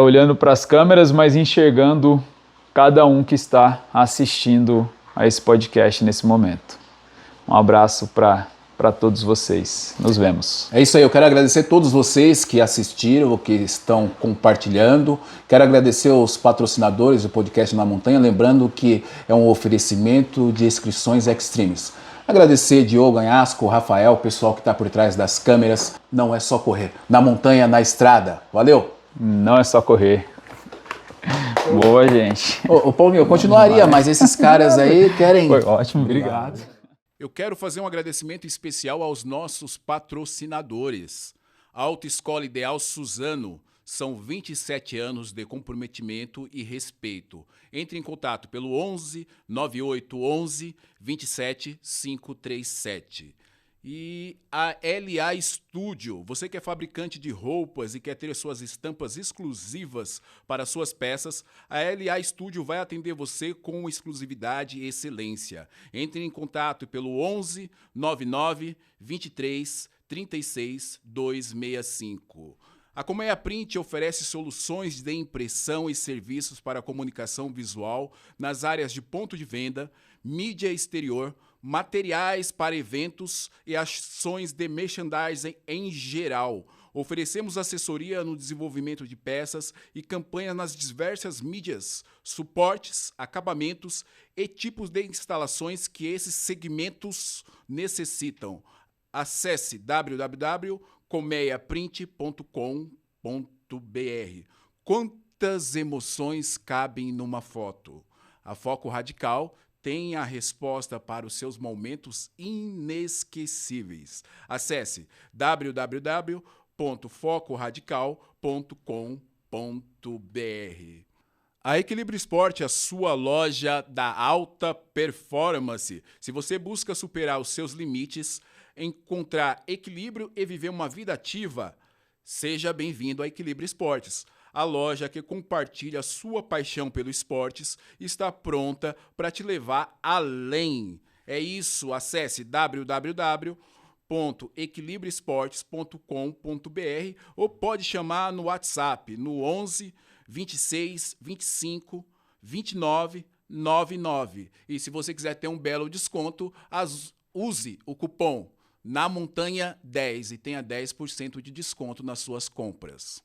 olhando para as câmeras, mas enxergando cada um que está assistindo a esse podcast nesse momento. Um abraço para todos vocês. Nos vemos. É isso aí, eu quero agradecer a todos vocês que assistiram, que estão compartilhando. Quero agradecer aos patrocinadores do podcast Na Montanha, lembrando que é um oferecimento de inscrições Extremes. Agradecer Diogo Anhasco, Rafael, o pessoal que está por trás das câmeras. Não é só correr, na montanha, na estrada. Valeu! Não é só correr. Boa, gente. Ô Paulinho, eu continuaria, mas esses caras aí querem... Foi ótimo, obrigado. Eu quero fazer um agradecimento especial aos nossos patrocinadores. A Autoescola Ideal Suzano. São 27 anos de comprometimento e respeito. Entre em contato pelo 11 9811 27 537. E a LA Studio. Você que é fabricante de roupas e quer ter suas estampas exclusivas para suas peças, a LA Studio vai atender você com exclusividade e excelência. Entre em contato pelo 11 99 23 36 265. A Colmeia Print oferece soluções de impressão e serviços para comunicação visual nas áreas de ponto de venda, mídia exterior, materiais para eventos e ações de merchandising em geral. Oferecemos assessoria no desenvolvimento de peças e campanhas nas diversas mídias, suportes, acabamentos e tipos de instalações que esses segmentos necessitam. Acesse www.colmeiaprint.com.br. Quantas emoções cabem numa foto? A Foco Radical tem a resposta para os seus momentos inesquecíveis. Acesse www.focoradical.com.br. A Equilíbrio Esporte é a sua loja da alta performance. Se você busca superar os seus limites, encontrar equilíbrio e viver uma vida ativa, seja bem-vindo a Equilíbrio Esportes. A loja que compartilha sua paixão pelo esportes está pronta para te levar além. É isso, acesse www.equilibrioesportes.com.br ou pode chamar no WhatsApp no 11 26 25 29 99. E se você quiser ter um belo desconto, use o cupom Na Montanha 10 e tenha 10% de desconto nas suas compras.